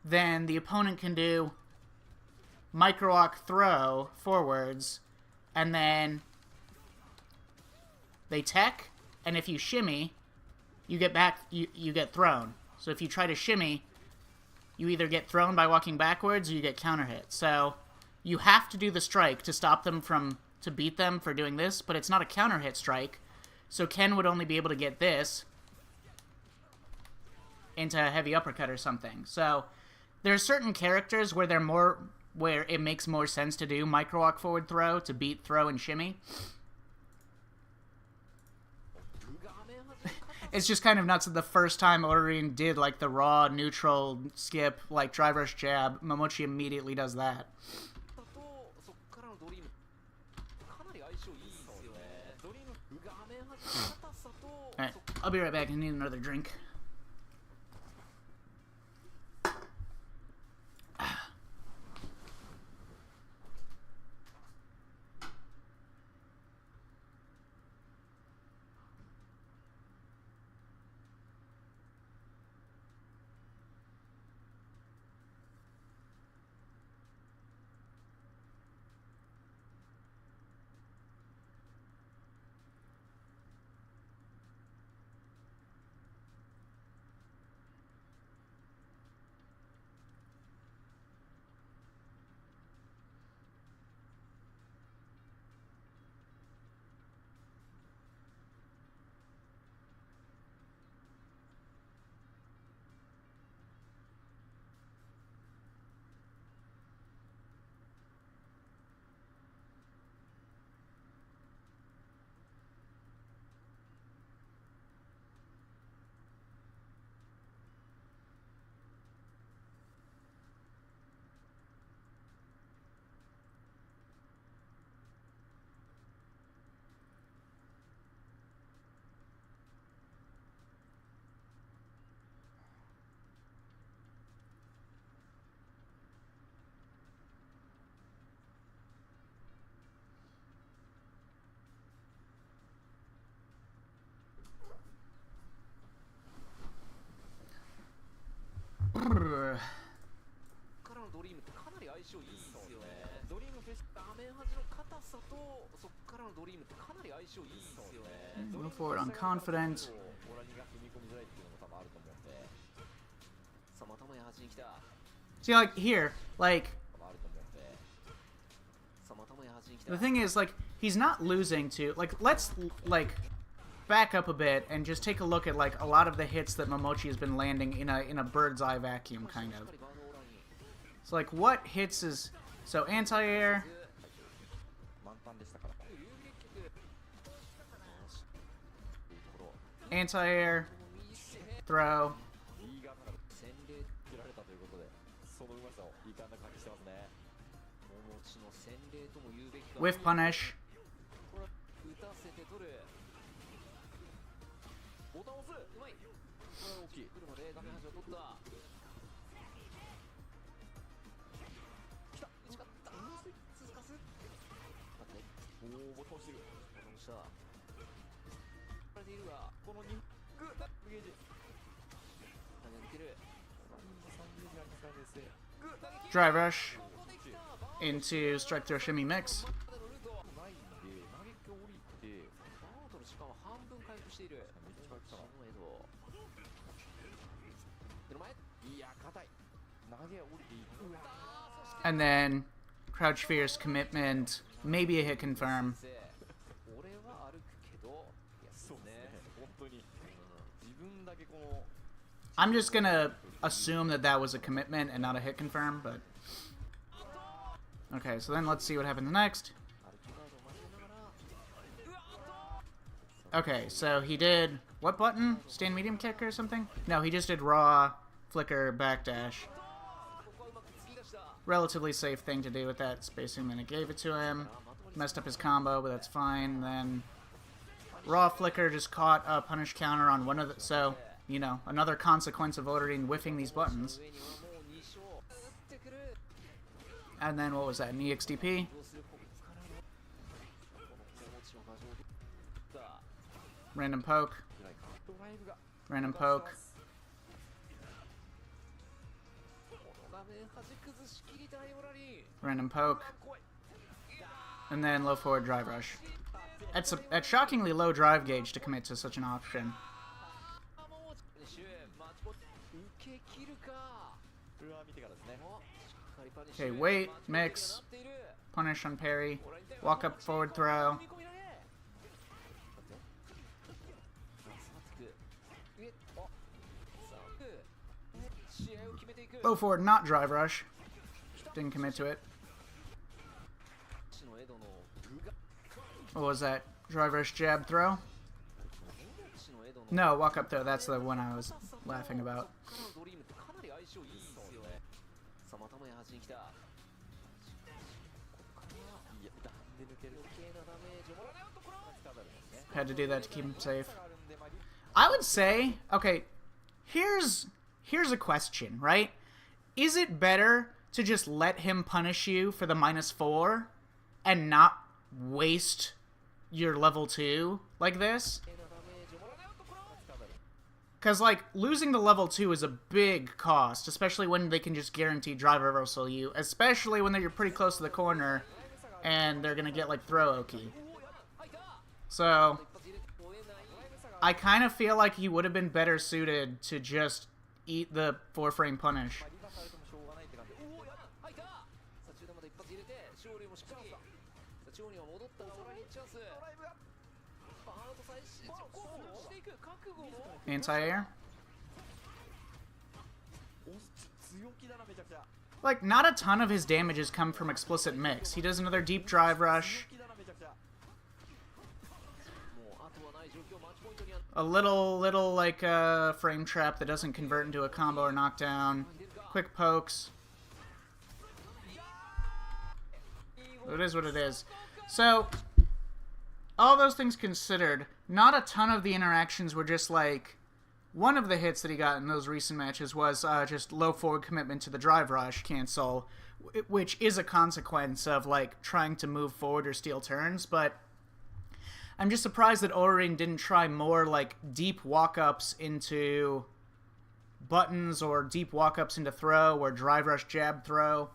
then the opponent can do micro walk throw forwards, and then they tech, and if you shimmy, you get back, you get thrown. So if you try to shimmy, you either get thrown by walking backwards or you get counter hit. So you have to do the strike to stop them to beat them for doing this, but it's not a counter hit strike. So Ken would only be able to get this into a heavy uppercut or something. So there are certain characters where where it makes more sense to do micro walk forward throw to beat throw and shimmy. It's just kind of nuts that the first time Orin did like the raw neutral skip like drive rush jab, Momochi immediately does that. Alright, I'll be right back. I need another drink. Move forward on confidence. See, like, here, like, the thing is, like, he's not losing to, like, let's, like, back up a bit and just take a look at, like, a lot of the hits that Momochi has been landing in a bird's eye vacuum, kind of. So, like, what hits is, so anti-air, anti-air, throw, whiff punish, ゲージ投げ抜ける。3ゲージありますからですね Drive rush into strike throw shimmy mix. ないんで投げ降りてバートの時間は半分回復している。めっちゃ回復したなシノエド。目の前。いや硬い投げ降りていく And then crouch fierce commitment, maybe a hit confirm. 俺は歩くけど。いやそうですねね。本当に自分だけこの I'm just gonna assume that that was a commitment and not a hit confirm, but... Okay, so then let's see what happens next. 歩きガードを交えながら。 Okay, so he did... What button? Stand medium kick or something? No, he just did raw, flicker, backdash. ここはうまく突き出した。 Relatively safe thing to do with that spacing, then it gave it to him. Messed up his combo, but that's fine. Then raw flicker just caught a punish counter on one of the... So, you know, another consequence of ordering whiffing these buttons. 上にはもう2勝。打ってくる。 And then what was that, an EXDP? どうするここからのこの気持ちの牙城だ。 Random poke, ぐらいかドライブが random poke. この画面端崩しきりたいオラリン。 Random poke, 怖い and then low forward drive rush. At shockingly low drive gauge to commit to such an option. あもうシュマッチポ受け切るか。うわ見てからですねおしっかりパニッシ Okay, ュ wait, マッ mix, チポになっている。 punish on parry, オラリン対 walk up forward throw. 踏み込みだね。さあつく。えあさあつく。試合を決めていく。 Low forward, not drive rush. Didn't commit to it. シノエドの具が What was that? Drive rush jab throw? シノエドの No, walk up throw. That's the one I was laughing about. ここからのドリームってかなり相性いいですよね。さあまたもや端に来た。ここからいやダンで抜ける余計なダメージをもらわないところ。使うだろうね Had to do that to keep him safe. があるんでまあ I would say, okay, here's a question, right? Is it better to just let him punish you for the -4 and not waste your level 2 like this? 余計なダメージをもらわないところ。 Because, like, losing the level 2 is a big cost, especially when they can just guarantee drive reversal you, especially when you're pretty close to the corner and they're gonna get, like, throw Oki. So, 一発入れて追えない。 I kind of feel like he would have been better suited to just eat the 4-frame punish. リバされてもしょうがないって感じおおやだ入った。さあ中段まで一発入れて勝利もしっかり。さあ中央には戻った。さらにチャンス。ドライブがバーンと最新コースしていく覚悟の。 Anti-air? 強気だなめちゃくちゃ Like, not a ton of his damages come from explicit mix. He does another deep drive rush, 強気だなめちゃくちゃもう後はない状況。マッチポイントには a little like, frame trap that doesn't convert into a combo or knockdown, quick pokes. It is what it is. So, all those things considered, not a ton of the interactions were just like... One of the hits that he got in those recent matches was just low forward commitment to the drive rush cancel, which is a consequence of, like, trying to move forward or steal turns, but I'm just surprised that Orin didn't try more, like, deep walk-ups into buttons or deep walk-ups into throw or drive rush jab throw.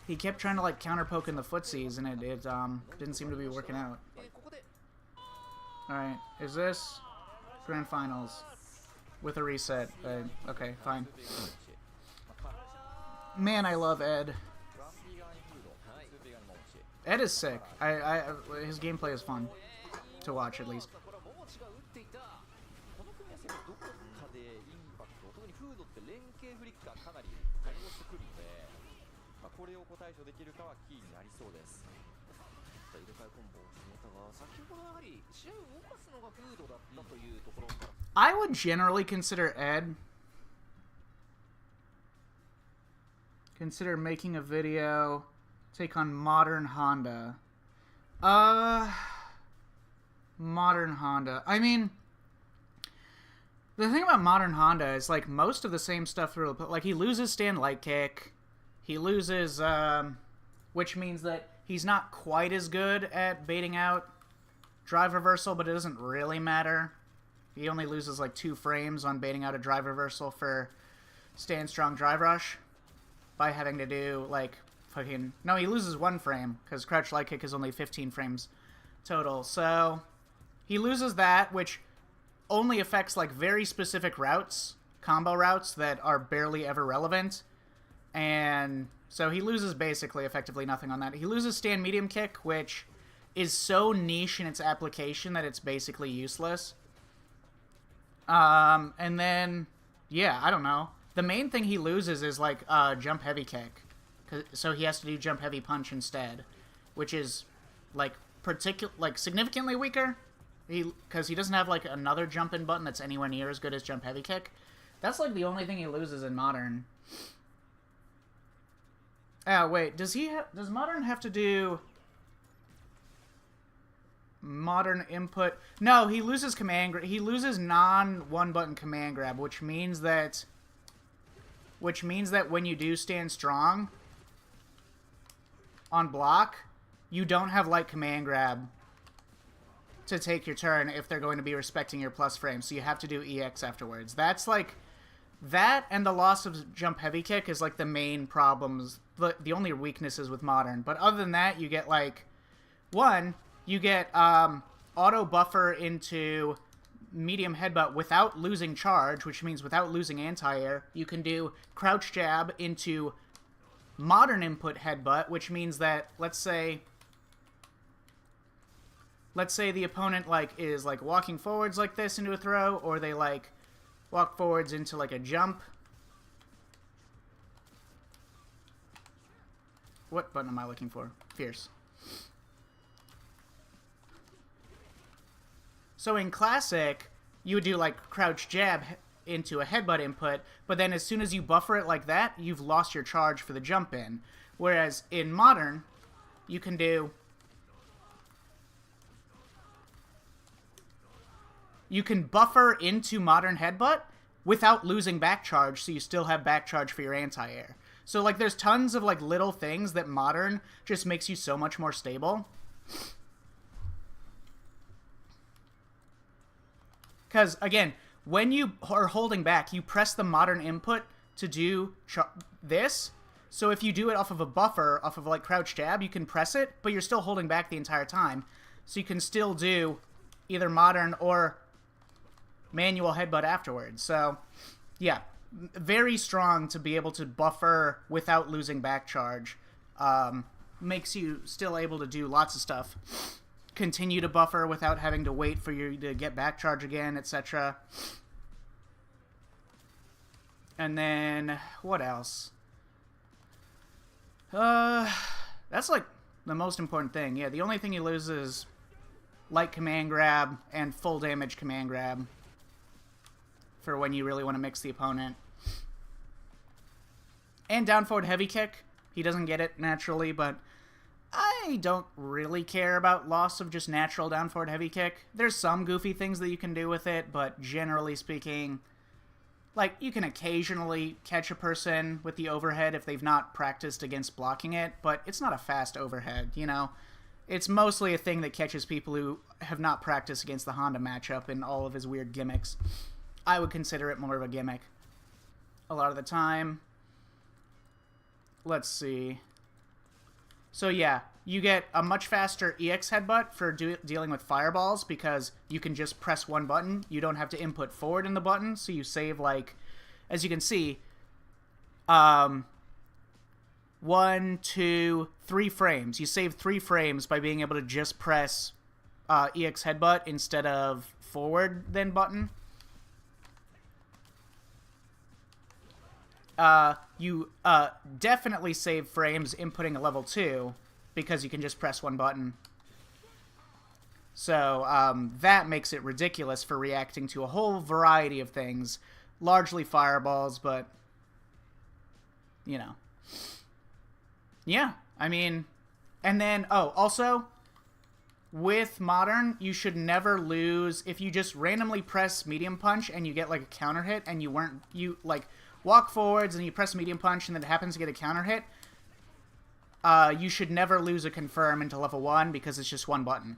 He kept trying to, like, counter poke in the footsies, and it didn't seem to be working out. ここで Alright, is this Grand Finals with a reset? Okay, fine. Man, I love Ed. ワンピーガーにフードツーピーガーにも欲しい Ed is sick. His gameplay is fun to watch, at least. これは桃地が打っていた。この組み合わせがどこかでインパクト特にフードって連携フリックがかなり対応してくるので、まあ、これを対処できるかはキーになりそうです。入れ替えコンボを決めたが、先ほどやはり試合を動かすのがフードだったというところから I would generally consider Ed. Consider making a video. Take on Modern Honda. Modern Honda. I mean, the thing about Modern Honda is, like, most of the same stuff through, like, he loses stand light kick. He loses, which means that he's not quite as good at baiting out drive reversal, but it doesn't really matter. He only loses like 2 frames on baiting out a drive reversal for stand strong drive rush by having to do like fucking... No, he loses 1 frame because crouch light kick is only 15 frames total. So he loses that, which only affects like very specific routes, combo routes that are barely ever relevant. And so he loses basically effectively nothing on that. He loses stand medium kick, which is so niche in its application that it's basically useless. And then, yeah, I don't know. The main thing he loses is like jump heavy kick. So he has to do jump heavy punch instead, which is like significantly weaker. Because he doesn't have like another jump in button that's anywhere near as good as jump heavy kick. That's like the only thing he loses in Modern. Oh, wait, does Modern have to do Modern input? No, he loses he loses non-one button command grab, which means that when you do stand strong on block, you don't have light command grab to take your turn if they're going to be respecting your plus frame, so you have to do EX afterwards. That's like... That and the loss of jump heavy kick is like the main problems, the only weaknesses with Modern. But other than that, you get like... One, you get auto buffer into medium headbutt without losing charge, which means without losing anti-air. You can do crouch jab into Modern input headbutt, which means that, let's say the opponent like is like walking forwards like this into a throw, or they like walk forwards into like a jump. What button am I looking for? Fierce. So in Classic, you would do like crouch jab into a headbutt input, but then as soon as you buffer it like that, you've lost your charge for the jump in. Whereas in Modern, you can do... You can buffer into Modern headbutt without losing back charge, so you still have back charge for your anti-air. So like there's tons of like little things that Modern just makes you so much more stable. Because again, when you are holding back, you press the Modern input to do this. So if you do it off of a buffer, off of like crouch jab, you can press it, but you're still holding back the entire time. So you can still do either Modern or manual headbutt afterwards. So yeah, very strong to be able to buffer without losing back charge. Makes you still able to do lots of stuff. Continue to buffer without having to wait for you to get back charge again, etc. And then, what else? That's like the most important thing. Yeah, the only thing he loses is light command grab and full damage command grab for when you really want to mix the opponent. And down forward heavy kick. He doesn't get it naturally, but I don't really care about loss of just natural down forward heavy kick. There's some goofy things that you can do with it, but generally speaking, like, you can occasionally catch a person with the overhead if they've not practiced against blocking it, but it's not a fast overhead, you know? It's mostly a thing that catches people who have not practiced against the Honda matchup and all of his weird gimmicks. I would consider it more of a gimmick a lot of the time. Let's see. So yeah, you get a much faster EX headbutt for dealing with fireballs because you can just press one button. You don't have to input forward in the button, so you save, like, as you can see, 1, 2, 3 frames. You save 3 frames by being able to just press EX headbutt instead of forward then button. You definitely save frames inputting a level 2 because you can just press one button. So that makes it ridiculous for reacting to a whole variety of things, largely fireballs, but you know. Yeah, I mean, and then, oh, also, with Modern, you should never lose, if you just randomly press medium punch and you get like a counter hit and you like walk forwards and you press medium punch and then it happens to get a counter hit, you should never lose a confirm into level 1 because it's just one button.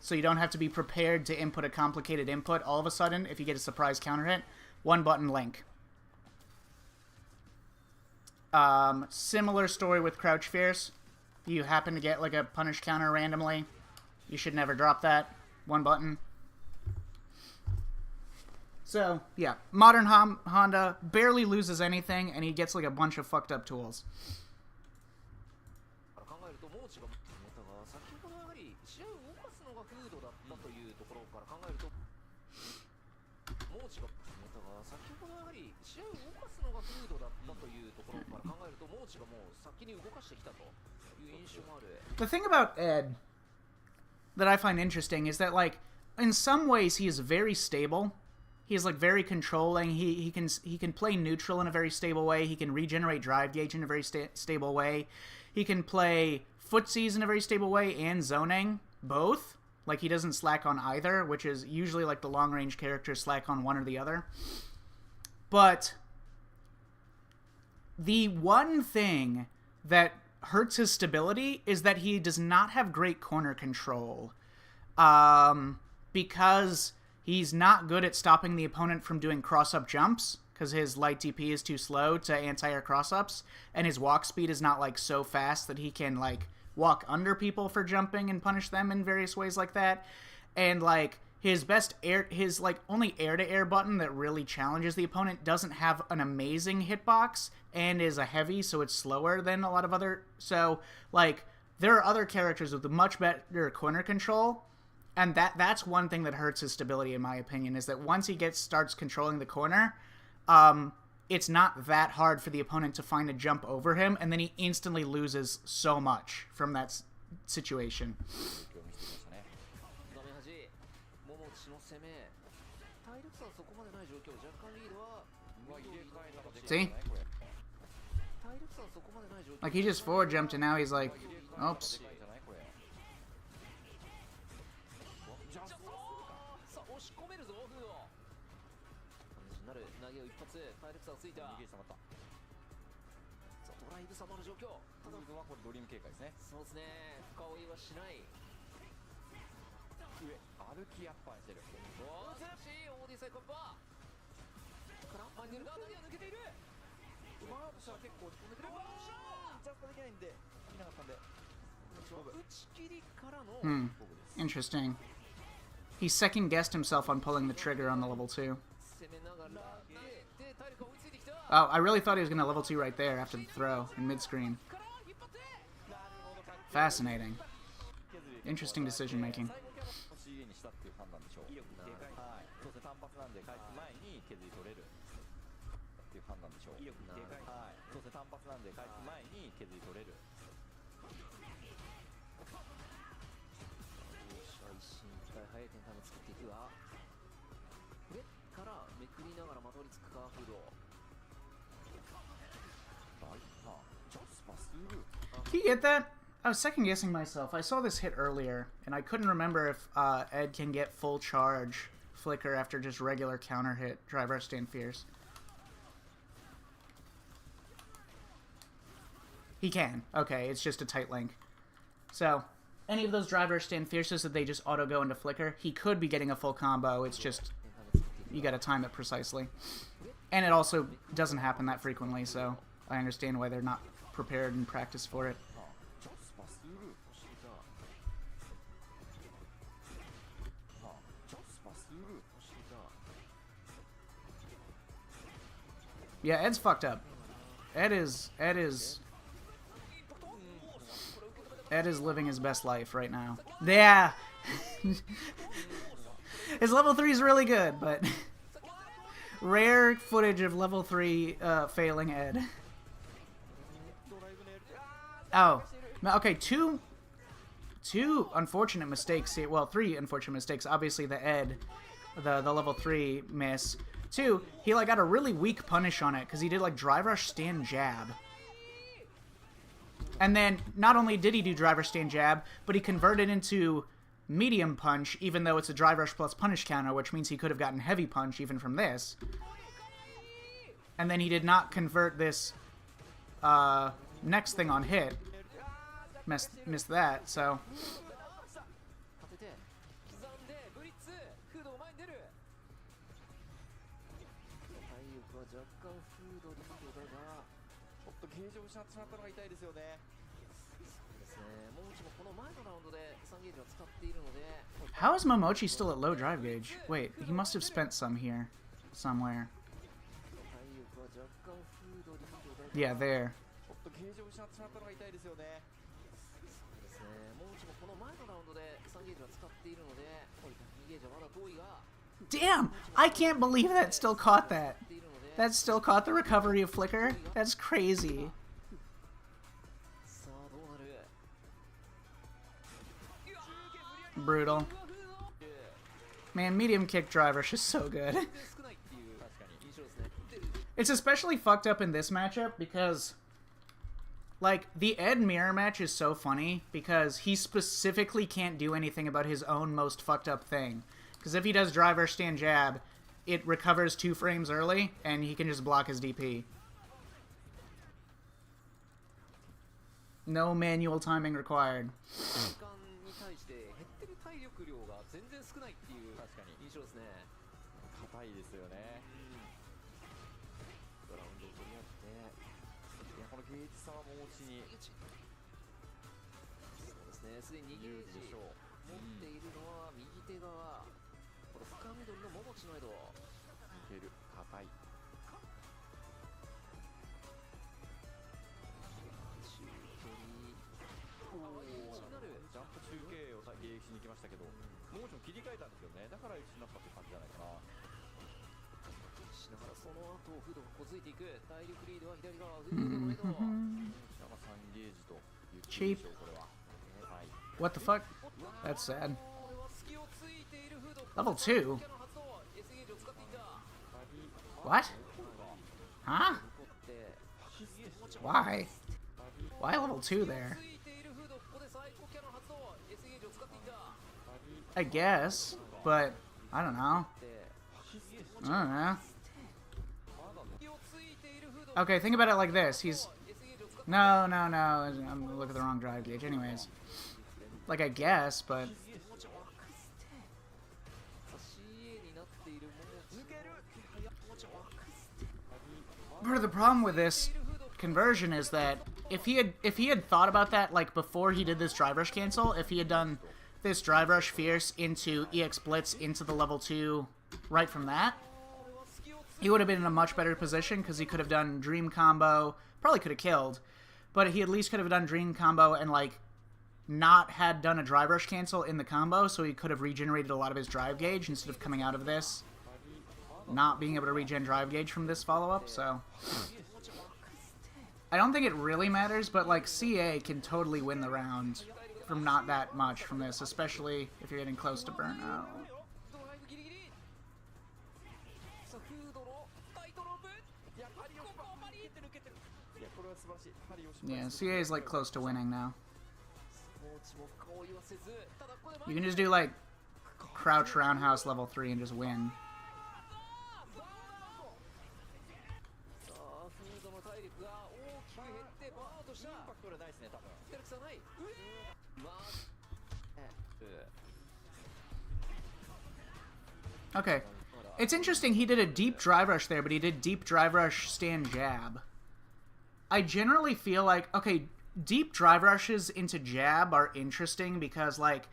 So you don't have to be prepared to input a complicated input all of a sudden if you get a surprise counter hit. One button link. Similar story with Crouch Fierce. You happen to get like a punish counter randomly. You should never drop that. One button. So, yeah. Modern Honda barely loses anything, and he gets like a bunch of fucked up tools. 考えるとモーチが先ほどやはり試合を動かすのがフードだったというところから考えるとモーチが先ほどやはり試合を動かすのがフードだったというところから考えるとモーチがもう先に動かしてきたという印象もある。 The thing about Ed that I find interesting is that, like, in some ways he is very stable. He's like very controlling. He can play neutral in a very stable way. He can regenerate drive gauge in a very stable way. He can play footsies in a very stable way and zoning both. Like he doesn't slack on either, which is usually like the long range characters slack on one or the other. But the one thing that hurts his stability is that he does not have great corner control. Because he's not good at stopping the opponent from doing cross-up jumps, because his light TP is too slow to anti-air cross-ups, and his walk speed is not, like, so fast that he can, like, walk under people for jumping and punish them in various ways like that. And, like, his only air-to-air button that really challenges the opponent doesn't have an amazing hitbox, and is a heavy, so it's slower than a lot of other... So, like, there are other characters with much better corner control. And that's one thing that hurts his stability, in my opinion, is that once he starts controlling the corner, it's not that hard for the opponent to find a jump over him, and then he instantly loses so much from that situation. See? Like, he just forward jumped, and now he's like, oops. 投げを一発体力差をついた逃げ下がったドライブ差もある状況ただはこれドリーム警戒ですねそうですね深追いはしない上歩きやっぱりしてるおー素晴らしいオーディサイコンパからマニュールが投げを抜けている奪おうとしたら結構落ち込んでくるジャンプできないんでできなかったんで打ち切りからの Interesting. He second guessed himself on pulling the trigger on the level 2. Oh, I really thought he was going to level 2 right there after the throw in mid-screen. Fascinating. Interesting decision making. Can you get that? I was second guessing myself. I saw this hit earlier, and I couldn't remember if Ed can get full charge flicker after just regular counter hit driver stand fierce. He can. Okay, it's just a tight link. So, any of those driver stand fierces that they just auto go into flicker, he could be getting a full combo. It's just you gotta time it precisely. And it also doesn't happen that frequently, so I understand why they're not prepared and practiced for it. Yeah, Ed's fucked up. Ed is living his best life right now. Yeah. His level 3 is really good, but rare footage of level 3 failing Ed. Oh, okay, two unfortunate mistakes here. Well, 3 unfortunate mistakes. Obviously the Ed, the level 3 miss. 2, he like got a really weak punish on it because he did like drive rush stand jab. And then not only did he do driver stand jab, but he converted into medium punch, even though it's a drive rush plus punish counter, which means he could have gotten heavy punch even from this. And then he did not convert this next thing on hit. Missed that, so... 干フードリードだが、ちょっとゲージを失ってしまったのが痛いですよね。ですね、モモチもこの前のラウンドで3ゲージを使っているので、 How is Momochi still at low drive gauge? Wait, he must have spent some here. Somewhere. 体力は若干フードリードだが、 Yeah, there. ちょっとゲージを失ってしまったのが痛いですよね。ですね、モモチもこの前のラウンドで3ゲージは使っているので、2ゲージはまだ遠いが、 Damn! I can't believe that still caught that. 使っているので、 That still caught the recovery of Flicker? That's crazy. さあどうなる。 Brutal. Man, medium kick driver is so good. 少ないっていう印象ですね。 It's especially fucked up in this matchup because, like, the Ed mirror match is so funny because he specifically can't do anything about his own most fucked up thing. Because if he does driver stand jab, it recovers 2 frames early and he can just block his DP. No manual timing required. 時間に対して減ってる体力量が全然少ないっていう印象ですね。硬いですよね。ラウンドを取り合って、いや、このゲージ差はもうちにそうですね、すでに2ゲージでしょう。持っているのは右手側、この深緑のモモチのエド。いける。硬い。中距離、おー、気になる。ジャンプ中継を迎撃しに行きましたけど、もうちょっと切り替えたんですよね。だから一緒になったって感じじゃないかな。しながらその後フードがこづいていく。体力リードは左側、フードのエド。 3ゲージということでしょう、これは。はい。 What the fuck? That's sad. これは隙をついているフード。 Level 2? キャノン発動、S ゲージを使っていた。 What? Huh? 残って Why? Why level 2 there? ついているフード、ここで最高キャノン発動、S ゲージを使っていた。 I guess, but I don't know. で I don't know. 隙をついているフード、 Okay, think about it like this. He's... S ゲージを使って No, no, no. I'm looking at the wrong drive gauge. Anyways. Like, I guess, but... CA になっているモモチ。 Part of the problem with this conversion is that if he had thought about that, like, before he did this drive rush cancel, if he had done this drive rush fierce into EX Blitz into the level 2 right from that, he would have been in a much better position because he could have done Dream Combo, probably could have killed, but he at least could have done Dream Combo and, like, not had done a drive rush cancel in the combo, so he could have regenerated a lot of his drive gauge instead of coming out of this not being able to regen drive gauge from this follow-up, so... I don't think it really matters, but, like, CA can totally win the round from not that much from this, especially if you're getting close to burnout. ドライブギリギリ。さあフードのタイトロープ。いや、パリをここパリ。いや、これは素晴らしい。パリを失敗 Yeah, する CA is, like, close to winning now. モモチも顔を言わせず、ただここで You can just do, like, crouch roundhouse level 3 and just win. さあフードの体力が大きく減ってバーンとした。インパクトがないですね、多分。体力差ない。まあ、Okay. It's interesting, he did a deep drive rush there, but he did deep drive rush stand jab. I generally feel like, okay, deep drive rushes into jab are interesting because, like,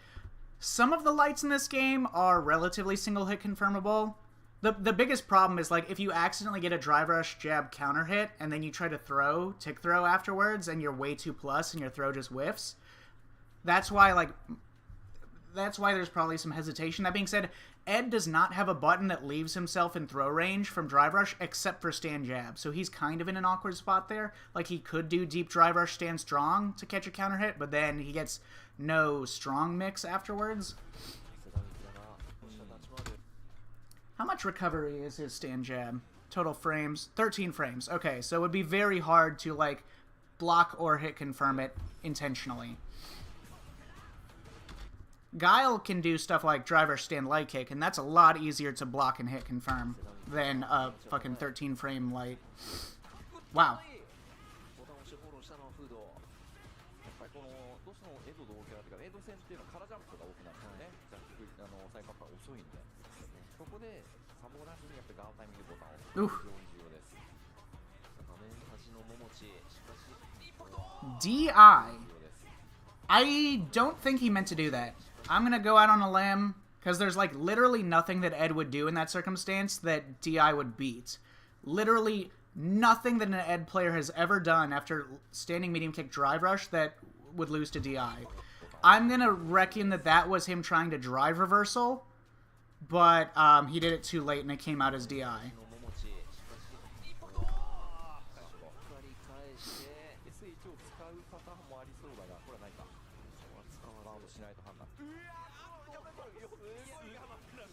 some of the lights in this game are relatively single hit confirmable. The biggest problem is, like, if you accidentally get a drive rush jab counter hit and then you try to throw, tick throw afterwards and you're way too plus and your throw just whiffs. That's why, like, that's why there's probably some hesitation. That being said, Ed does not have a button that leaves himself in throw range from drive rush except for stand jab. So he's kind of in an awkward spot there. Like, he could do deep drive rush stand strong to catch a counter hit, but then he gets no strong mix afterwards. How much recovery is his stand jab? Total frames? 13 frames. Okay, so it would be very hard to, like, block or hit confirm it intentionally. Guile can do stuff like driver stand light kick, and that's a lot easier to block and hit confirm than a fucking 13 frame light. Wow. ボタンを押してフォローしたのはフード。ぱりこのどうしてもエド同キャラというかエド戦っていうのは空ジャンプが多くなるんですよね、ジャックサイコパが遅いんで、そこでサボらずにやっぱりガードタイミングボタンを押す非常に重要です。画面端の桃地、しかしインパクト DI. I don't think he meant to do that. I'm gonna go out on a limb, because there's like literally nothing that Ed would do in that circumstance that DI would beat. Literally nothing that an Ed player has ever done after standing medium kick drive rush that would lose to DI. I'm gonna reckon that that was him trying to drive reversal, but he did it too late and it came out as DI. の桃地、しかしインパクトしっかり返して SH を使うパターンもありそうだが、これはないか。使わないとしないと判断。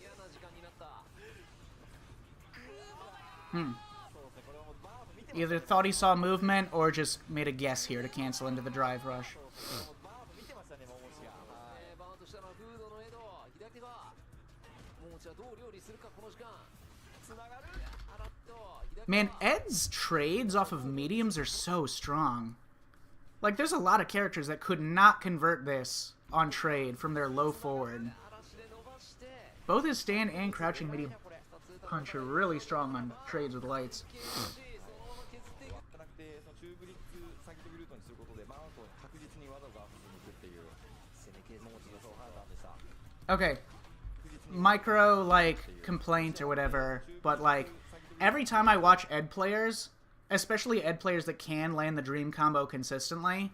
嫌な時間になった。 Either thought he saw movement or just made a guess here to cancel into the drive rush. 見てましたね、桃地が。バウンドしたのはフードのエド、左手が桃地はどう料理するかこの時間。つながる。あらっと左手 Man, Ed's trades off of mediums are so strong. Like, there's a lot of characters that could not convert this on trade from their low forward. 嵐で伸ばして Both his stand and crouching medium punch are really strong on trades with lights. そのまま削っていく。じゃなくて、その中ブリッツ先飛びルートにすることで、マウントを確実に技を出しに行くっていう攻め系桃地予想判断でした。 Okay, micro, like, complaint or whatever, but, like, every time I watch Ed players, especially Ed players that can land the dream combo consistently,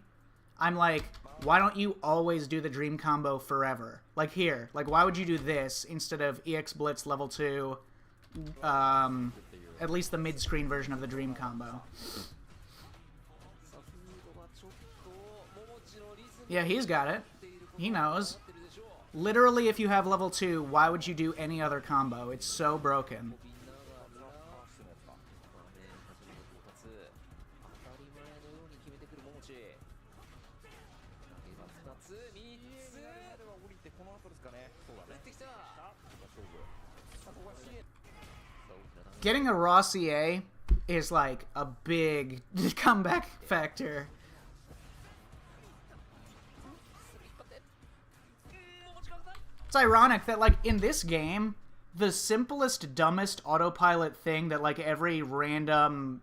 I'm like, why don't you always do the dream combo forever? Like here, like why would you do this instead of EX Blitz level 2, at least the mid-screen version of the dream combo? さあフードはちょっと桃地のリズム Yeah, he's got it. っていること He が knows. 分かってるでしょう。 Literally, if you have level 2, why would you do any other combo? It's so broken. 飛びながら画面端の到達、当たり前のように決めてくる桃地。投げが2つ、3つ。あれは降りてこの後ですかね。そうだね。打ってきた。勝負。さあここは支援。 Getting a raw CA is like a big comeback factor. It's ironic that, like, in this game, the simplest, dumbest autopilot thing that, like, every random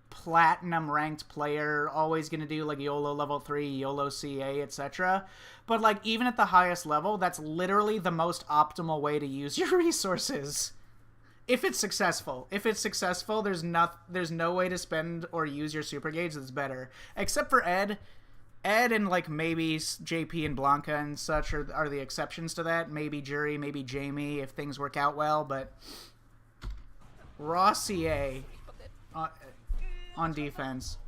platinum-ranked player always gonna do, like, YOLO level 3, YOLO CA, etc. But, like, even at the highest level, that's literally the most optimal way to use your resources. If it's successful. If it's successful, there's no way to spend or use your super gauge that's better. Except for Ed. Ed and, like, maybe JP and Blanca and such are the exceptions to that. Maybe Jury, maybe Jamie, if things work out well, but raw CA on defense.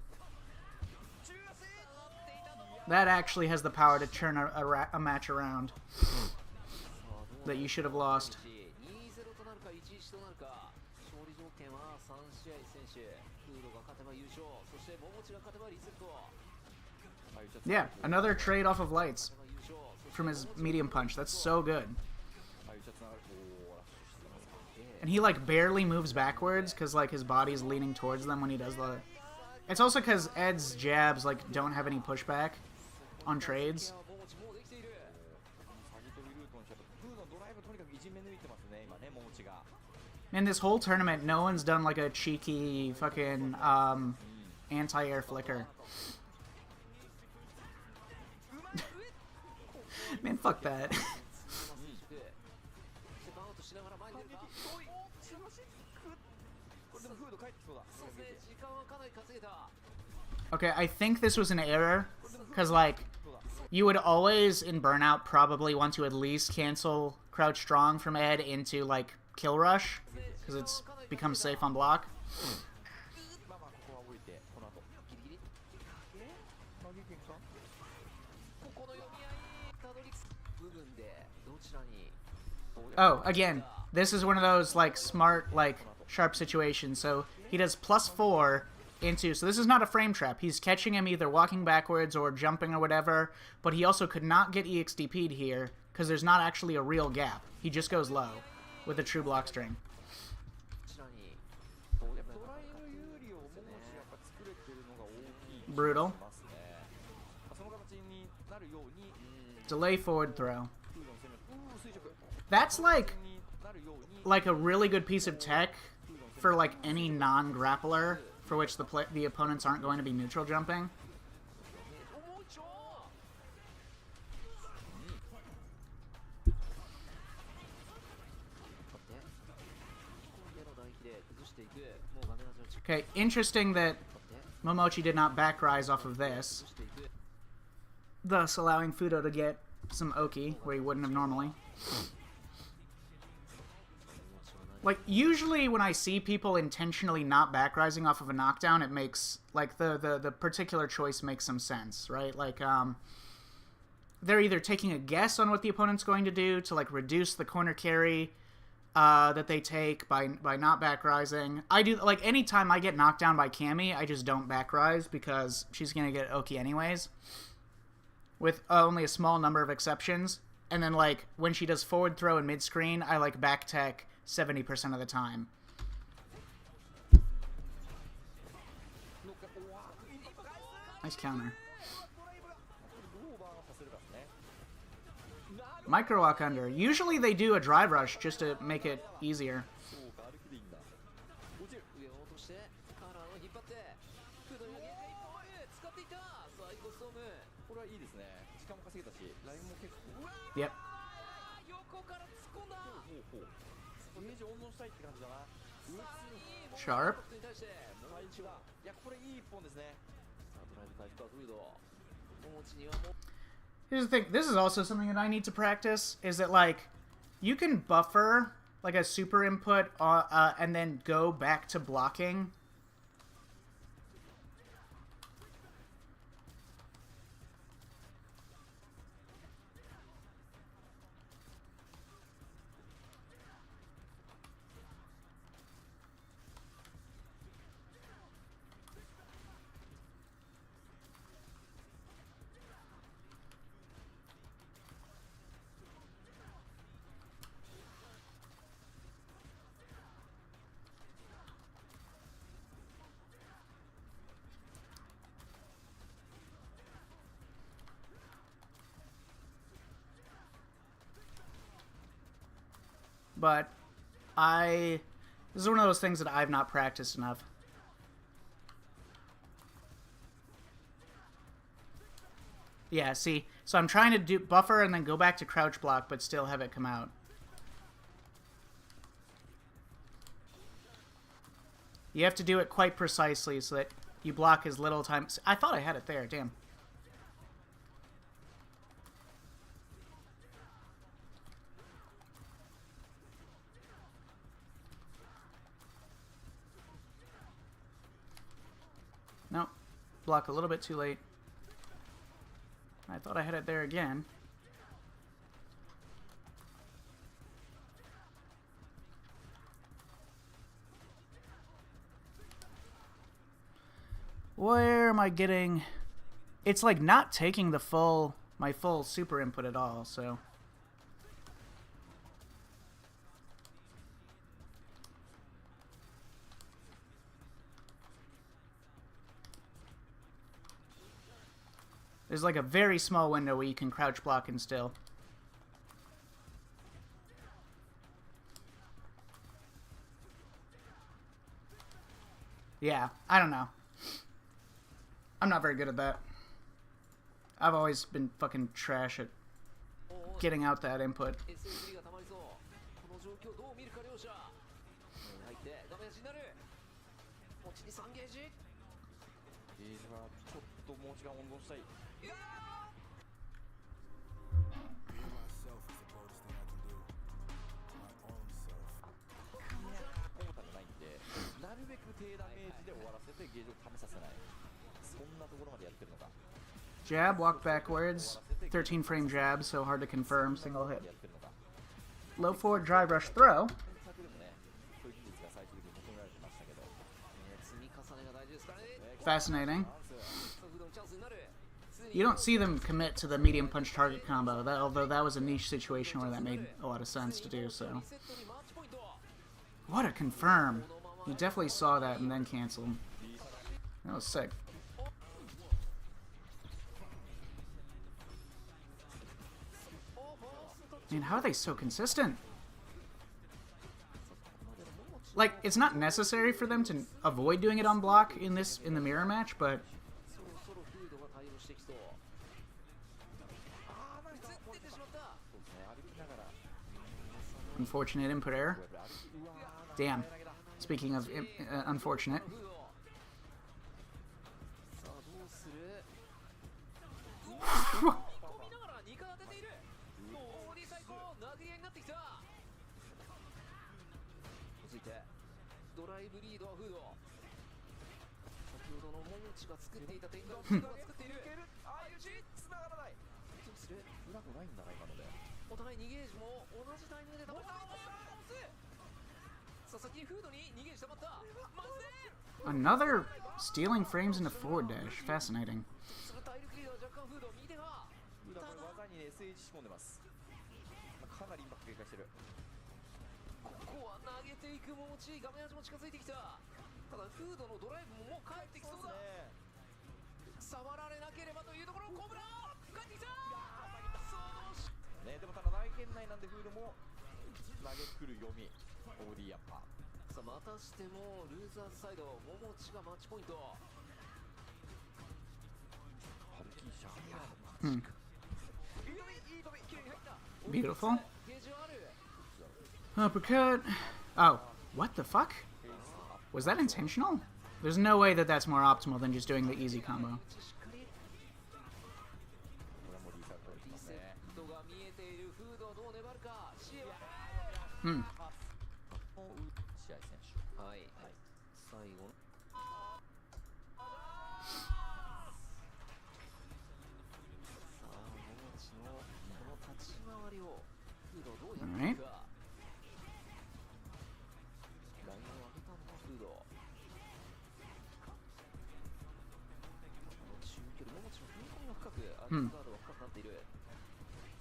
That actually has the power to turn a match around that you should have lost. 2-0となるか1-1となるか。勝利条件は3試合選手。フードが勝てば優勝。そして桃地が勝てばリセット。 Yeah, another trade off of lights from his medium punch. That's so good. And he, like, barely moves backwards because, like, his body's leaning towards them when he does the... It's also because Ed's jabs, like, don't have any pushback on trades. In this whole tournament, no one's done, like, a cheeky fucking anti-air flicker. Man, fuck that. Okay, I think this was an error, because, like, you would always, in Burnout, probably want to at least cancel Crouch Strong from Ed into, like, Kill Rush, because it's become safe on block. Oh, again, this is one of those, like, smart, like, sharp situations. So he does +4 into... So this is not a frame trap. He's catching him either walking backwards or jumping or whatever. But he also could not get EXDP'd here because there's not actually a real gap. He just goes low with a true block string. Brutal. なるように Delay forward throw. フードの攻め垂直 That's like になるように a really good piece of tech for like any non-grappler for which the opponents aren't going to be neutral jumping. もう一丁Okay, interesting that Momochi did not back rise off of this, thus allowing Fudo to get some Oki where he wouldn't have normally. Like, usually when I see people intentionally not back rising off of a knockdown, it makes, like, the particular choice makes some sense, right? Like, they're either taking a guess on what the opponent's going to do to, like, reduce the corner carry that they take by not back rising. I do, like, anytime I get knocked down by Cammy, I just don't back rise because she's going to get Oki anyways, with only a small number of exceptions. And then, like, when she does forward throw and mid-screen, I, like, back tech 70% of the time. Nice counter. Micro walk under. Usually they do a drive rush just to make it easier. そうか歩きでいいんだ落ちる上を落としてカラーを引っ張ってフードに上げて一本丸使っていたサイコストームこれはいいですね時間も稼げたしラインも結構 Yep. 横から突っ込んだほうほうゲージ温存したいって感じだな打つ Sharp. に対してもう一いやこれいい一本ですねさあドライブ回復はフードもうちにはもう Here's the thing. This is also something that I need to practice. Is that, like, you can buffer like a super input and then go back to blocking. But this is one of those things that I've not practiced enough. Yeah, see, so I'm trying to do buffer and then go back to crouch block, but still have it come out. You have to do it quite precisely so that you block as little time. I thought I had it there, damn. Nope. Block a little bit too late. I thought I had it there again. Where am I getting... It's like not taking the my full super input at all, so... There's like a very small window where you can crouch block and still. Yeah, I don't know. I'm not very good at that. I've always been fucking trash at getting out that input. SSD が溜まりそうこの状況どう見るか両者入ってダメージになる持ちに3ゲージゲージはちょっともう時間温存したい なるべく低ダメージで終わらせてゲージを溜めさせないそんなところまでやってるのか Jab, walk backwards. 13 frame jab, so hard to confirm. Single hit. やってるのか Low forward drive rush throw. 作でもねそういう技術が最終的に求められてましたけど積み重ねが大事ですからね Fascinating. フードのチャンスになる You don't see them commit to the medium punch target combo, although that was a niche situation where that made a lot of sense to do, so. セットにマッチポイント What a confirm. You definitely saw that and then canceled. That was sick. Man, how are they so consistent? Like, it's not necessary for them to avoid doing it on block in the mirror match, but そろそろフードが対応してきそう。ああ、映っててしまった。 unfortunate input error. Damn. Speaking of unfortunate. フード。さあどうする。飛びながら2回当てている。おお、最高。殴り合いになってきた。続いてドライブリードはフード。先ほどのモモチが作っていた展開をフードが作っている。ああいうし繋がらない。どうする。フラグないんだな今ので。お互い2ゲージも同じタイミングで倒した。さあ先にフードに2ゲージ溜まった。まずい。 Another stealing frames into forward dash. Fascinating. その体力リードは若干フード右手が。フラグ技にね SH 仕込んでます。かなりインパクト警戒してる。ここは投げていくモモチ。画面端も近づいてきた。ただフードのドライブももう帰ってきそうだ。触られなければというところ。コブラ帰ってきた。そのね、でもただ内圏内なんでフードも投げくる読み OD やっぱ。さあまたしてもルーザーズサイドモモチがマッチポイント。ハルキーシャー。 Hmm. いい飛び綺麗に入った。 Beautiful. ゲージはある。 Uppercut. Oh, what the fuck? Was that intentional? There's no way that that's more optimal than just doing the easy combo. しっかりこれもリサートできますリセね。ットが見えているフードはどう粘るか。シエは Hmm. 試合選手。はい、最後のさあモモチのこの立ち回りをフードどうやっていくか。ラインを上げたのはフード。この中距離モモチの踏み込みが深くアルガードが深くなっている。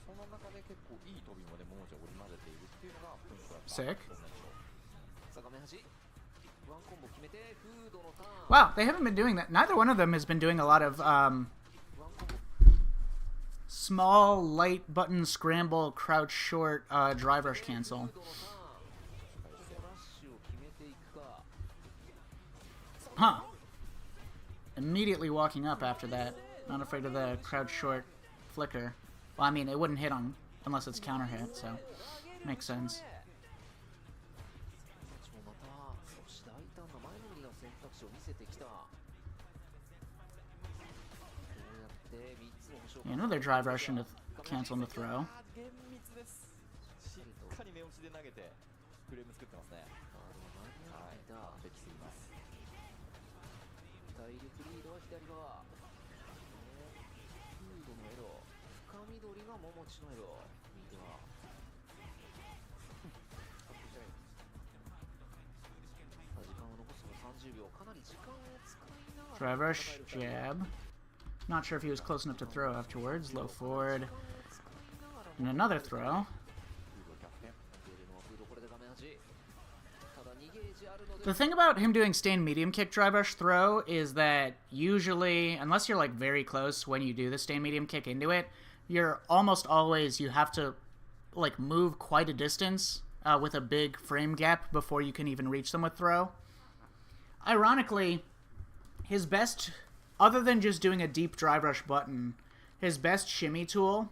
その中で結構いい飛びもね、ももちゃん織り交ぜているっていうのがポイントだった。 Sick. さあ画面端ワンコンボ決めてフードのターン。 Wow, they haven't been doing that. Neither one of them has been doing a lot of ワンコンボ small, light button scramble, crouch short, drive rush フ cancel. ードのターン。このラッシュを決めていくか。 Huh. Immediately walking up after that. Not afraid of the crouch short flicker. Well, I mean, it wouldn't hit on unless it's counter hit, so makes sense. また少し大胆な前のめりの選択肢を見せてきた。こうやって3つの星を Yeah, another drive rush into cancel into throw. 厳密です。しっかり目押しで投げてフレーム作ってますね。はい、できすぎます。体力リードは左側。フードのエロ深緑がモモチのエロ右側。時間を残すの30秒。かなり時間を使いなが Drive ら rush, jab. Not sure if he was close enough to throw afterwards. Low forward. 時間を使いながら And another throw. フードキャプテン。出るのはフード。これで画面端。ただ2ゲージあるので The thing about him doing stand medium kick drive rush throw is that usually, unless you're like very close when you do the stand medium kick into it, you're almost always, you have to like move quite a distance with a big frame gap before you can even reach them with throw. Ironically, his best, other than just doing a deep drive rush button, his best shimmy tool,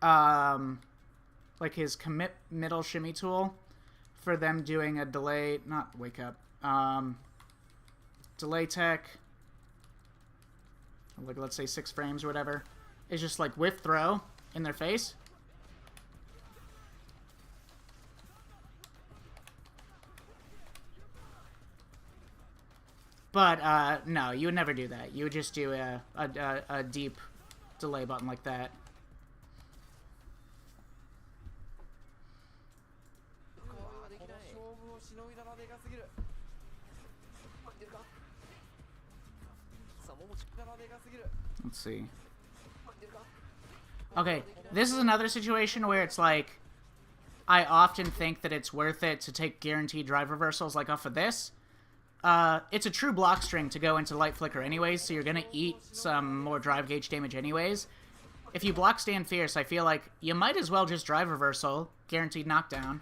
like his commit middle shimmy tool, for them doing a delay, not wake up, delay tech, like let's say 6 frames or whatever, is just like whiff throw in their face. But no, you would never do that. You would just do a deep delay button like that. この勝負をしのいだのはでかすぎる。出るか。さあモモチだのはでかすぎる。 Let's see. 出るか。 Okay, this is another situation where it's like, I often think that it's worth it to take guaranteed drive reversals like off of this. It's a true block string to go into light flicker anyways, so you're gonna eat some more drive gauge damage anyways. if you block stand fierce, I feel like you might as well just drive reversal, guaranteed knockdown.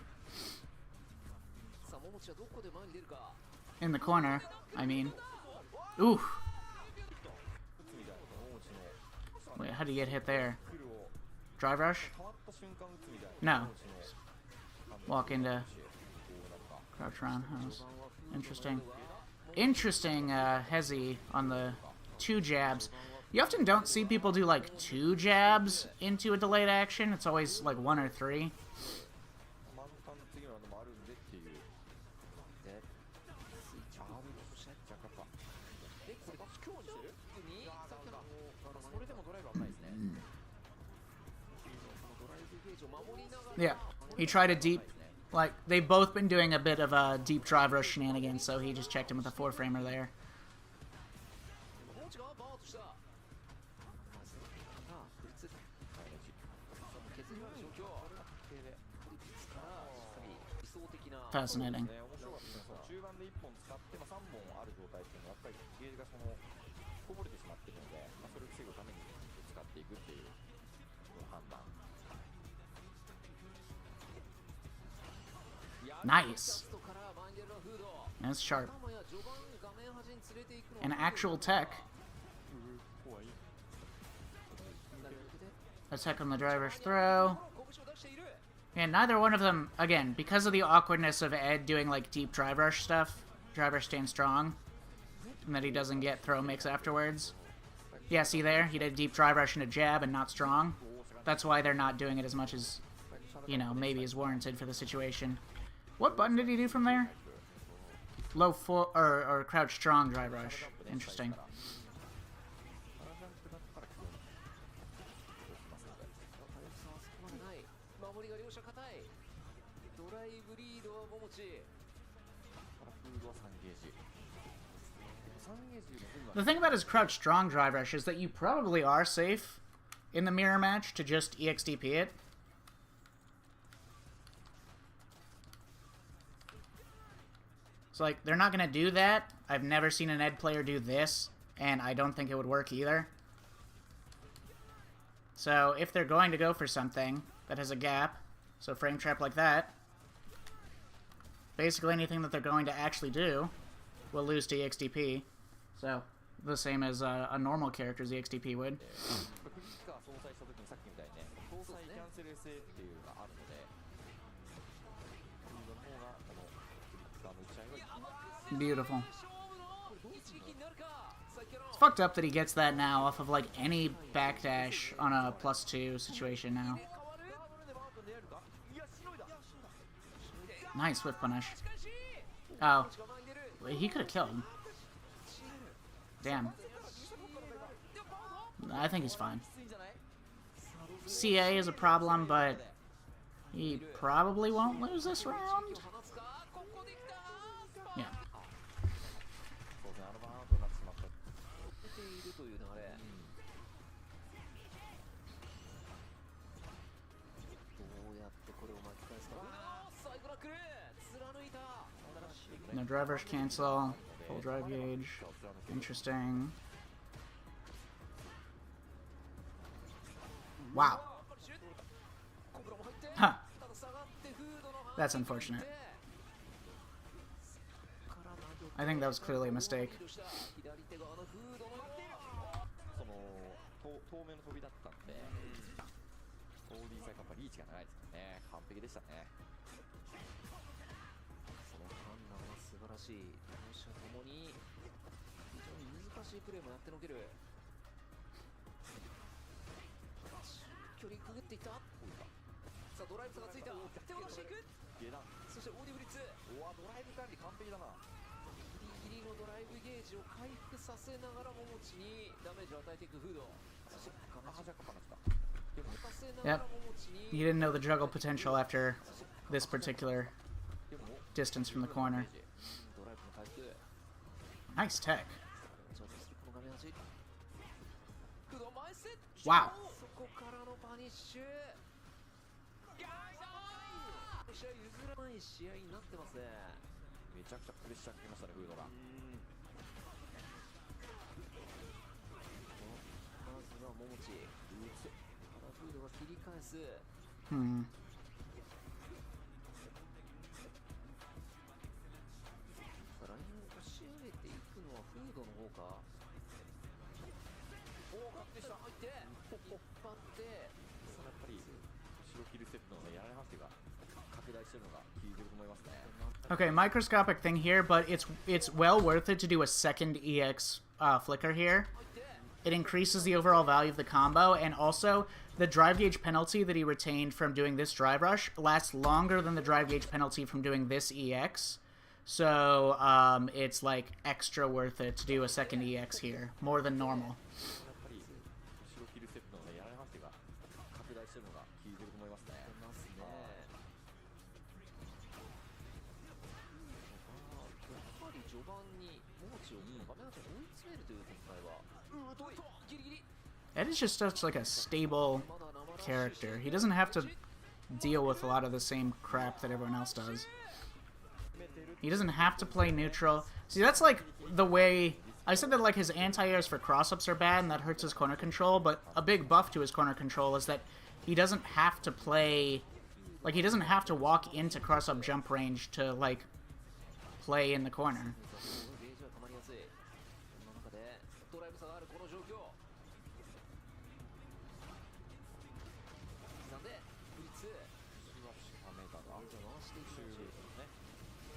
さあ桃地はどこで前に出るか In the corner, I mean. Ooh. Wait, how do you get hit there? Drive rush? No. Walk into crouch round house. Interesting. Interesting, Hezi on the 2 jabs. You often don't see people do like 2 jabs into a delayed action. It's always like 1 or 3. 満タンの次のラウンドもあるんでっていう。で、スイッチあるとしちゃうか。でこれ強にしてるにさっきのそれでもドライブ危ないですね。ドライブゲージを守りながら Yeah. He tried a deep, like, they've both been doing a bit of a deep drive rush shenanigans, so he just checked him with a 4-framer there. 桃地がバーンとした削りある状況理想的な Fascinating. ね、面白かったですね。その中盤で1本使って、3本ある状態っていうのはやっぱりゲージがこぼれてしまっているので、それを防ぐために使っていくっていう判断。 Nice. That's sharp. An actual tech. Attack on the driver's throw. And neither one of them, again, because of the awkwardness of Ed doing like deep drive rush stuff, drive rush staying strong, and that he doesn't get throw mix afterwards. Yeah, see there? He did deep drive rush and a jab and not strong. That's why they're not doing it as much as, you know, maybe is warranted for the situation. What button did he do from there? Low full or crouch strong drive rush. Interesting. 守りが両者硬いドライブリードは桃地 The thing about his crouch strong drive rush is that you probably are safe in the mirror match to just EXDP it. So, like, they're not going to do that. I've never seen an Ed player do this, and I don't think it would work either. So, if they're going to go for something that has a gap, so frame trap like that, basically anything that they're going to actually do will lose to EXDP. So, the same as a normal character's EXDP would. Beautiful. It's fucked up that he gets that now off of like any backdash on a +2 situation now. Nice whip punish. Oh. He could have killed him. Damn. I think he's fine. CA is a problem, but he probably won't lose this round. Yeah. No drivers cancel. Full drive gauge. Interesting. Wow. Huh. That's unfortunate. I think that was clearly a mistake. 遠めの飛びだったんで、オーディーサイカップはリーチが長いですからね。完璧でしたね。その判断は素晴らしい。両者ともに非常に難しいプレーもやってのける。距離くぐっていった。さあドライブ差がついた。手を出していく。そしてオーディブリッツ。うわ、ドライブ管理完璧だな。ギリギリのドライブゲージを回復させながら桃地にダメージを与えていくフード。そしてYep. You didn't know the juggle potential after this particular distance from the corner. Nice tech. Wow. そこからのパニッシュ。試合譲らない試合になってますね。めちゃくちゃプレッシャーかけましたね、フードが。まずは桃地。フードが切り返す。 Hmm. ラインを押し上げていくのはフードの方か。おお、確定した。入って引っ張って、そのやっぱり後ろ切るセットのやられますが拡大してるのが効いてると思いますね。 Okay, microscopic thing here, but it's well worth it to do a second EX flicker here. It increases the overall value of the combo, and also the drive gauge penalty that he retained from doing this drive rush lasts longer than the drive gauge penalty from doing this EX. So it's like extra worth it to do a second EX here, more than normal. やっぱり後ろ切るセットのやられますが拡大してるのが効いてると思いますね。ますね。やはり序盤にモーチを画面端に追い詰めるという展開は、遠いギリギリ。 Ed is just such like a stable character. He doesn't have to deal with a lot of the same crap that everyone else does. He doesn't have to play neutral. See, that's like the way... I said that like his anti-airs for cross-ups are bad and that hurts his corner control, but a big buff to his corner control is that he doesn't have to play... Like, he doesn't have to walk into cross-up jump range to, like, play in the corner. ゲージは溜まりやすい。その中でドライブ差があるこの状況。刻んでフリッツ。パメーターがゲージを回していく感じ。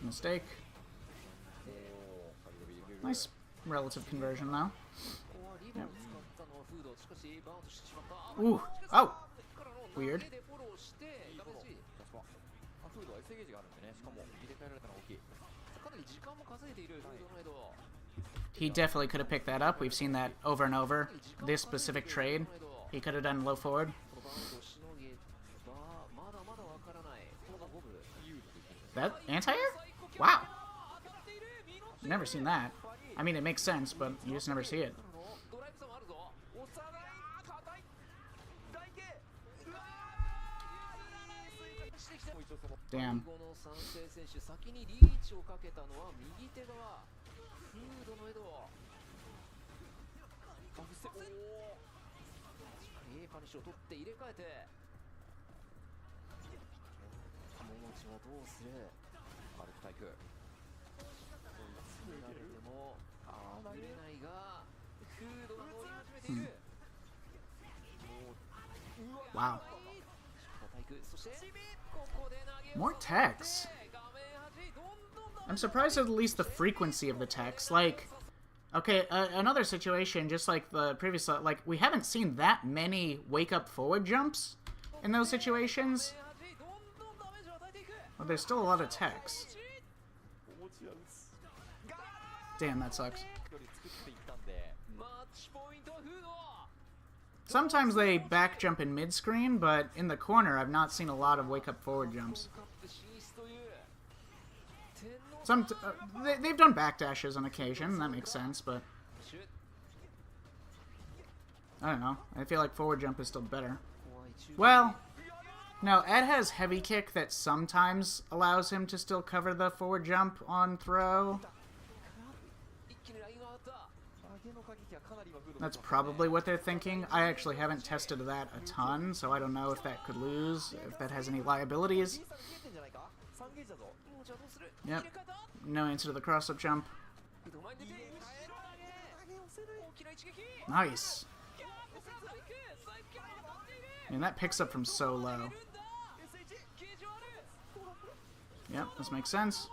Mistake. Nice relative conversion, though. ここはリバーを使ったのはフード。しかしバウンドしてしまった。 Ooh. Oh. Weird. でフォローしてダメージ。フードは S ゲージがあるんでね、しかも入れ替えられたのが大きい。かなり時間も稼いでいるフードのヘド。 He definitely could have picked that up. We've seen that over and over. This specific trade, he could have done low forward. このバウンドをしのげばまだまだわからない。このボブ。 That anti-air? Wow. Never seen that. I mean, it makes sense, but you just never see it. ドライブ差もあるぞ。お互い硬い。台形。うわー。してきた。 Damn. 最後の三世選手、先にリーチをかけたのは右手側。フードのエド。バフセ。おお。しっかりパニッシュを取って入れ替えて。桃地はどうする。軽く対空。見られても揺れないが、フードが乗り始めている。 Wow. 対空。そしてここで投げ。 More techs. 画面端どんどん I'm surprised at least the frequency of the techs. Like, okay, another situation, just like the previous, like, we haven't seen that many wake-up forward jumps in those situations. But there's still a lot of techs. Damn, that sucks. より作っていったんで、 マッチポイントはフード。 Sometimes they back jump in mid-screen, but in the corner, I've not seen a lot of wake-up forward jumps. カップ進出という天皇 Some they've done backdashes on occasion. That makes sense, but シュ。 I don't know. I feel like forward jump is still better. 怖い中 Well, no, Ed has heavy kick that sometimes allows him to still cover the forward jump on throw. 一気にラインが上がった。 上げの過激はかなり今フード That's probably what they're thinking. I actually haven't tested that a ton, so I don't know if that could lose, if that has any liabilities. 3ゲージじゃないか。3ゲージだぞ。もうじゃあどうする。 Yep. 入れ替えた。 No answer to the cross-up jump. フード前に出て後ろ投げ。大きな一撃。 Nice. I mean, that picks up from so low. Yep, this makes sense.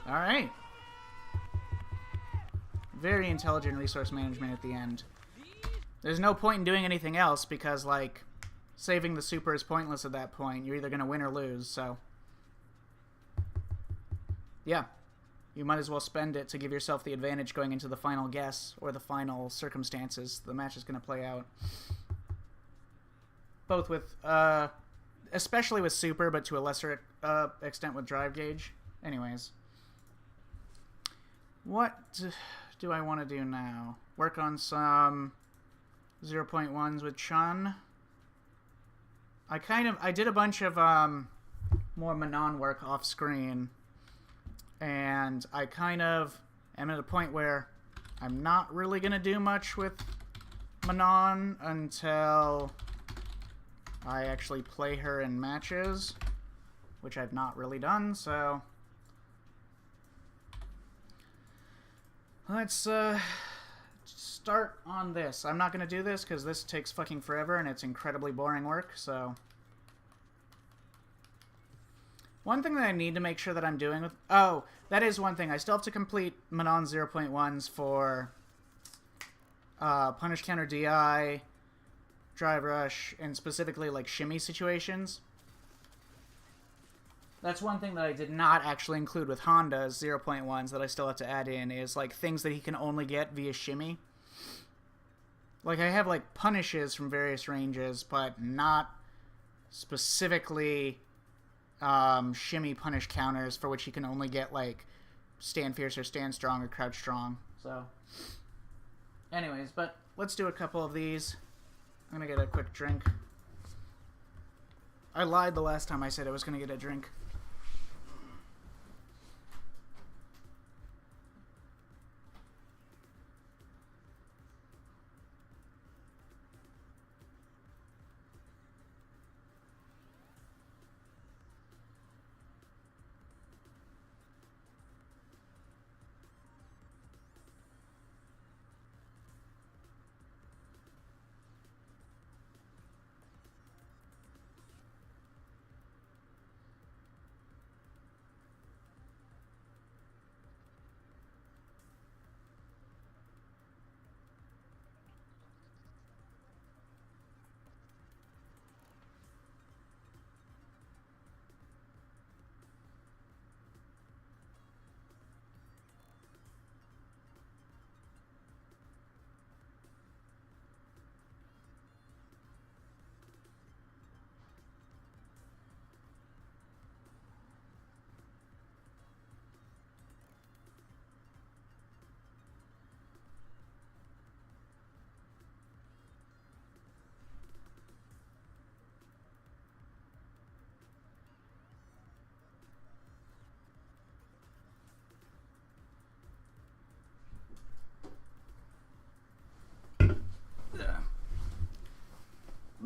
Alright. Very intelligent resource management at the end. There's no point in doing anything else because, like, saving the super is pointless at that point. You're either going to win or lose, so... Yeah. You might as well spend it to give yourself the advantage going into the final guess or the final circumstances the match is going to play out. Both with, especially with super, but to a lesser extent with drive gauge. Anyways. What do I want to do now? Work on some 0.1s with Chun. I did a bunch of more Manon work off screen, and I kind of am at a point where I'm not really gonna do much with Manon until I actually play her in matches, which I've not really done, so let's start on this. I'm not going to do this because this takes fucking forever and it's incredibly boring work, so one thing that I need to make sure that I'm doing with... Oh, that is one thing. I still have to complete Manon 0.1s for Punish Counter DI, Drive Rush, and specifically like shimmy situations. That's one thing that I did not actually include with Honda's 0.1s that I still have to add in, is like things that he can only get via shimmy. Like I have like punishes from various ranges, but not specifically shimmy punish counters for which you can only get like stand fierce or stand strong or crouch strong. So anyways, but let's do a couple of these. I'm gonna get a quick drink. I lied the last time I said I was gonna get a drink.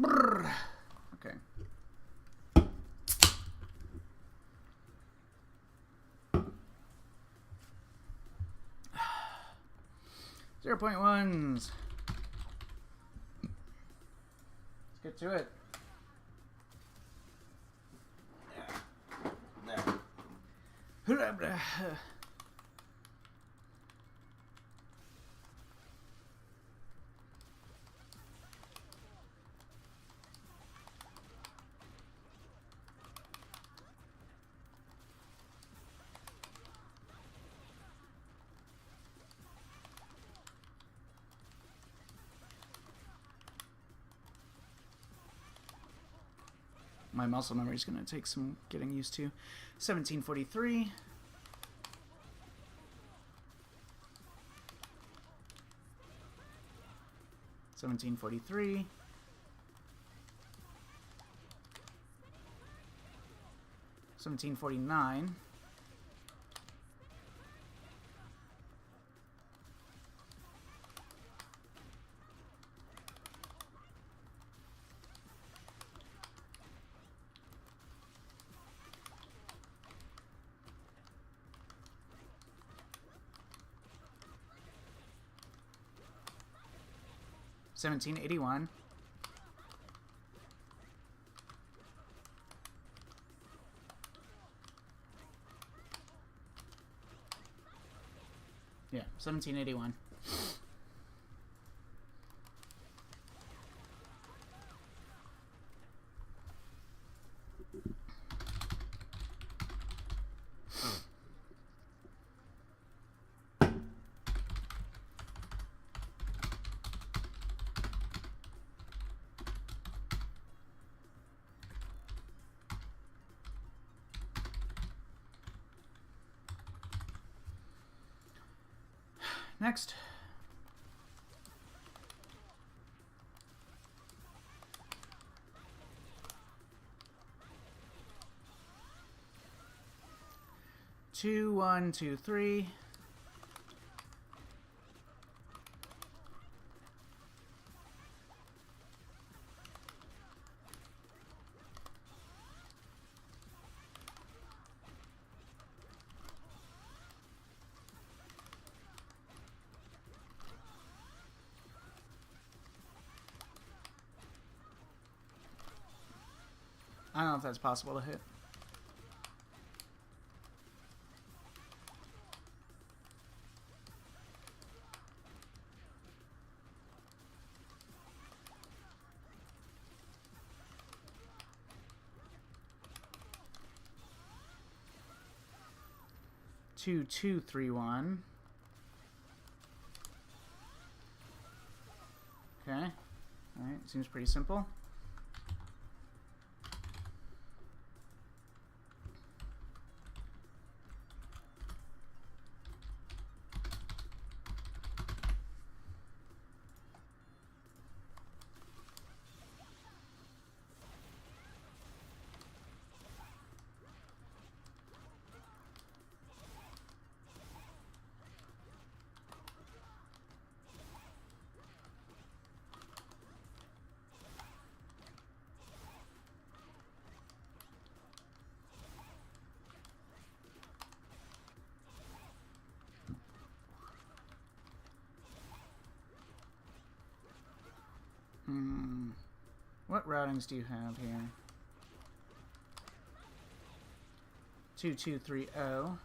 Brrr. Okay. Zero point ones. Let's get to it. There. My muscle memory is going to take some getting used to. 1743. $17.43. $17.49. $17.81. Yeah, 1781. Next. Two, one, two, three. I don't know if that's possible to hit. Two, 2, 3, 1. Okay. Alright, seems pretty simple. What routings do you have here? 2, 2, 3, 0.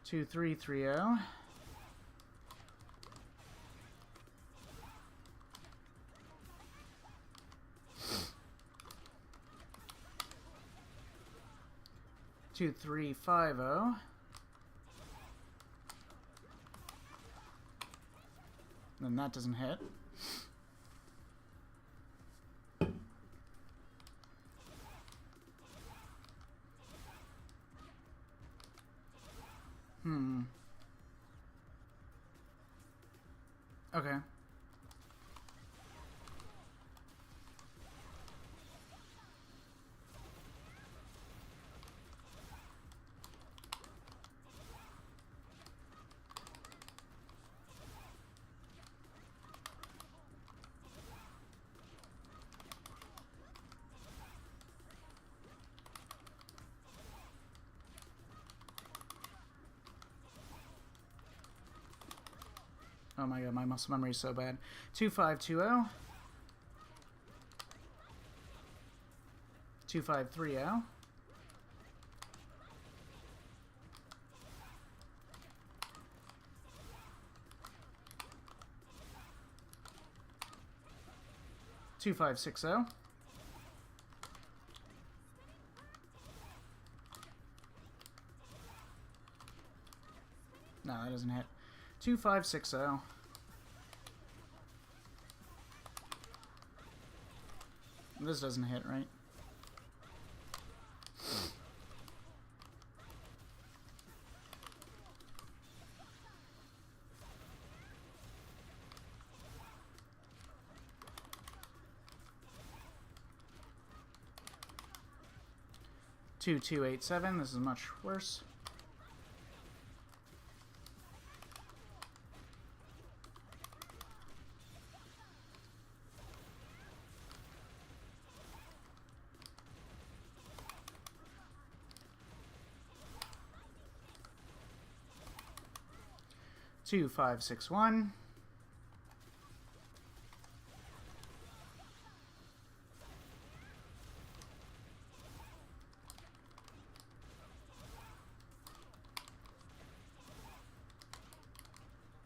Two, 3, 3, 0. Two, 3, 5, 0. Then that doesn't hit. Okay. Oh my god, my muscle memory is so bad. 2, 5, 2, 0. 2, 5, 3, 0. Two, 5, 6, 0. No, that doesn't hit. 2, 5, 6, 0. This doesn't hit, right? Two, 2, 8, 7. This is much worse. Two, 5, 6, 1.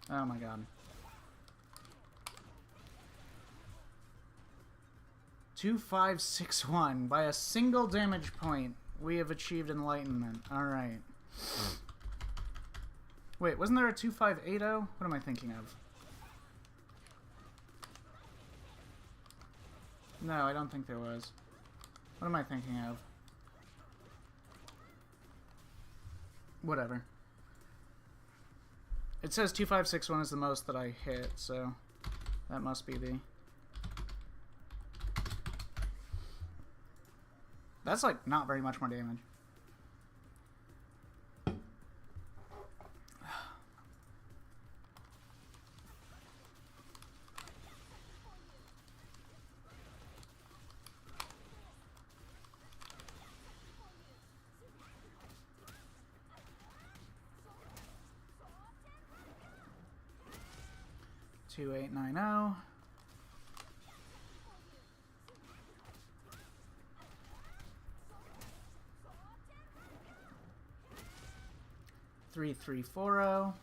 Oh my god. 2, 5, 6, 1. By a single damage point, we have achieved enlightenment. Alright. Wait, wasn't there a 2, 5, 8, 0? What am I thinking of? No, I don't think there was. What am I thinking of? Whatever. It says 2, 5, 6, 1 is the most that I hit, so that must be the... That's like not very much more damage. Two 890. Three 340.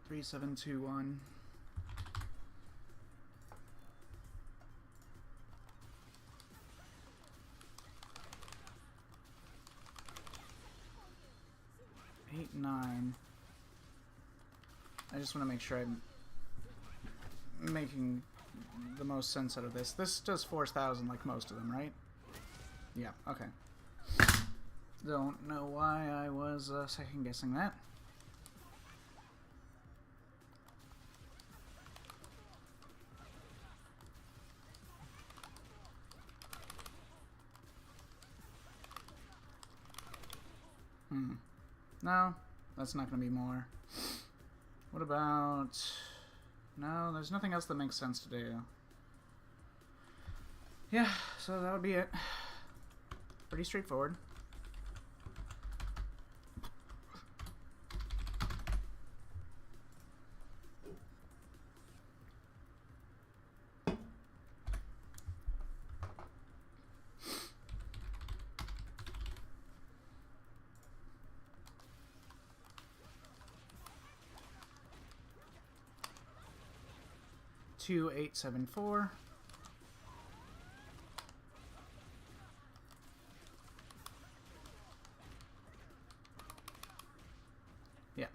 Three 721. Eight 9. I just want to make sure I'm making the most sense out of this. This does 4,000 like most of them, right? Yeah, okay. Don't know why I was second guessing that. No, that's not going to be more. What about... No, there's nothing else that makes sense to do. Yeah, so that would be it. Pretty straightforward. Two 874. Yeah.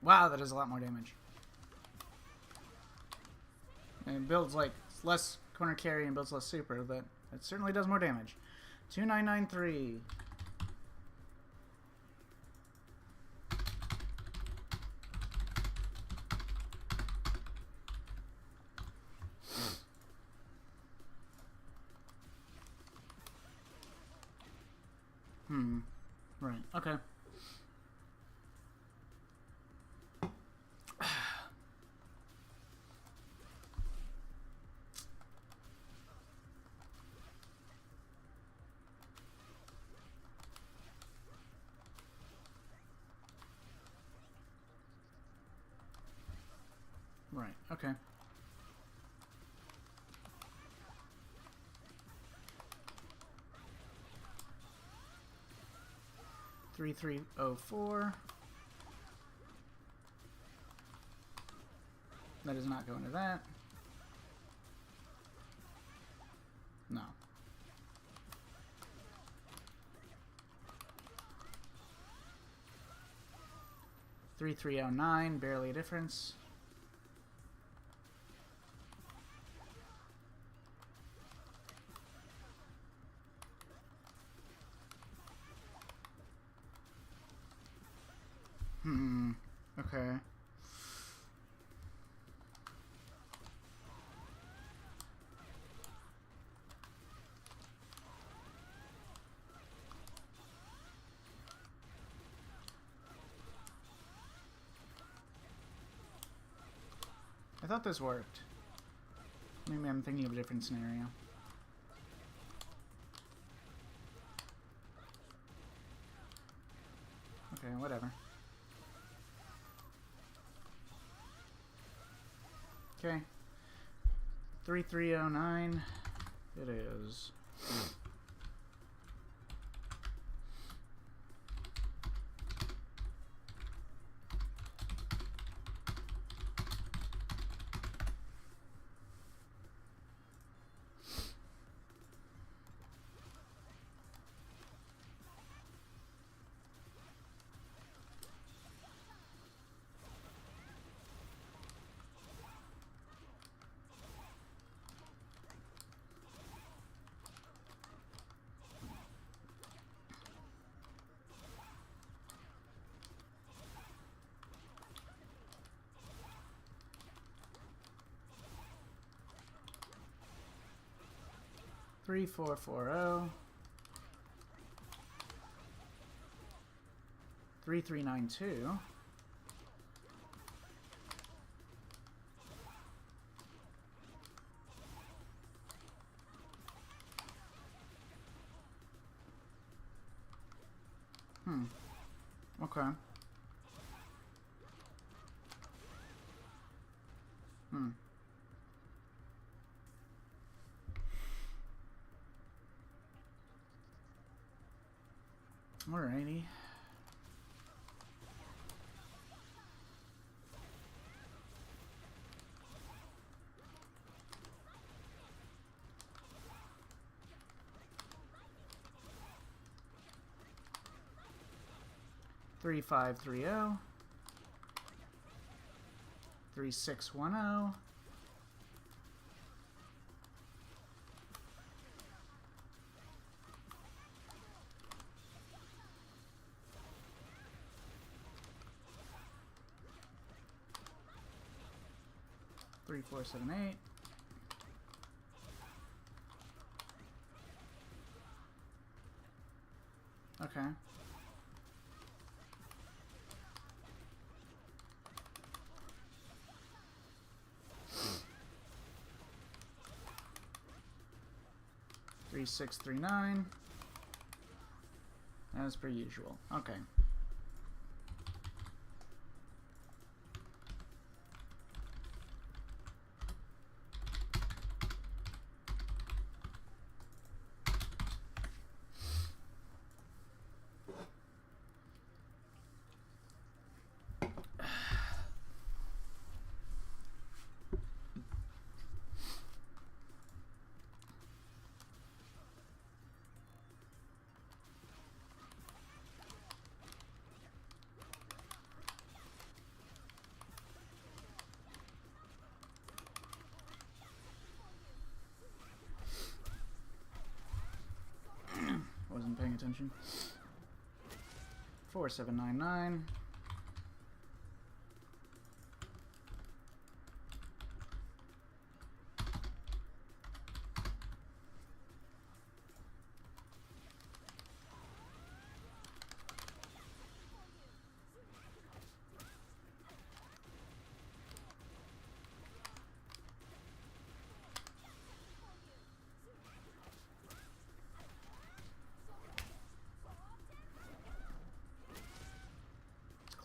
Wow, that is a lot more damage. And it builds like less corner carry and builds less super, but it certainly does more damage. 2993. Right, okay. Right, okay. Three 304. That is not going to that. No. Three 309, barely a difference. Okay. I thought this worked. Maybe I'm thinking of a different scenario. Okay, whatever. Okay. 3309. It is. 3440. 3392. Okay. Alrighty. Three five 3610. 3478. Okay. Three 639. As per usual. Okay. Wasn't paying attention. 4799.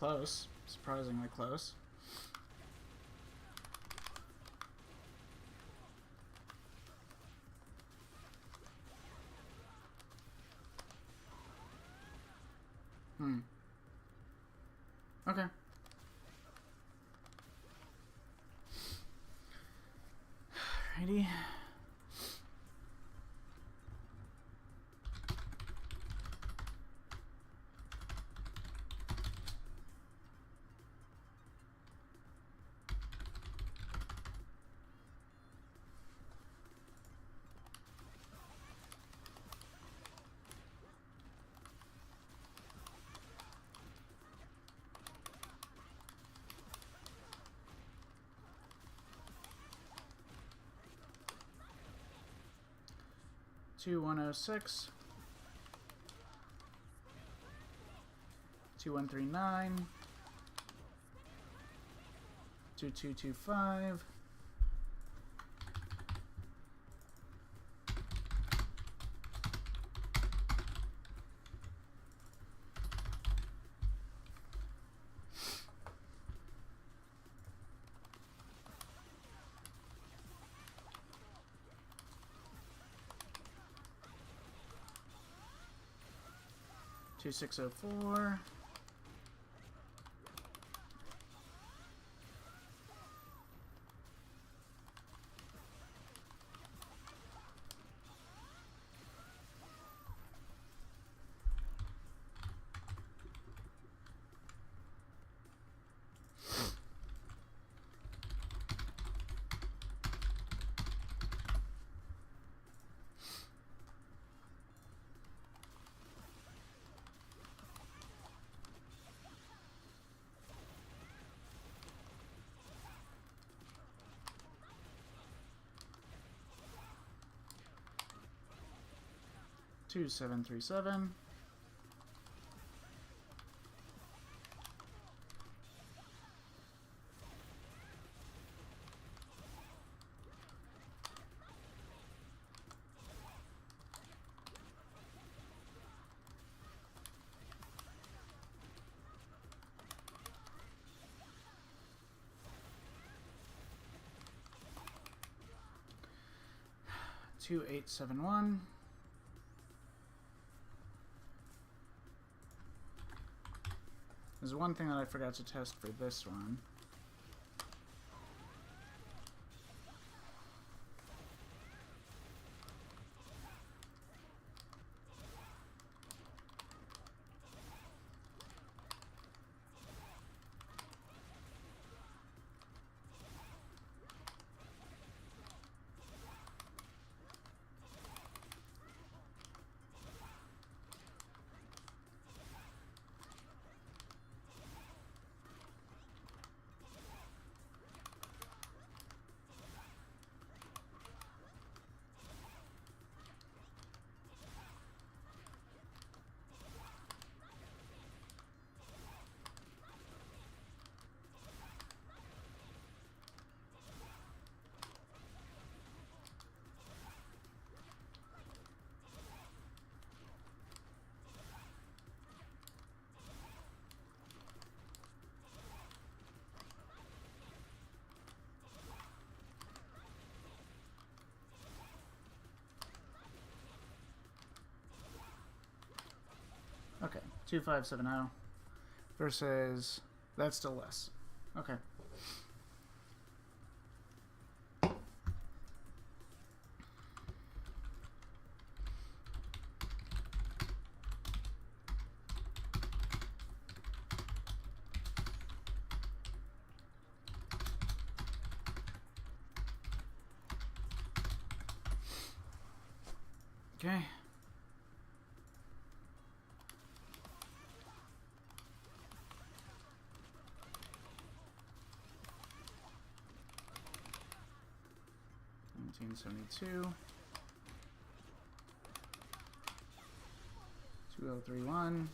'Close. Surprisingly close. Okay. Alrighty. Two 106. 2139. 2225. 2604. 2737. Two 871. There's one thing that I forgot to test for this one. Okay, 2570 versus that's still less. Okay. Okay. $19.72. 2031.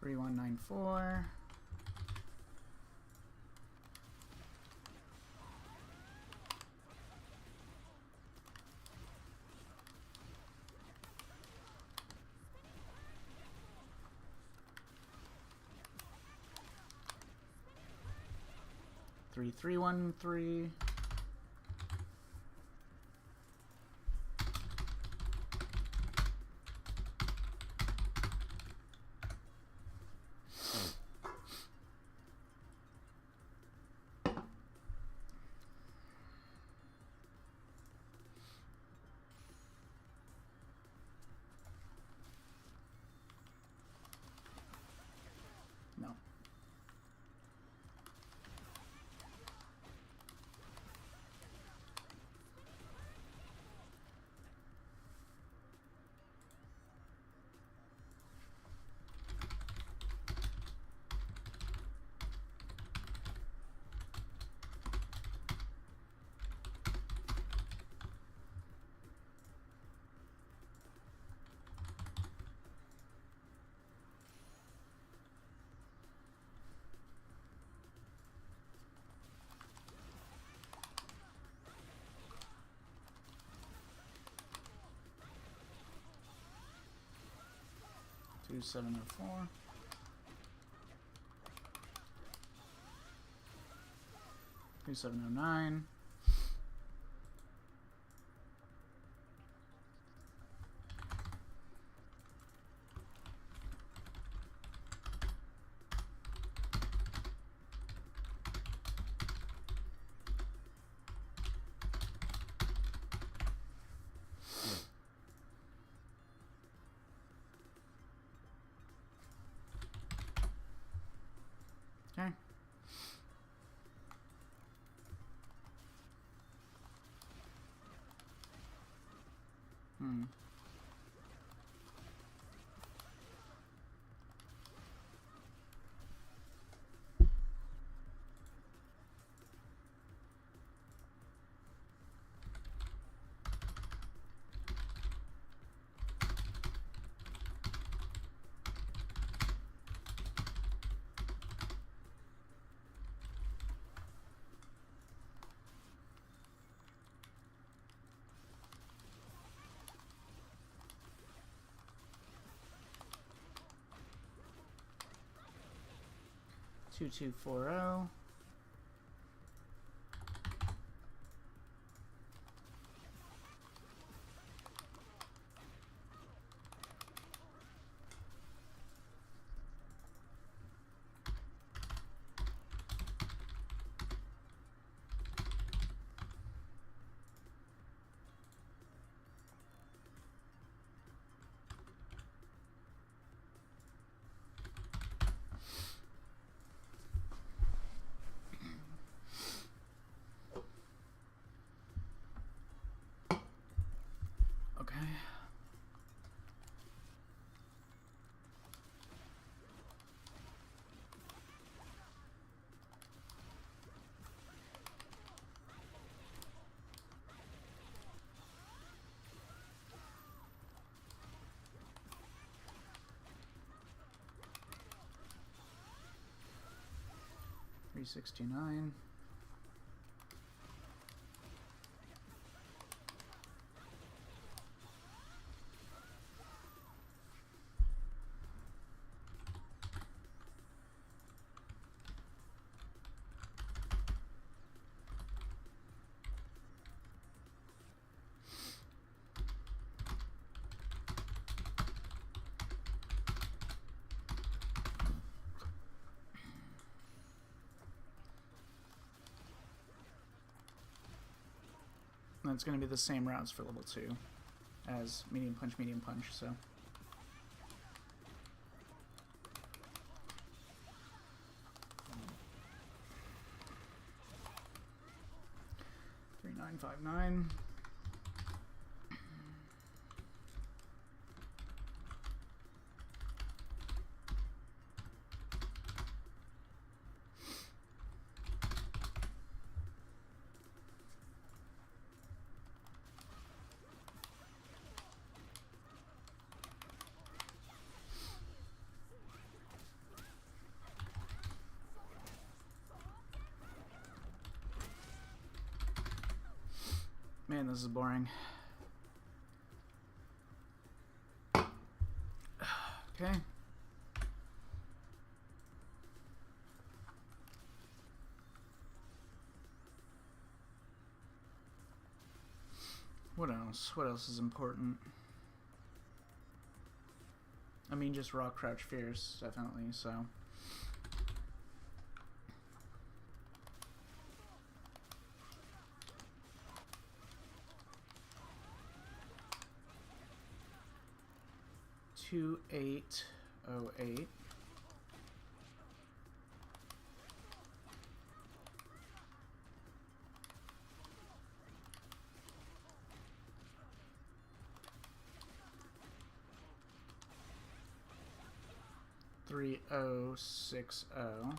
$3194. $3313. No. $2704. $2709. one. Two, 2, 4, 0. Okay. $369. That's going to be the same routes for level 2 as medium punch, so. $3,959. Man, this is boring. Okay. What else? What else is important? I mean, just raw crouch fierce, definitely, so. $2,808. $3,060.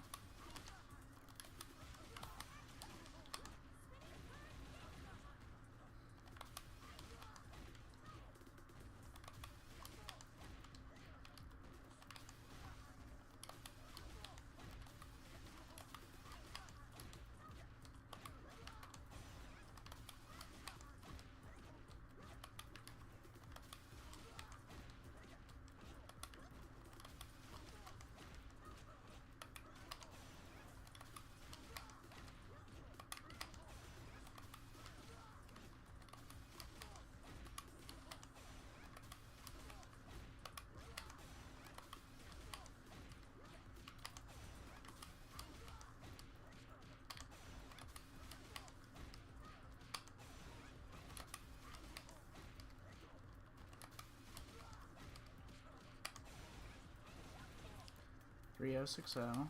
$3,060.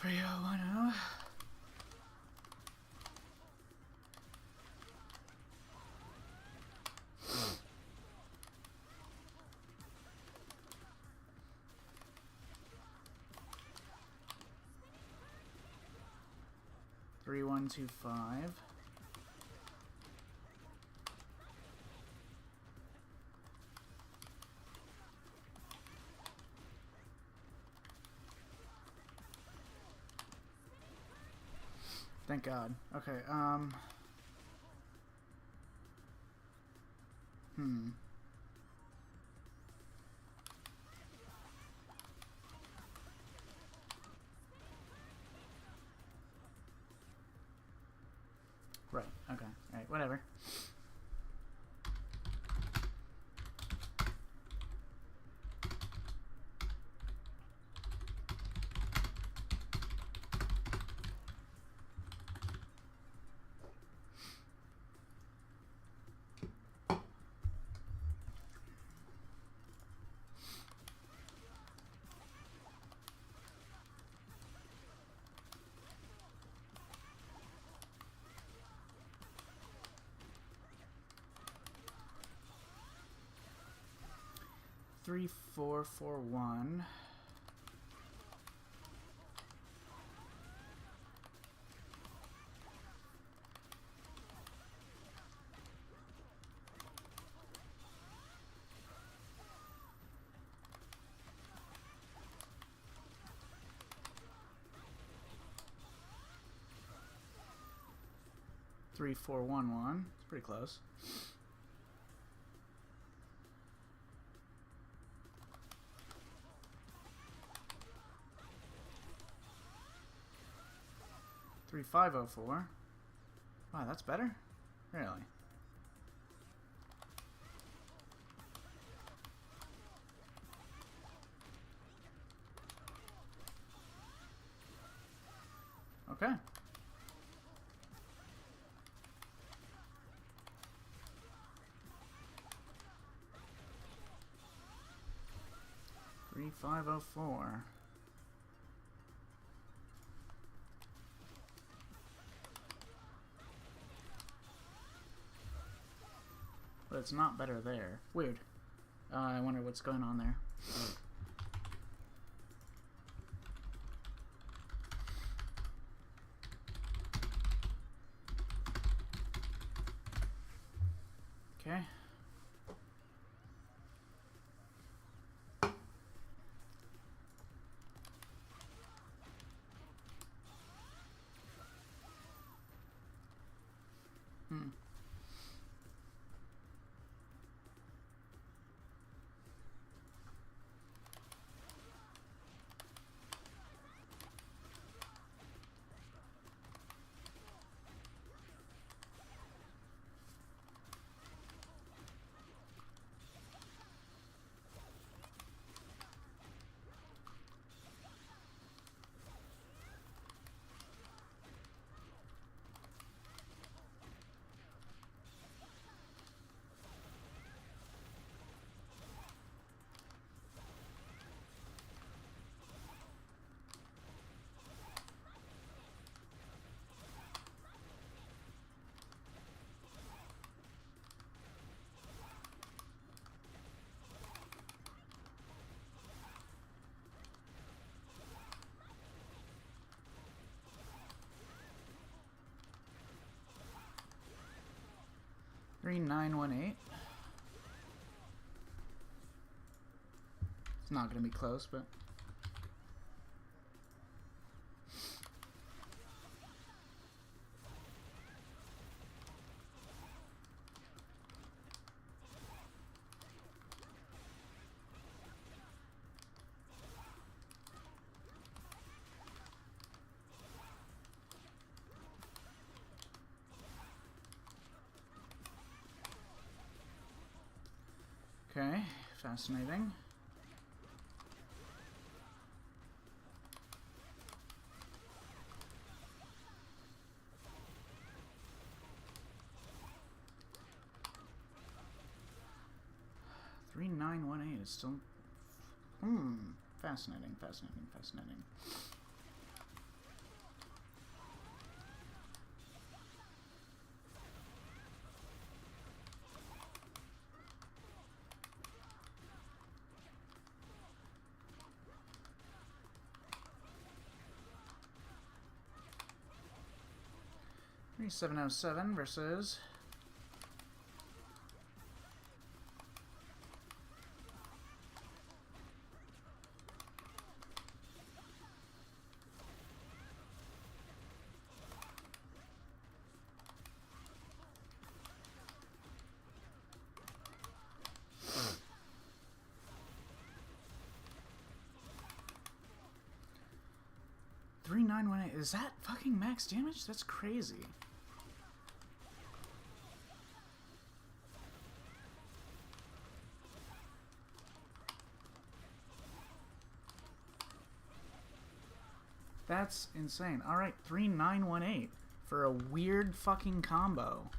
3010. Three, 1, 2, 5. Thank God. Okay, Right, okay. Alright, whatever. Three, 4, 4, 1. Three, 4, 1, 1. It's pretty close. Three, 5, 0, 4. Wow, that's better? Really? Okay. Three, 5, 0, 4. But it's not better there. Weird. I wonder what's going on there. Okay. Hmm. Three, 9, 1, 8. It's not going to be close, but... Okay, fascinating. Three, 9, 1, 8 is still... Fascinating, fascinating, fascinating. 3707 versus... $3918. Is that fucking max damage? That's crazy. That's insane. Alright, 3918 for a weird fucking combo.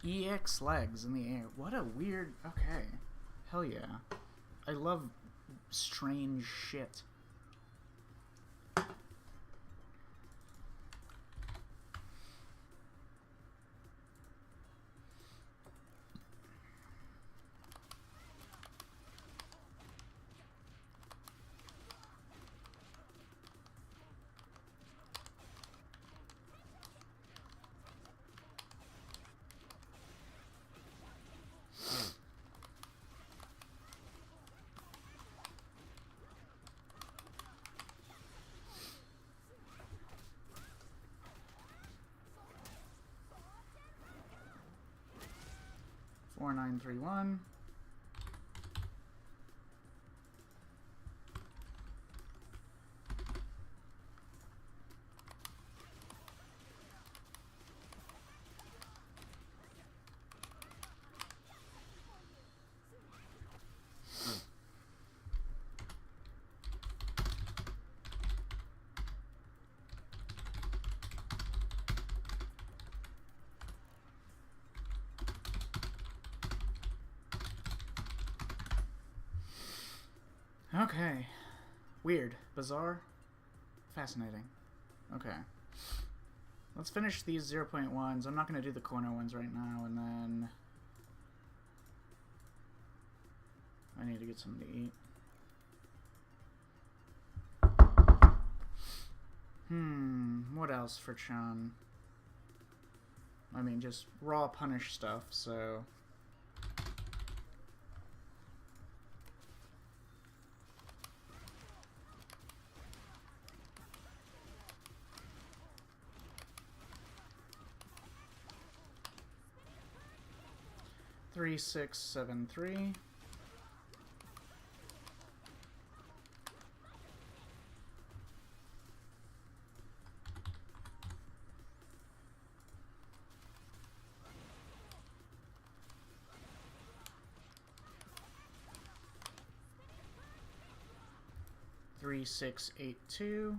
EX legs in the air. What a weird... Okay. Hell yeah. I love strange shit. Four, 9, 3, 1. Okay. Weird. Bizarre. Fascinating. Okay. Let's finish these 0.1s. I'm not going to do the corner ones right now, and then... I need to get something to eat. What else for Chun? I mean, just raw punish stuff, so... Three, 6, 7, 3. Three, 6, 8, 2.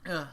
Ugh.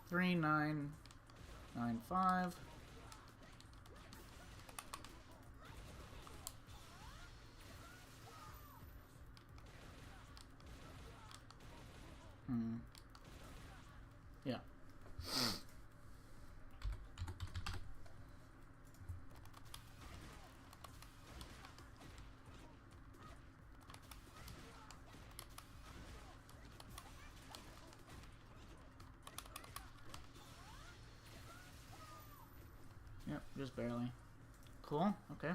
Three, 9, 9, 5. Yeah. Yep, just barely. Cool, okay.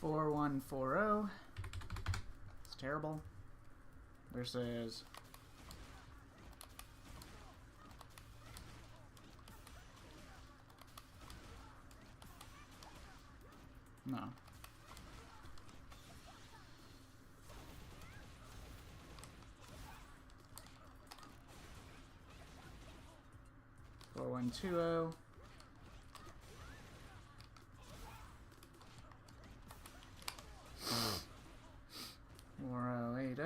Four one 4-0. It's terrible. Versus no. 4120. Or 80.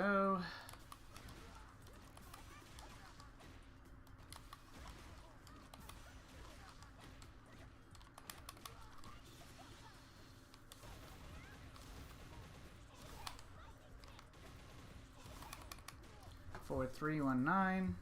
For 319.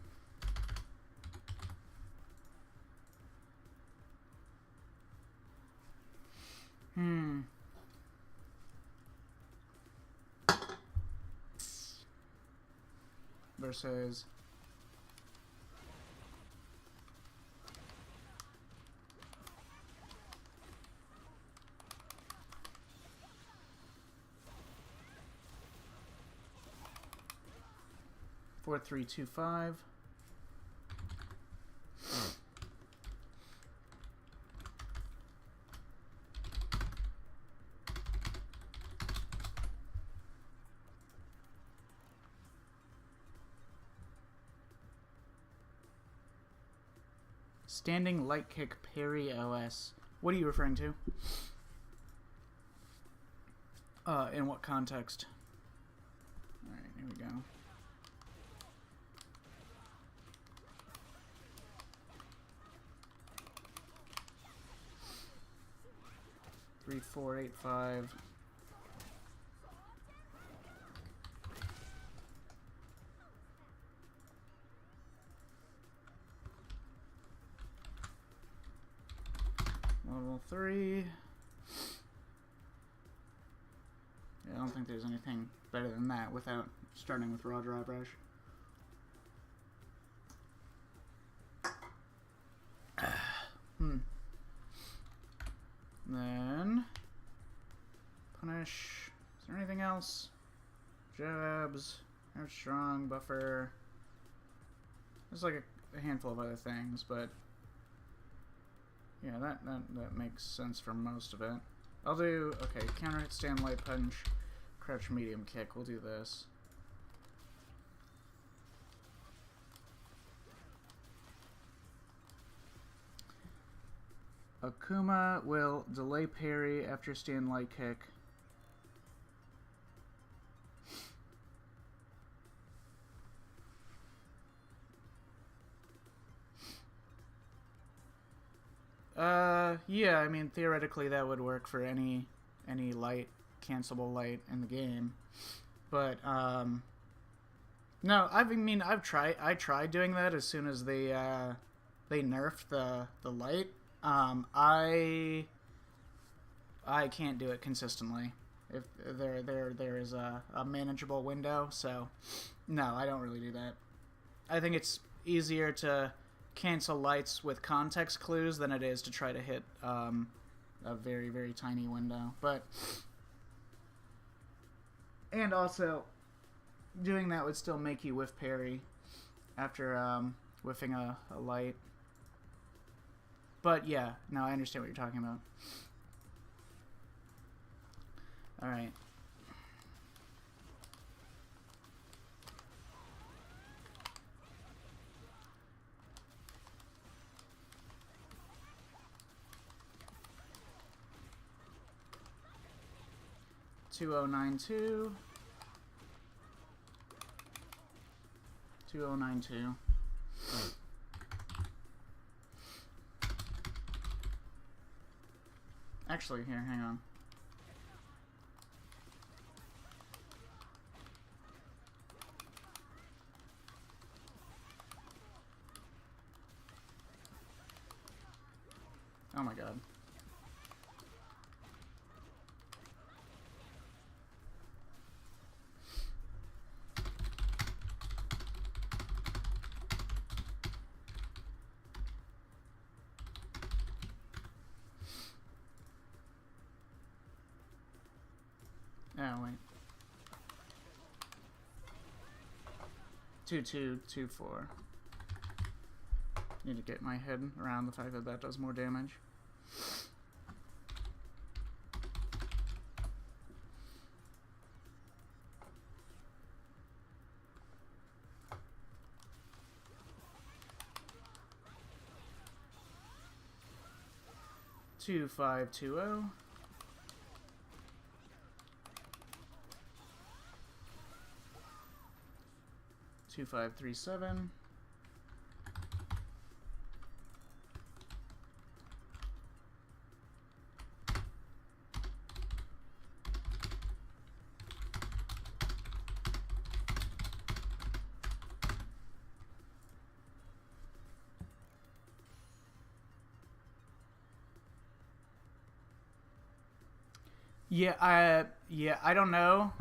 Versus 4325. Standing light kick parry OS. What are you referring to? In what context? Alright, here we go. Three, 4, 8, 5. Level 3. Yeah, I don't think there's anything better than that without starting with raw dry brush. Then punish. Is there anything else? Jabs, air strong, buffer. There's like a handful of other things, but yeah, that makes sense for most of it. I'll do, okay, counter hit, stand, light punch, crouch, medium kick. We'll do this. Akuma will delay parry after stand light kick. Yeah, I mean, theoretically that would work for any light, cancelable light in the game. But, no, I tried doing that as soon as they nerfed the light. I can't do it consistently. If there is a manageable window, so no, I don't really do that. I think it's easier to cancel lights with context clues than it is to try to hit a very, very tiny window. But and also doing that would still make you whiff parry after whiffing a light. But yeah, no, I understand what you're talking about. Alright. 2092. 2092. Actually, here, hang on. Oh my god. Oh, wait. 2224. Need to get my head around the fact that that does more damage. Two 520. 2537. Yeah, I don't know.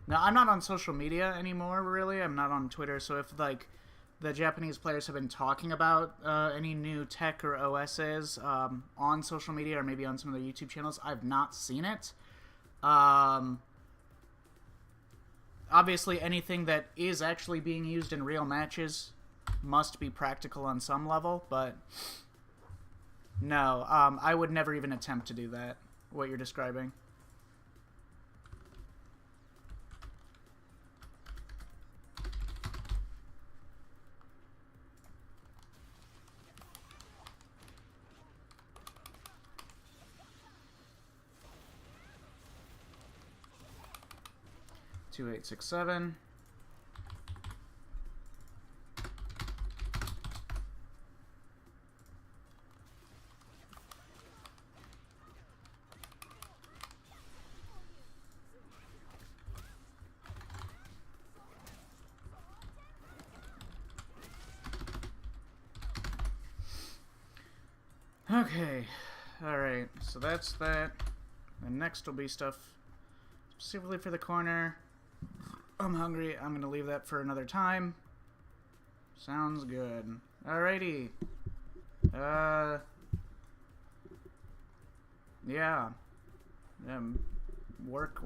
No, I'm not on social media anymore, really. I'm not on Twitter, so if, like, the Japanese players have been talking about any new tech or OSs on social media or maybe on some of their YouTube channels, I've not seen it. Obviously, anything that is actually being used in real matches must be practical on some level, but no, I would never even attempt to do that, what you're describing. Two 867. Okay, alright, so that's that. And next will be stuff specifically for the corner. I'm hungry, I'm gonna leave that for another time. Sounds good. Alrighty. Yeah. Work.